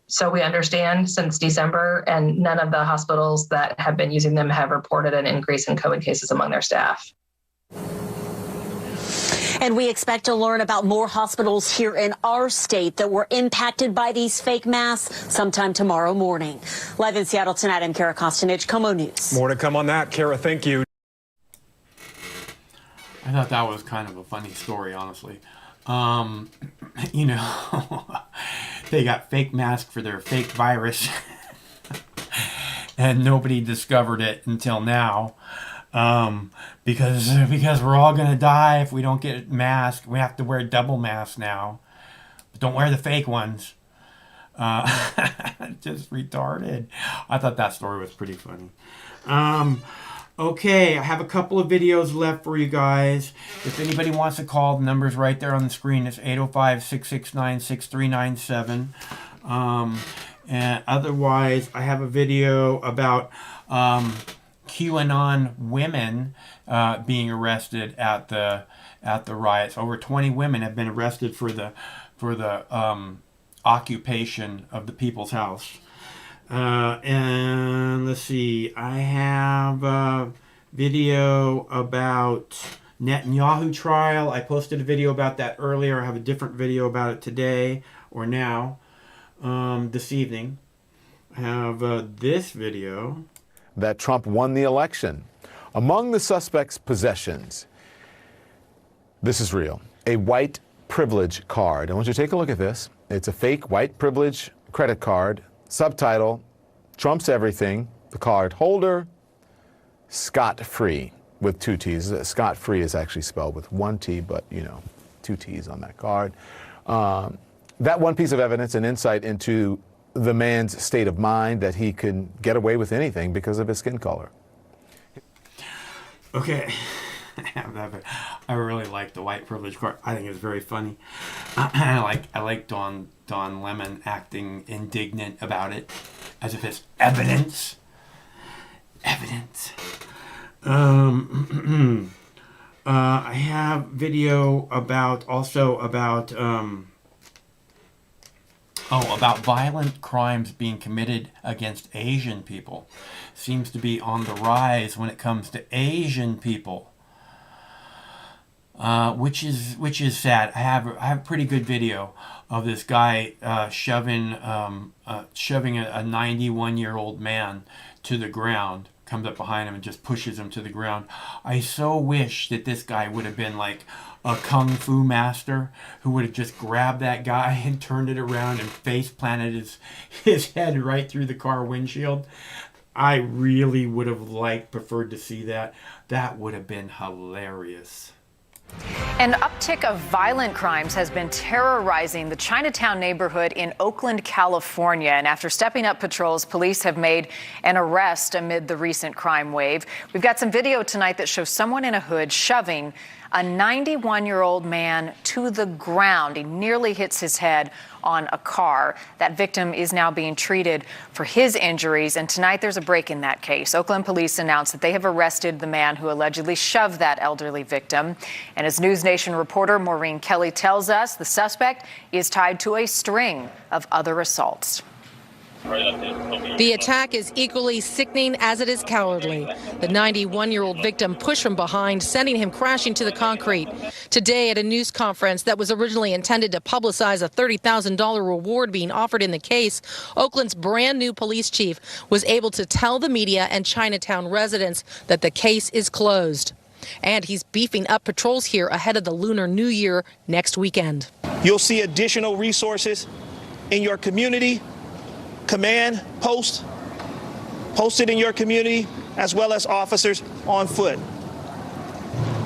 So we understand since December, and none of the hospitals that have been using them have reported an increase in COVID cases among their staff. And we expect to learn about more hospitals here in our state that were impacted by these fake masks sometime tomorrow morning. Live in Seattle tonight, I'm Kara Kostanich, KOMO News. More to come on that. Kara, thank you. I thought that was kind of a funny story, honestly. You know, they got fake masks for their fake virus and nobody discovered it until now. Because we're all going to die if we don't get masks. We have to wear double masks now. But don't wear the fake ones. Just retarded. I thought that story was pretty funny. Okay, I have a couple of videos left for you guys. If anybody wants to call, the number's right there on the screen. It's 805-669-6397. And otherwise, I have a video about QAnon women being arrested at the riots. Over 20 women have been arrested for the occupation of the People's House. And let's see, I have a video about Netanyahu trial. I posted a video about that earlier. I have a different video about it today or now, this evening. I have this video. That Trump won the election. Among the suspect's possessions, this is real, a white privilege card. I want you to take a look at this. It's a fake white privilege credit card. Subtitle, Trump's everything. The card holder, scot-free, with 2 T's. Scot-free is actually spelled with 1 T, but, 2 T's on that card. That one piece of evidence, an insight into the man's state of mind, that he could get away with anything because of his skin color. Okay. I really like the white privilege card. I think it's very funny. I like Don Lemon acting indignant about it, as if it's evidence. Evidence. I have video about violent crimes being committed against Asian people. Seems to be on the rise when it comes to Asian people. Which is sad. I have a pretty good video of this guy shoving a 91-year-old man to the ground. Comes up behind him and just pushes him to the ground. I so wish that this guy would have been like a kung fu master who would have just grabbed that guy and turned it around and face planted his head right through the car windshield. I really would have preferred to see that. That would have been hilarious. An uptick of violent crimes has been terrorizing the Chinatown neighborhood in Oakland, California. And after stepping up patrols, police have made an arrest amid the recent crime wave. We've got some video tonight that shows someone in a hood shoving a 91-year-old man to the ground. He nearly hits his head on a car. That victim is now being treated for his injuries. And tonight there's a break in that case. Oakland police announced that they have arrested the man who allegedly shoved that elderly victim. And as News Nation reporter Maureen Kelly tells us, the suspect is tied to a string of other assaults. The attack is equally sickening as it is cowardly. The 91-year-old victim pushed from behind, sending him crashing to the concrete. Today, at a news conference that was originally intended to publicize a $30,000 reward being offered in the case, Oakland's brand new police chief was able to tell the media and Chinatown residents that the case is closed. And he's beefing up patrols here ahead of the Lunar New Year next weekend. You'll see additional resources in your community. Command post posted in your community, as well as officers on foot.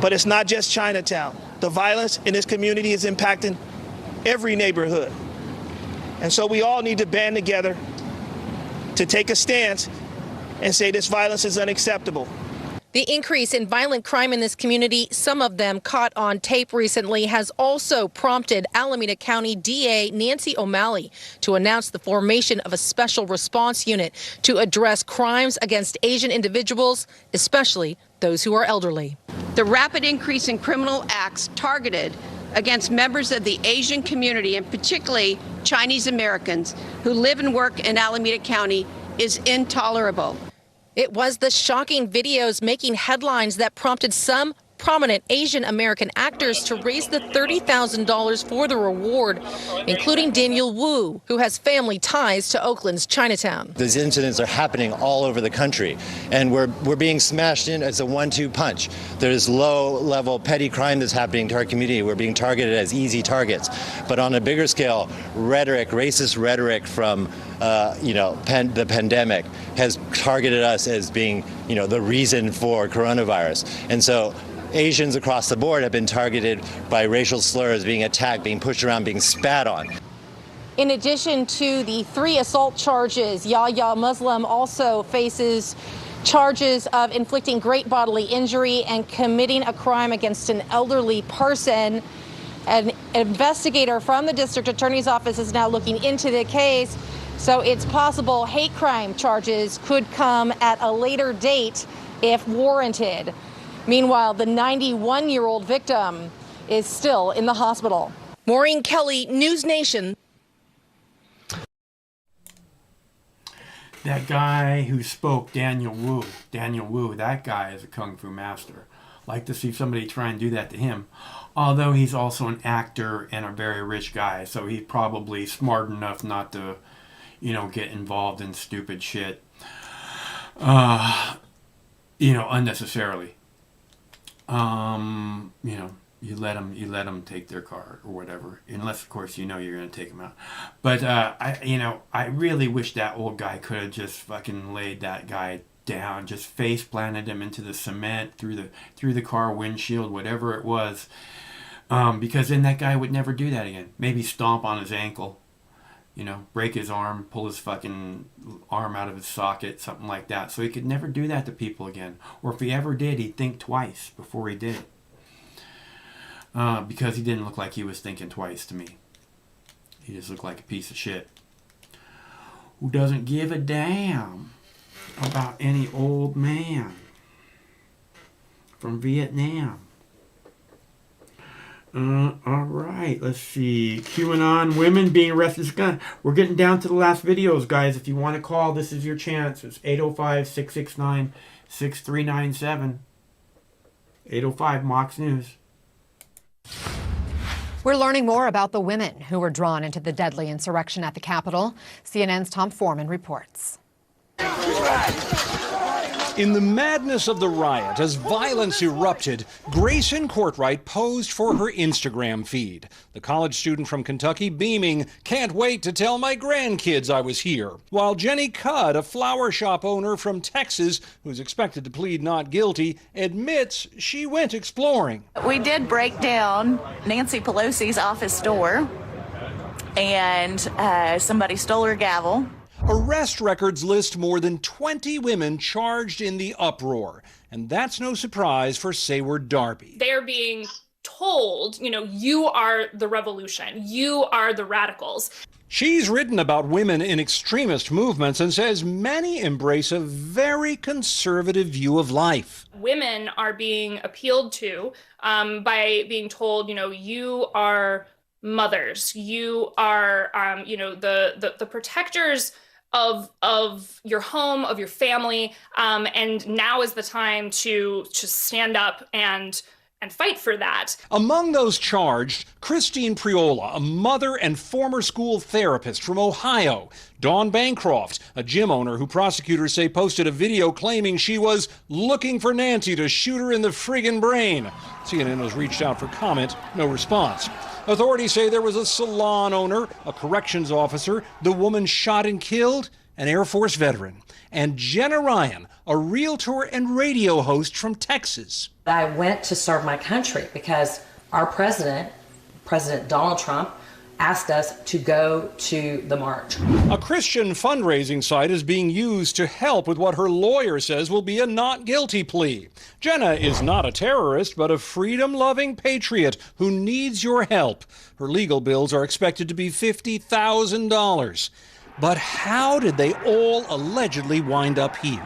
But it's not just Chinatown. The violence in this community is impacting every neighborhood. And so we all need to band together to take a stance and say this violence is unacceptable. The increase in violent crime in this community, some of them caught on tape recently, has also prompted Alameda County DA Nancy O'Malley to announce the formation of a special response unit to address crimes against Asian individuals, especially those who are elderly. The rapid increase in criminal acts targeted against members of the Asian community, and particularly Chinese Americans who live and work in Alameda County, is intolerable. It was the shocking videos making headlines that prompted some prominent Asian American actors to raise the $30,000 for the reward, including Daniel Wu, who has family ties to Oakland's Chinatown. These incidents are happening all over the country, and we're being smashed in as a 1-2 punch. There's low-level petty crime that's happening to our community. We're being targeted as easy targets. But on a bigger scale, rhetoric, racist rhetoric from the pandemic has targeted us as being, the reason for coronavirus. And so Asians across the board have been targeted by racial slurs, being attacked, being pushed around, being spat on. In addition to the 3 assault charges, Yahya Muslim also faces charges of inflicting great bodily injury and committing a crime against an elderly person. An investigator from the district attorney's office is now looking into the case, so it's possible hate crime charges could come at a later date if warranted. Meanwhile, the 91-year-old victim is still in the hospital. Maureen Kelly, News Nation. That guy who spoke, Daniel Wu, that guy is a kung fu master. Like to see somebody try and do that to him. Although he's also an actor and a very rich guy, so he's probably smart enough not to, get involved in stupid shit, unnecessarily. You let them take their car or whatever, unless of course you're going to take them out. But I really wish that old guy could have just fucking laid that guy down, just face planted him into the cement through the car windshield, whatever it was, because then that guy would never do that again. Maybe stomp on his ankle, break his arm, pull his fucking arm out of his socket, something like that, so he could never do that to people again. Or if he ever did, he'd think twice before he did it. Because he didn't look like he was thinking twice to me. He just looked like a piece of shit who doesn't give a damn about any old man from Vietnam. All right, let's see. QAnon, women being arrested. We're getting down to the last videos, guys. If you want to call, this is your chance. It's 805-669-6397. 805 Mox News. We're learning more about the women who were drawn into the deadly insurrection at the Capitol. CNN's Tom Foreman reports. In the madness of the riot, as violence erupted, Grayson Courtright posed for her Instagram feed. The college student from Kentucky beaming, "Can't wait to tell my grandkids I was here." While Jenny Cudd, a flower shop owner from Texas, who's expected to plead not guilty, admits she went exploring. We did break down Nancy Pelosi's office door, and somebody stole her gavel. Arrest records list more than 20 women charged in the uproar. And that's no surprise for Sayward Darby. They're being told, you are the revolution. You are the radicals. She's written about women in extremist movements and says many embrace a very conservative view of life. Women are being appealed to by being told, you are mothers. You are, the protectors of your home, of your family, and now is the time to stand up and fight for that. Among those charged, Christine Priola, a mother and former school therapist from Ohio. Dawn Bancroft, a gym owner who prosecutors say posted a video claiming she was looking for Nancy to shoot her in the friggin' brain. CNN has reached out for comment, no response. Authorities say there was a salon owner, a corrections officer, the woman shot and killed, an Air Force veteran, and Jenna Ryan, a realtor and radio host from Texas. I went to serve my country because our president, President Donald Trump, asked us to go to the march. A Christian fundraising site is being used to help with what her lawyer says will be a not guilty plea. Jenna is not a terrorist, but a freedom-loving patriot who needs your help. Her legal bills are expected to be $50,000. But how did they all allegedly wind up here?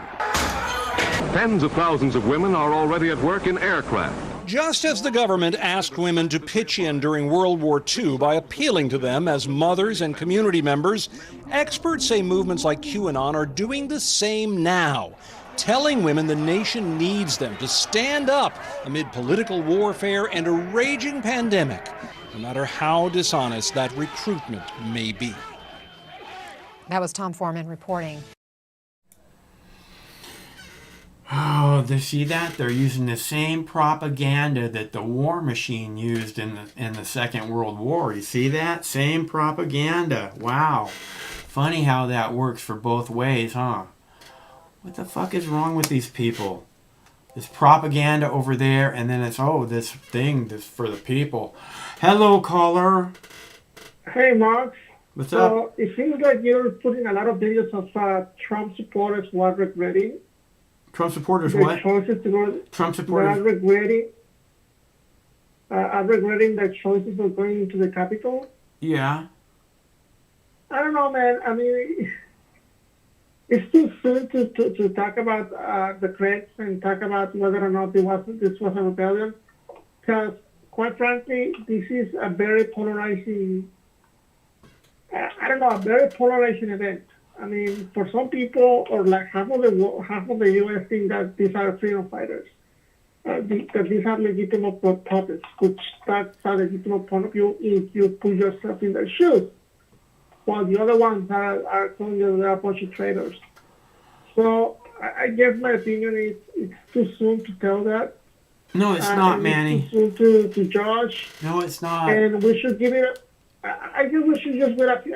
Tens of thousands of women are already at work in aircraft. Just as the government asked women to pitch in during World War II by appealing to them as mothers and community members, experts say movements like QAnon are doing the same now, telling women the nation needs them to stand up amid political warfare and a raging pandemic, no matter how dishonest that recruitment may be. That was Tom Foreman reporting. Oh, they see that? They're using the same propaganda that the war machine used in the Second World War. You see that? Same propaganda. Wow. Funny how that works for both ways, huh? What the fuck is wrong with these people? This propaganda over there, and then it's, this thing, this for the people. Hello, caller. Hey, Max. What's up? It seems like you're putting a lot of videos of Trump supporters who are regretting. Trump supporters their what? Choices to go, Trump supporters? Are regretting their choices of going into the Capitol. Yeah. I don't know, man. I mean, it's too soon to talk about the threats and talk about whether or not this was a rebellion. Because, quite frankly, this is a very polarizing, a very polarizing event. I mean, for some people, or like half of the U.S. think that these are freedom fighters, that these are legitimate protests, which that's a legitimate point of view if you put yourself in their shoes, while the other ones are telling you they're a bunch of traitors. So I guess my opinion is it's too soon to tell that. No, it's not, Manny. It's too soon to judge. No, it's not. And we should give it. I guess we should just wait a few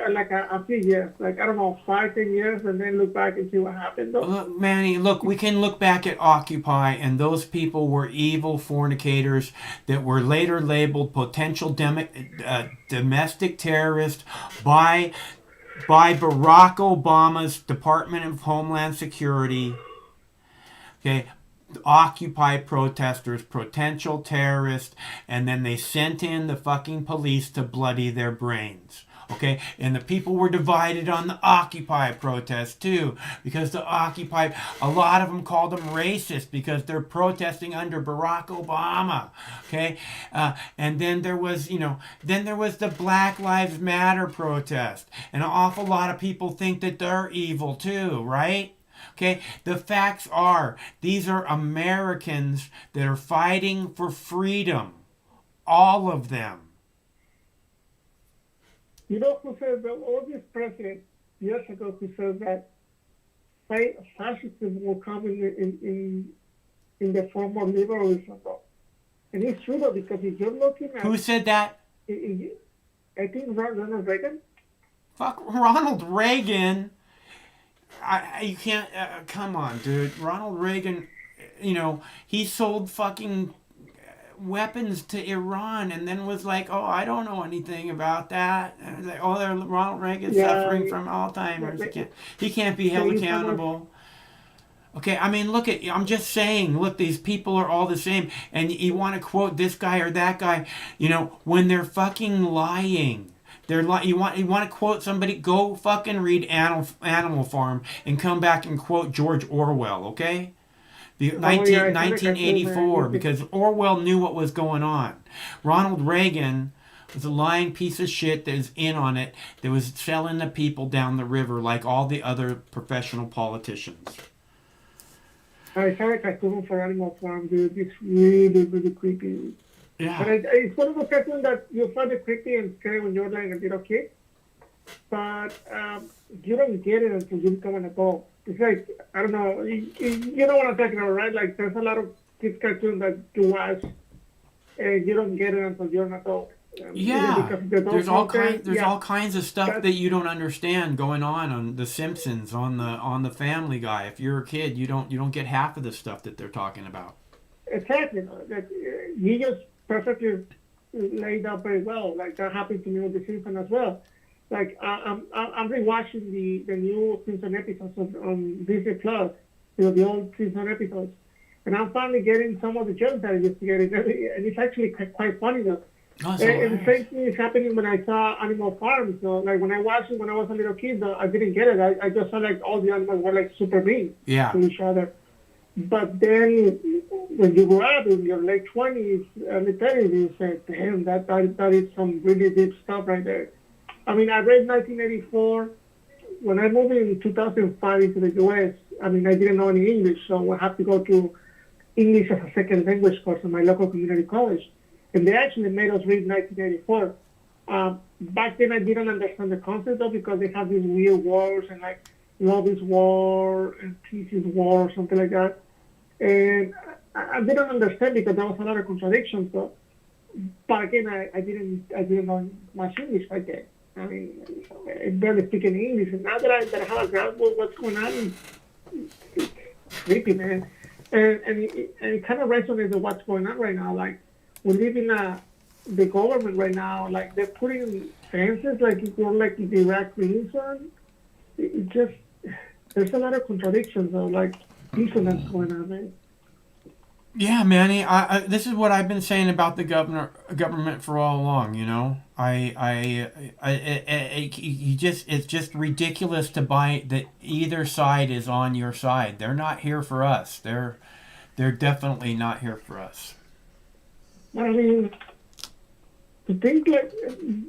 years, like I don't know, 5-10 years, and then look back and see what happened. Though. Look, Manny, we can look back at Occupy, and those people were evil fornicators that were later labeled potential domestic terrorists by Barack Obama's Department of Homeland Security. Okay. Occupy protesters, potential terrorists, and then they sent in the fucking police to bloody their brains. Okay, and the people were divided on the Occupy protest too, because the Occupy, a lot of them called them racist because they're protesting under Barack Obama. Okay, and then there was, the Black Lives Matter protest, and an awful lot of people think that they're evil too, right? Okay, the facts are, these are Americans that are fighting for freedom. All of them. You know who said that? All these presidents years ago who said that fascism will come in the form of liberalism, though. And it's true, though, because if you're looking at... Who said that? I think Ronald Reagan. Fuck Ronald Reagan. You can't, come on, dude. Ronald Reagan, he sold fucking weapons to Iran and then was like, oh, I don't know anything about that. And like, oh, Ronald Reagan's suffering from Alzheimer's. He can't be held accountable. Okay, I mean, I'm just saying, look, these people are all the same. And you want to quote this guy or that guy, when they're fucking lying. You want to quote somebody? Go fucking read Animal Farm and come back and quote George Orwell, okay? 1984, because Orwell knew what was going on. Ronald Reagan was a lying piece of shit that was in on it, that was selling the people down the river like all the other professional politicians. I saw a cartoon for Animal Farm, dude. It's really, really creepy. Yeah. But it's one of the cartoons that you find it creepy and scary when you're like a little kid, but you don't get it until you become an adult. It's like, I don't know, you know what I'm talking about, right? Like, there's a lot of kids cartoons that you watch, and you don't get it until you're an adult. Yeah, there's all kinds of stuff that you don't understand going on The Simpsons, on the Family Guy. If you're a kid, you don't get half of the stuff that they're talking about. Exactly. You just perfectly laid out very well. Like that happened to me with The Simpsons as well. Like I'm rewatching the new Simpsons episodes on Disney Plus, the old Simpsons episodes, and I'm finally getting some of the jokes that I used to get, and it's actually quite funny though. And the same thing is happening when I saw Animal Farm. So like when I watched it when I was a little kid, I didn't get it. I just saw like all the animals were like super mean to each other. But then when you grow up in your late 20s, early 30s, you say, damn, that is some really deep stuff right there. I mean, I read 1984. When I moved in 2005 into the U.S., I mean, I didn't know any English, so I had to go to English as a second language course in my local community college. And they actually made us read 1984. Back then, I didn't understand the concept, though, because they have these weird words and like love is war and peace is war or something like that. And I didn't understand because there was a lot of contradictions. But again, I didn't know much English back then. I mean, I barely speak any English. And now that I have a grasp of what's going on, it's creepy, man. And it kind of resonates with what's going on right now. Like, we live in the government right now, like they're putting fences like if you're like the Iraq Renaissance. It just, there's a lot of contradictions of like incidents going on, man. Yeah, Manny, this is what I've been saying about the government for all along. It's just ridiculous to buy that either side is on your side. They're not here for us. They're definitely not here for us. I mean, to think like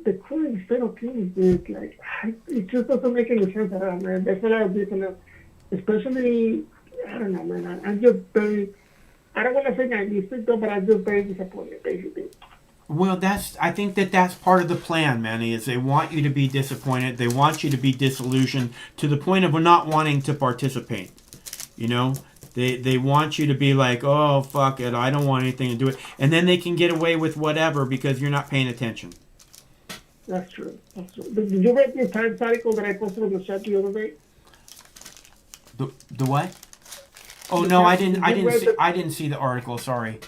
the current state of things is like, it just doesn't make any sense at all, man. There's a lot of different, especially, I don't know, man. I'm just very, I don't want to say naive though, but I'm just very disappointed, basically. Well, I think that's part of the plan, Manny, is they want you to be disappointed. They want you to be disillusioned to the point of not wanting to participate. You know, they want you to be like, oh, fuck it, I don't want anything to do with it. And then they can get away with whatever because you're not paying attention. That's true. That's true. Did you read the Times article that I posted on the chat the other day? The what? Oh, no, I didn't see the article, sorry.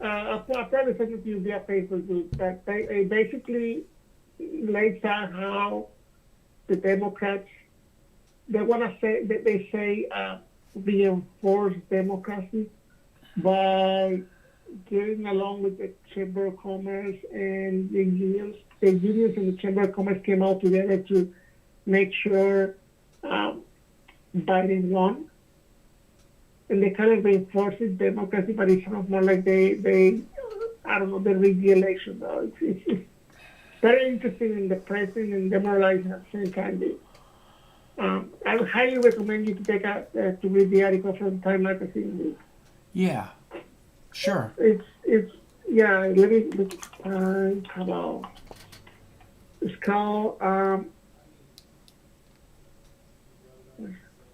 I'll probably send it to you via Facebook. But they basically lays out how the Democrats, they want to say, they say reinforce democracy by getting along with the Chamber of Commerce and the unions. The unions and the Chamber of Commerce came out together to make sure Biden won. And they kind of reinforces democracy, but it sounds more like they I don't know, they rigged the election. Though. It's very interesting in the pressing and demoralizing at the same time. I would highly recommend you to take to read the article from Time Magazine. Yeah, sure. It's yeah. Let me look. How about? It's called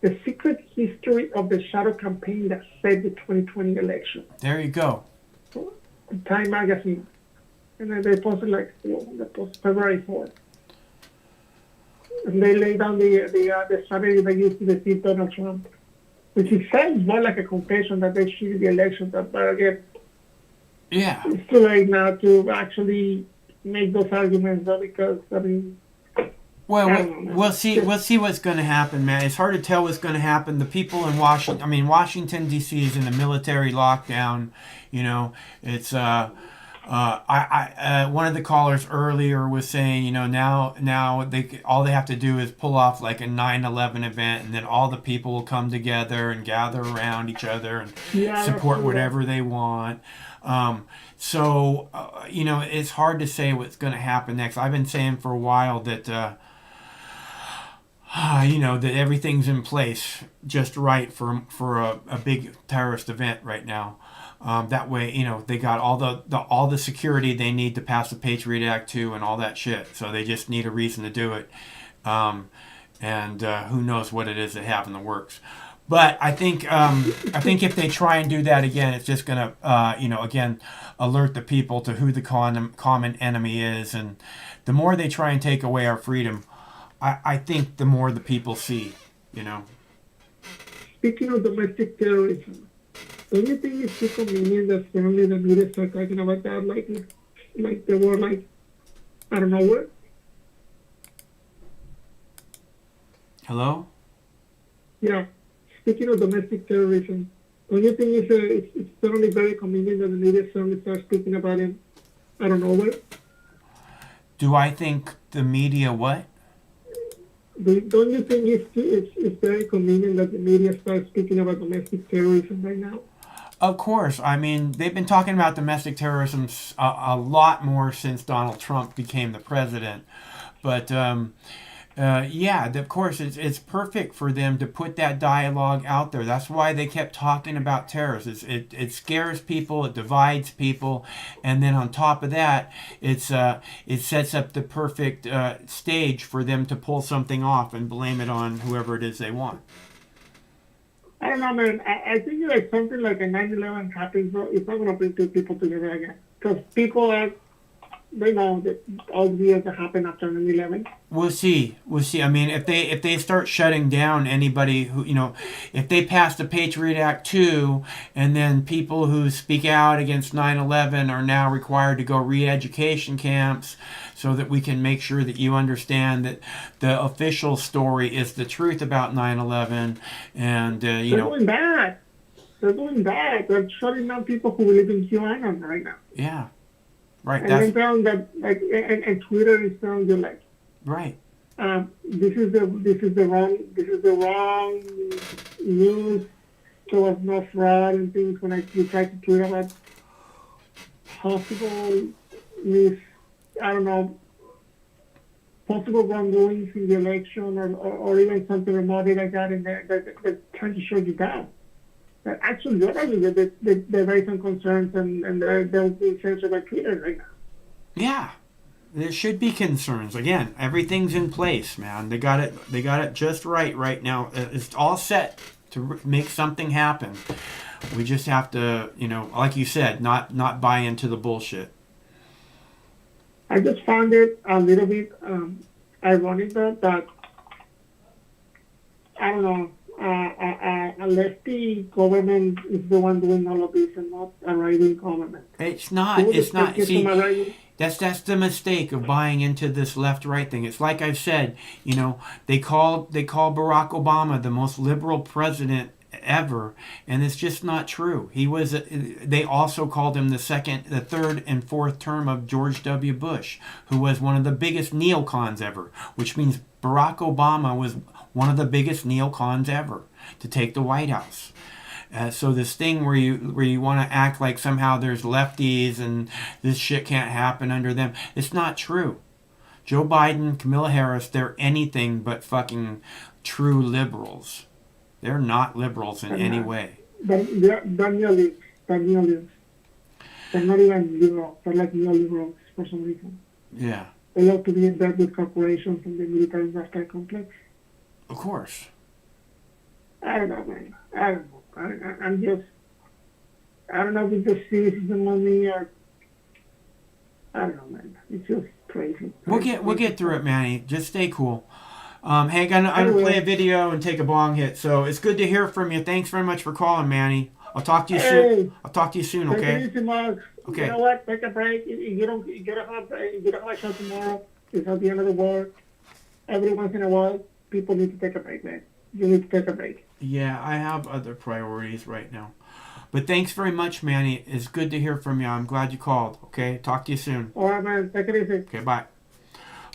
The Secret History of the Shadow Campaign That Saved the 2020 Election. There you go. Time Magazine. And then they posted February 4th. And they lay down the strategy they used to defeat Donald Trump, which it sounds more like a confession that they cheated the election. But again, yeah, it's too late now to actually make those arguments, though, because, I mean, well, we'll see what's going to happen, man. It's hard to tell what's going to happen. The people in Washington D.C. is in a military lockdown. You know, it's one of the callers earlier was saying, you know, now all they have to do is pull off like a 9/11 event, and then all the people will come together and gather around each other and support whatever they want. So you know, it's hard to say what's going to happen next. I've been saying for a while that you know, that everything's in place just right for a big terrorist event right now. That way, you know, they got all the security they need to pass the Patriot Act 2 and all that shit. So they just need a reason to do it. And who knows what it is they have in the works. But I think if they try and do that again, it's just going to, you know, again, alert the people to who the common enemy is. And the more they try and take away our freedom, I think the more the people see, you know. Speaking of domestic terrorism, don't you think it's too convenient that suddenly the media start talking about that like they were like, I don't know what? Hello? Yeah. Speaking of domestic terrorism, don't you think it's suddenly very convenient that the media suddenly starts speaking about it? I don't know what? Do I think the media what? Don't you think it's very convenient that the media starts speaking about domestic terrorism right now? Of course. I mean, they've been talking about domestic terrorism a lot more since Donald Trump became the president. But, yeah, of course, it's perfect for them to put that dialogue out there. That's why they kept talking about terrorists. It scares people, it divides people, and then on top of that, it sets up the perfect stage for them to pull something off and blame it on whoever it is they want. I don't know, man. I think like something like a 9/11 happens, bro. It's not going to bring two people together again. Because people they know that all the years that happened after 9/11. We'll see. I mean, if they start shutting down anybody who, you know, if they pass the Patriot Act 2, and then people who speak out against 9/11 are now required to go re-education camps, so that we can make sure that you understand that the official story is the truth about 9/11, and you know. They're doing that. They're shutting down people who believe in QAnon right now. Yeah. Right. And then found that, like, and Twitter is telling you, like, right. This is the wrong news. There was no fraud and things when you try to tweet about possible I don't know, possible wrongdoings in the election or even something remotely like that, and they're trying to shut you down. But actually, they're raising concerns and they're being censored by Twitter right now. Yeah, there should be concerns. Again, everything's in place, man. They got it just right now. It's all set to make something happen. We just have to, like you said, not buy into the bullshit. I just found it a little bit ironic that I don't know, a lefty government is the one doing all of this and not a right-wing government. It's not. See, that's the mistake of buying into this left-right thing. It's like I've said, they call Barack Obama the most liberal president ever, and it's just not true. They also called him the third and fourth term of George W. Bush, who was one of the biggest neocons ever, which means Barack Obama was one of the biggest neocons ever to take the White House. So this thing where you want to act like somehow there's lefties and this shit can't happen under them, it's not true. Joe Biden, Kamala Harris, they're anything but fucking true liberals. They're not liberals in any way. They're neoliberals. They're not even liberals. They're like neoliberals for some reason. Yeah. They love to be in bed with corporations and the military industrial complex. Of course. I don't know, man. I don't know. I'm just, I don't know if it's just cynicism on me or, I don't know, man. It's just crazy. We'll get through it, Manny. Just stay cool. Hey, I'm gonna play a video and take a bong hit. So it's good to hear from you. Thanks very much for calling, Manny. I'll talk to you soon. I'll talk to you soon, okay? Take it easy, Mark. Okay. You know what? Take a break. You don't have a show tomorrow. It's at the end of the world. Every once in a while, people need to take a break, man. You need to take a break. Yeah, I have other priorities right now. But thanks very much, Manny. It's good to hear from you. I'm glad you called, okay? Talk to you soon. All right, man. Take it easy. Okay, bye.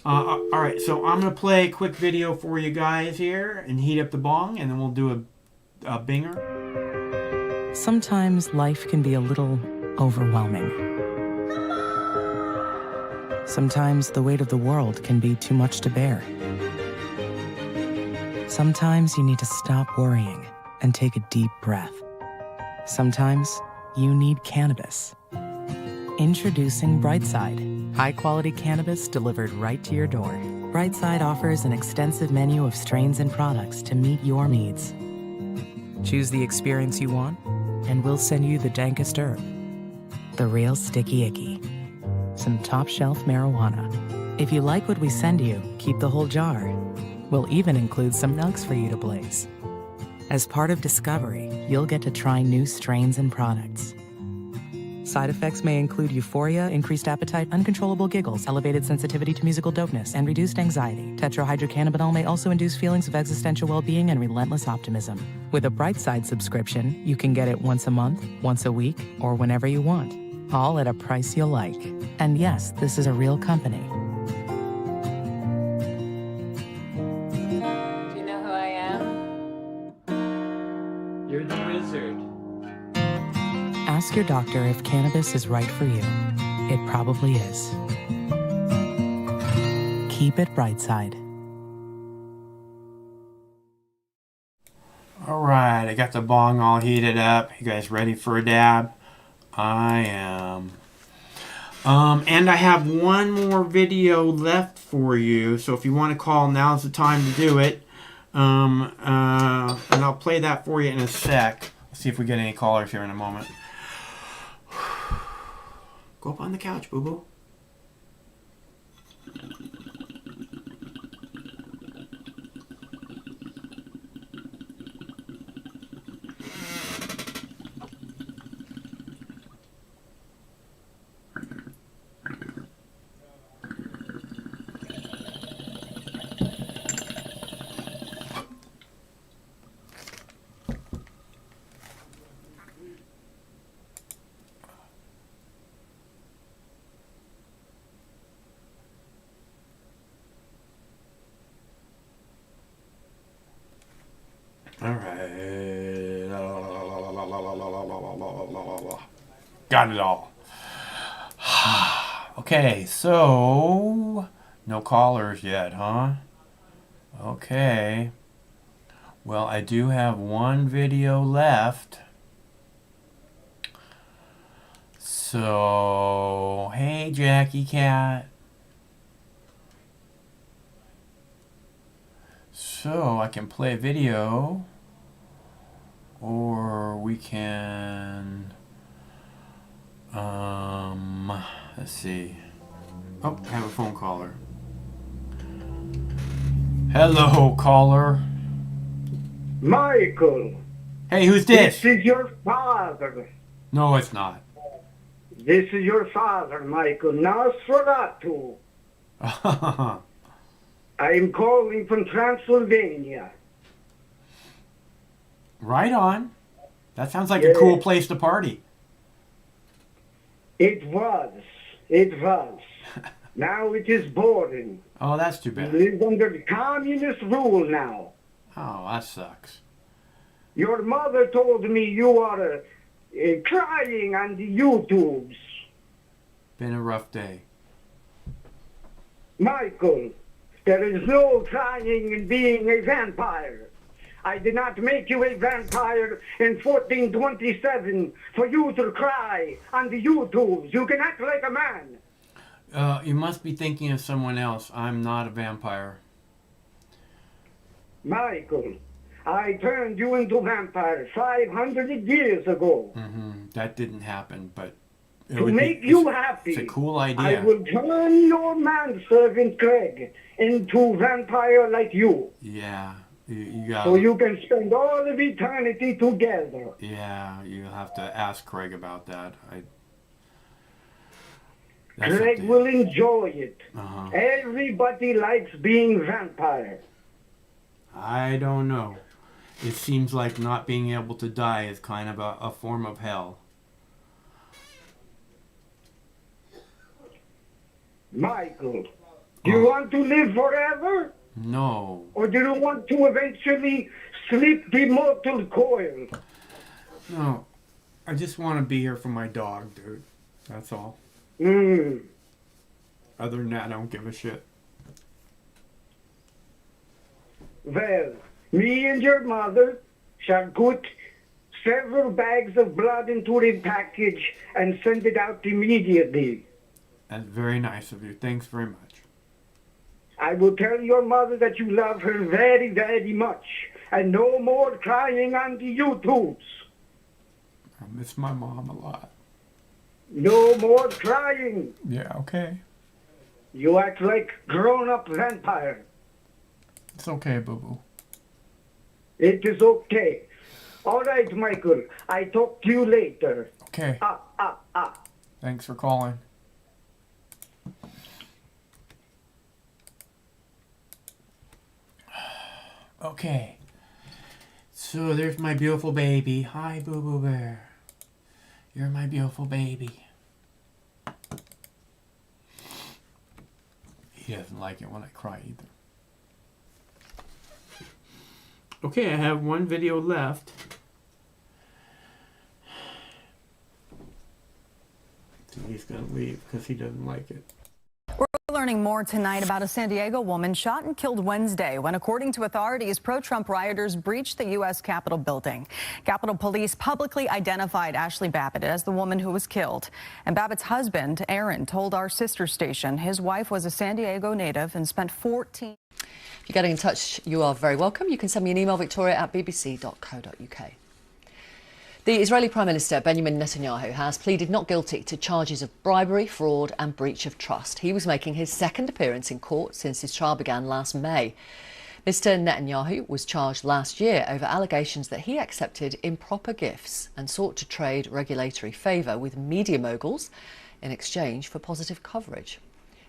All right, so I'm going to play a quick video for you guys here and heat up the bong, and then we'll do a binger. Sometimes life can be a little overwhelming. Sometimes the weight of the world can be too much to bear. Sometimes you need to stop worrying and take a deep breath. Sometimes you need cannabis. Introducing Brightside, high-quality cannabis delivered right to your door. Brightside offers an extensive menu of strains and products to meet your needs. Choose the experience you want, and we'll send you the dankest herb, the real sticky icky, some top-shelf marijuana. If you like what we send you, keep the whole jar. We'll even include some nugs for you to blaze. As part of Discovery, you'll get to try new strains and products. Side effects may include euphoria, increased appetite, uncontrollable giggles, elevated sensitivity to musical dopeness, and reduced anxiety. Tetrahydrocannabinol may also induce feelings of existential well-being and relentless optimism. With a Brightside subscription, you can get it once a month, once a week, or whenever you want, all at a price you'll like. And yes, this is a real company. Do you know who I am? You're the wizard. Ask your doctor if cannabis is right for you. It probably is. Keep it Brightside. All right, I got the bong all heated up. You guys ready for a dab? I am. And I have one more video left for you. So if you want to call, now's the time to do it. And I'll play that for you in a sec. Let's see if we get any callers here in a moment. Go up on the couch, boo-boo. All right. Got it all. Okay. Okay, so no callers yet, huh? Okay. Well, I do have one video left. So, hey, Jackie Cat. So, I can play a video, or we can, let's see. Oh, I have a phone caller. Hello, caller. Michael. Hey, who's this? This is your father. No, it's not. This is your father, Michael Nosferatu. I'm calling from Transylvania. Right on. That sounds like a cool place to party. It was. It was. Now it is boring. Oh, that's too bad. We live under communist rule now. Oh, that sucks. Your mother told me you are crying on the YouTubes. Been a rough day. Michael, there is no crying in being a vampire. I did not make you a vampire in 1427 for you to cry on the YouTubes. You can act like a man. You must be thinking of someone else. I'm not a vampire. Michael, I turned you into vampire 500 years ago. That didn't happen, but it To would make be, you happy, it's a cool I idea. will turn your manservant Craig into vampire like you. Yeah, you got. So you can spend all of eternity together. Yeah, you'll have to ask Craig about that. That's up Craig to will enjoy it. Uh-huh. Everybody likes being vampire. I don't know. It seems like not being able to die is kind of a form of hell. Michael, do you want to live forever? No. Or do you want to eventually slip the mortal coil? No. I just want to be here for my dog, dude. That's all. Other than that, I don't give a shit. Well, me and your mother shall put several bags of blood into a package and send it out immediately. That's very nice of you. Thanks very much. I will tell your mother that you love her very, very much. And no more crying on the YouTubes. I miss my mom a lot. No more crying. Yeah, okay. You act like grown-up vampire. It's okay, boo-boo. It is okay. All right, Michael. I talk to you later. Okay. Thanks for calling. Okay. So there's my beautiful baby. Hi, Boo Boo Bear. You're my beautiful baby. He doesn't like it when I cry either. Okay, I have one video left. He's gonna leave because he doesn't like it. We're learning more tonight about a San Diego woman shot and killed Wednesday when, according to authorities, pro-Trump rioters breached the U.S. Capitol building. Capitol Police publicly identified Ashley Babbitt as the woman who was killed. And Babbitt's husband, Aaron, told our sister station his wife was a San Diego native and spent 14... If you're getting in touch, you are very welcome. You can send me an email, victoria@bbc.co.uk. The Israeli Prime Minister Benjamin Netanyahu has pleaded not guilty to charges of bribery, fraud and breach of trust. He was making his second appearance in court since his trial began last May. Mr Netanyahu was charged last year over allegations that he accepted improper gifts and sought to trade regulatory favour with media moguls in exchange for positive coverage.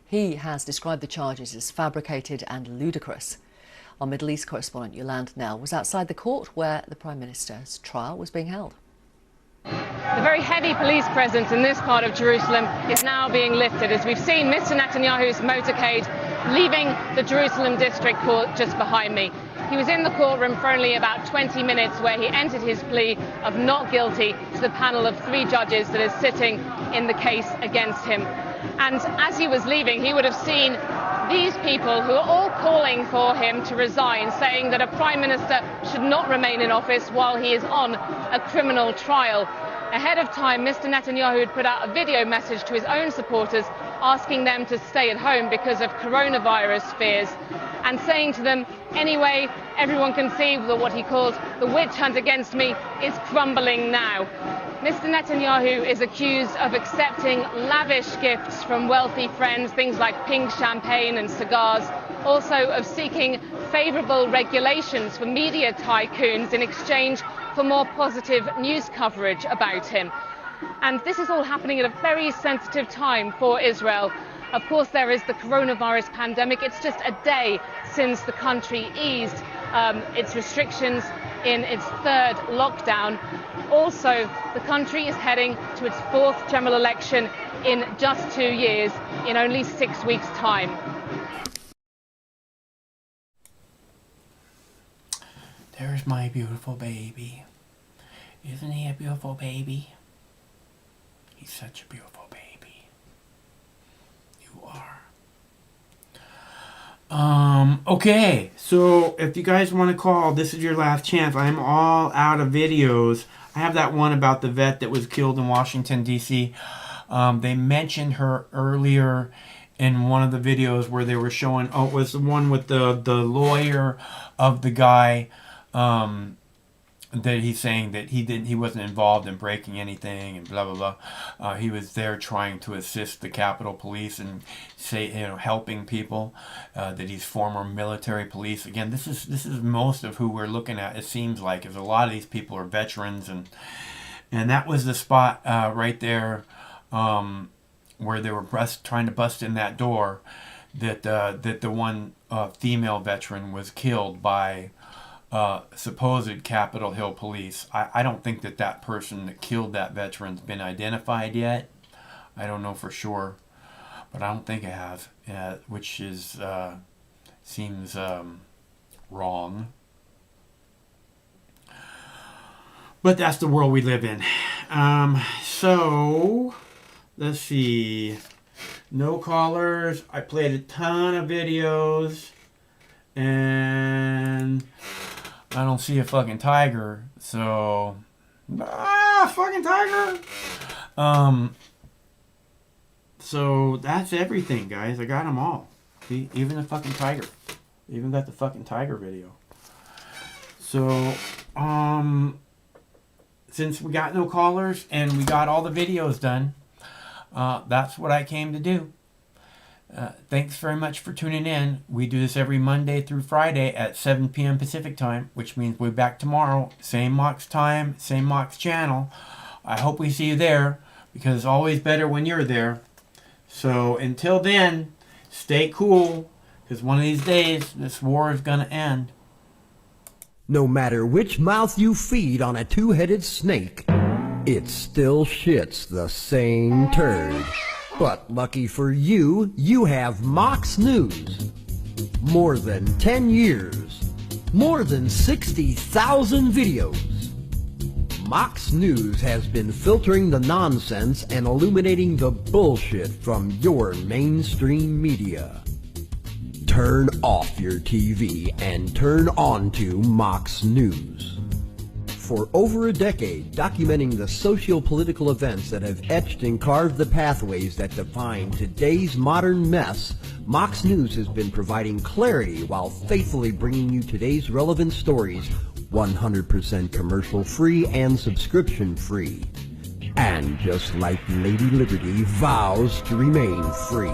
He has described the charges as fabricated and ludicrous. Our Middle East correspondent Yolande Nell was outside the court where the Prime Minister's trial was being held. The very heavy police presence in this part of Jerusalem is now being lifted as we've seen Mr Netanyahu's motorcade leaving the Jerusalem District Court just behind me. He was in the courtroom for only about 20 minutes where he entered his plea of not guilty to the panel of 3 judges that is sitting in the case against him. And as he was leaving, he would have seen these people who are all calling for him to resign, saying that a prime minister should not remain in office while he is on a criminal trial. Ahead of time, Mr. Netanyahu had put out a video message to his own supporters asking them to stay at home because of coronavirus fears, and saying to them, anyway, everyone can see that what he calls the witch hunt against me is crumbling now. Mr. Netanyahu is accused of accepting lavish gifts from wealthy friends, things like pink champagne and cigars, also of seeking favourable regulations for media tycoons in exchange for more positive news coverage about him. And this is all happening at a very sensitive time for Israel. Of course, there is the coronavirus pandemic. It's just a day since the country eased its restrictions in its third lockdown. Also, the country is heading to its fourth general election in just 2 years, in only 6 weeks' time. There's my beautiful baby. Isn't he a beautiful baby? He's such a beautiful baby. You are. Okay, so if you guys want to call, this is your last chance. I'm all out of videos. I have that one about the vet that was killed in Washington, D.C. They mentioned her earlier in one of the videos where they were showing, oh, it was the one with the lawyer of the guy, that he's saying that he wasn't involved in breaking anything and blah blah blah. He was there trying to assist the Capitol Police and helping people. That he's former military police. Again, this is most of who we're looking at. It seems like is a lot of these people are veterans, and that was the spot right there where they were trying to bust in that door. That the one female veteran was killed by supposed Capitol Hill police. I don't think that person that killed that veteran's been identified yet. I don't know for sure, but I don't think it has, which is seems wrong. But that's the world we live in. So let's see. No callers. I played a ton of videos, and I don't see a fucking tiger, so fucking tiger. So that's everything, guys. I got them all. See, even the fucking tiger. Even got the fucking tiger video. So, since we got no callers and we got all the videos done, that's what I came to do. Thanks very much for tuning in. We do this every Monday through Friday at 7 p.m. Pacific time, which means we're back tomorrow. Same Mox time, same Mox channel. I hope we see you there, because it's always better when you're there. So until then, stay cool, because one of these days, this war is going to end. No matter which mouth you feed on a two-headed snake, it still shits the same turd. But lucky for you, you have Mox News. More than 10 years. More than 60,000 videos. Mox News has been filtering the nonsense and illuminating the bullshit from your mainstream media. Turn off your TV and turn on to Mox News. For over a decade, documenting the socio-political events that have etched and carved the pathways that define today's modern mess, Mox News has been providing clarity while faithfully bringing you today's relevant stories 100% commercial-free and subscription-free. And just like Lady Liberty vows to remain free.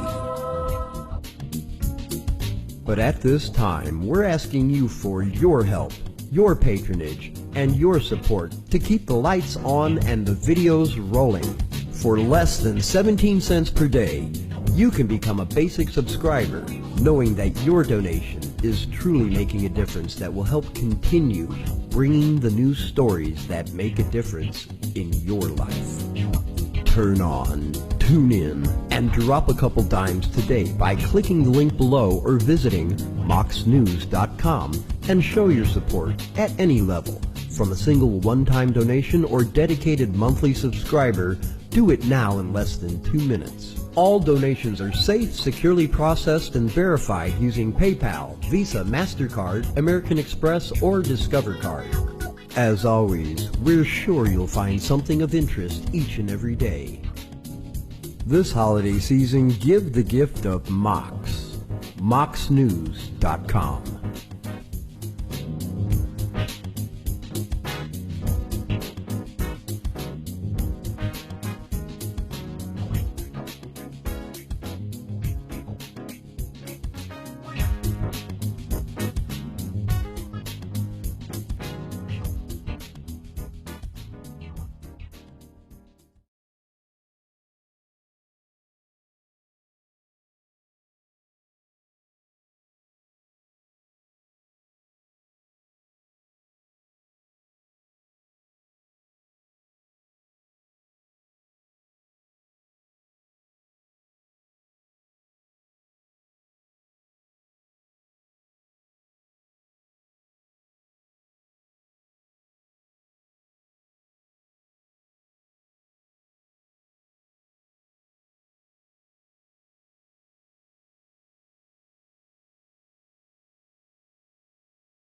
But at this time, we're asking you for your help, your patronage, and your support to keep the lights on and the videos rolling. For less than 17 cents per day, you can become a basic subscriber, knowing that your donation is truly making a difference that will help continue bringing the news stories that make a difference in your life. Turn on, tune in, and drop a couple dimes today by clicking the link below or visiting moxnews.com and show your support at any level. From a single one-time donation or dedicated monthly subscriber, do it now in less than 2 minutes. All donations are safe, securely processed, and verified using PayPal, Visa, MasterCard, American Express, or Discover Card. As always, we're sure you'll find something of interest each and every day. This holiday season, give the gift of Mox. MoxNews.com.